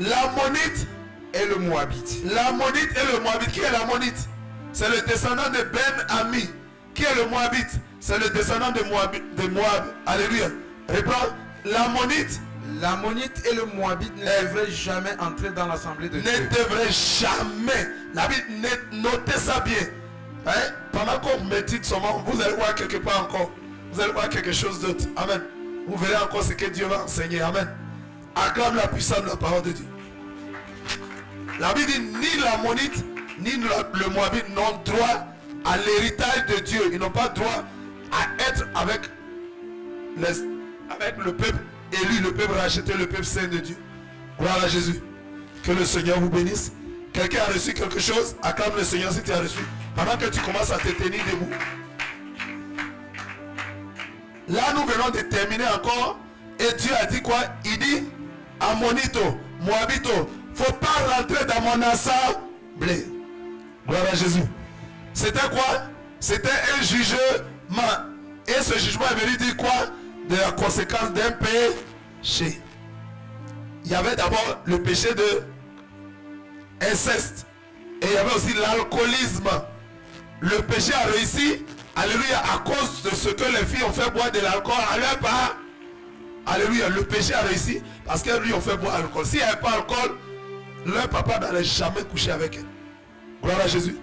L'Ammonite et le Moabite. L'Ammonite et le Moabite. Qui est l'Ammonite? C'est le descendant de Ben-Ami. Qui est le Moabite? C'est le descendant de Moab. Alléluia. Reprends. L'Ammonite. L'Ammonite et le Moabite ne devraient jamais entrer dans l'assemblée de Dieu. Ne devraient jamais. La Bible, notez ça bien. Hein? Pendant qu'on médite seulement, vous allez voir quelque part encore. Vous allez voir quelque chose d'autre. Amen. Vous verrez encore ce que Dieu va enseigner. Amen. Acclame la puissance de la parole de Dieu. La Bible dit ni l'Ammonite ni le Moabite n'ont droit à l'héritage de Dieu. Ils n'ont pas droit à être avec le peuple élu, le peuple racheté, le peuple saint de Dieu. Gloire à Jésus. Que le Seigneur vous bénisse. Quelqu'un a reçu quelque chose? Acclame le Seigneur si tu as reçu. Pendant que tu commences à te tenir debout. Là, nous venons de terminer encore. Et Dieu a dit quoi? Il dit, Ammonito, Moabito, faut pas rentrer dans mon assemblée. Gloire à Jésus. C'était quoi? C'était un jugement. Et ce jugement est venu dire quoi? De la conséquence d'un péché. Il y avait d'abord le péché de inceste. Et il y avait aussi l'alcoolisme. Le péché a réussi, alléluia, à cause de ce que les filles ont fait boire de l'alcool à leur part. Alléluia, le péché a réussi parce qu'elles lui ont fait boire l'alcool. S'il n'y avait pas d'alcool, leur papa n'allait jamais coucher avec elle. Gloire à Jésus.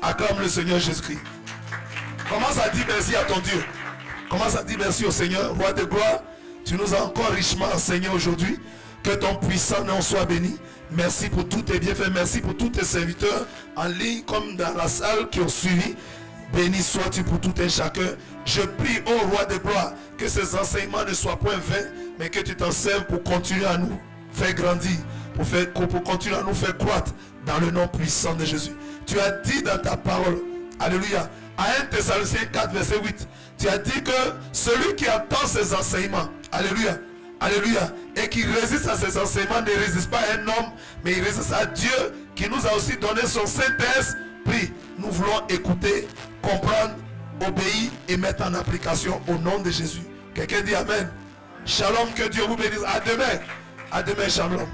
Acclame le Seigneur Jésus-Christ. Commence à dire merci à ton Dieu. Commence à dire merci au Seigneur, roi de gloire. Tu nous as encore richement enseigné aujourd'hui. Que ton puissant nom soit béni. Merci pour tous tes bienfaits. Merci pour tous tes serviteurs en ligne comme dans la salle qui ont suivi. Béni sois-tu pour tout un chacun. Je prie, ô roi de gloire, que ces enseignements ne soient point vains, mais que tu t'en serves pour continuer à nous faire grandir, pour continuer à nous faire croître dans le nom puissant de Jésus. Tu as dit dans ta parole, alléluia, à 1 Thessaloniciens 4, verset 8, tu as dit que celui qui entend ces enseignements, alléluia, alléluia, et qui résiste à ces enseignements ne résiste pas à un homme, mais il résiste à Dieu qui nous a aussi donné son Saint-Esprit. Nous voulons écouter, comprendre, obéir et mettre en application au nom de Jésus. Quelqu'un dit Amen. Shalom, que Dieu vous bénisse. À demain. À demain, shalom.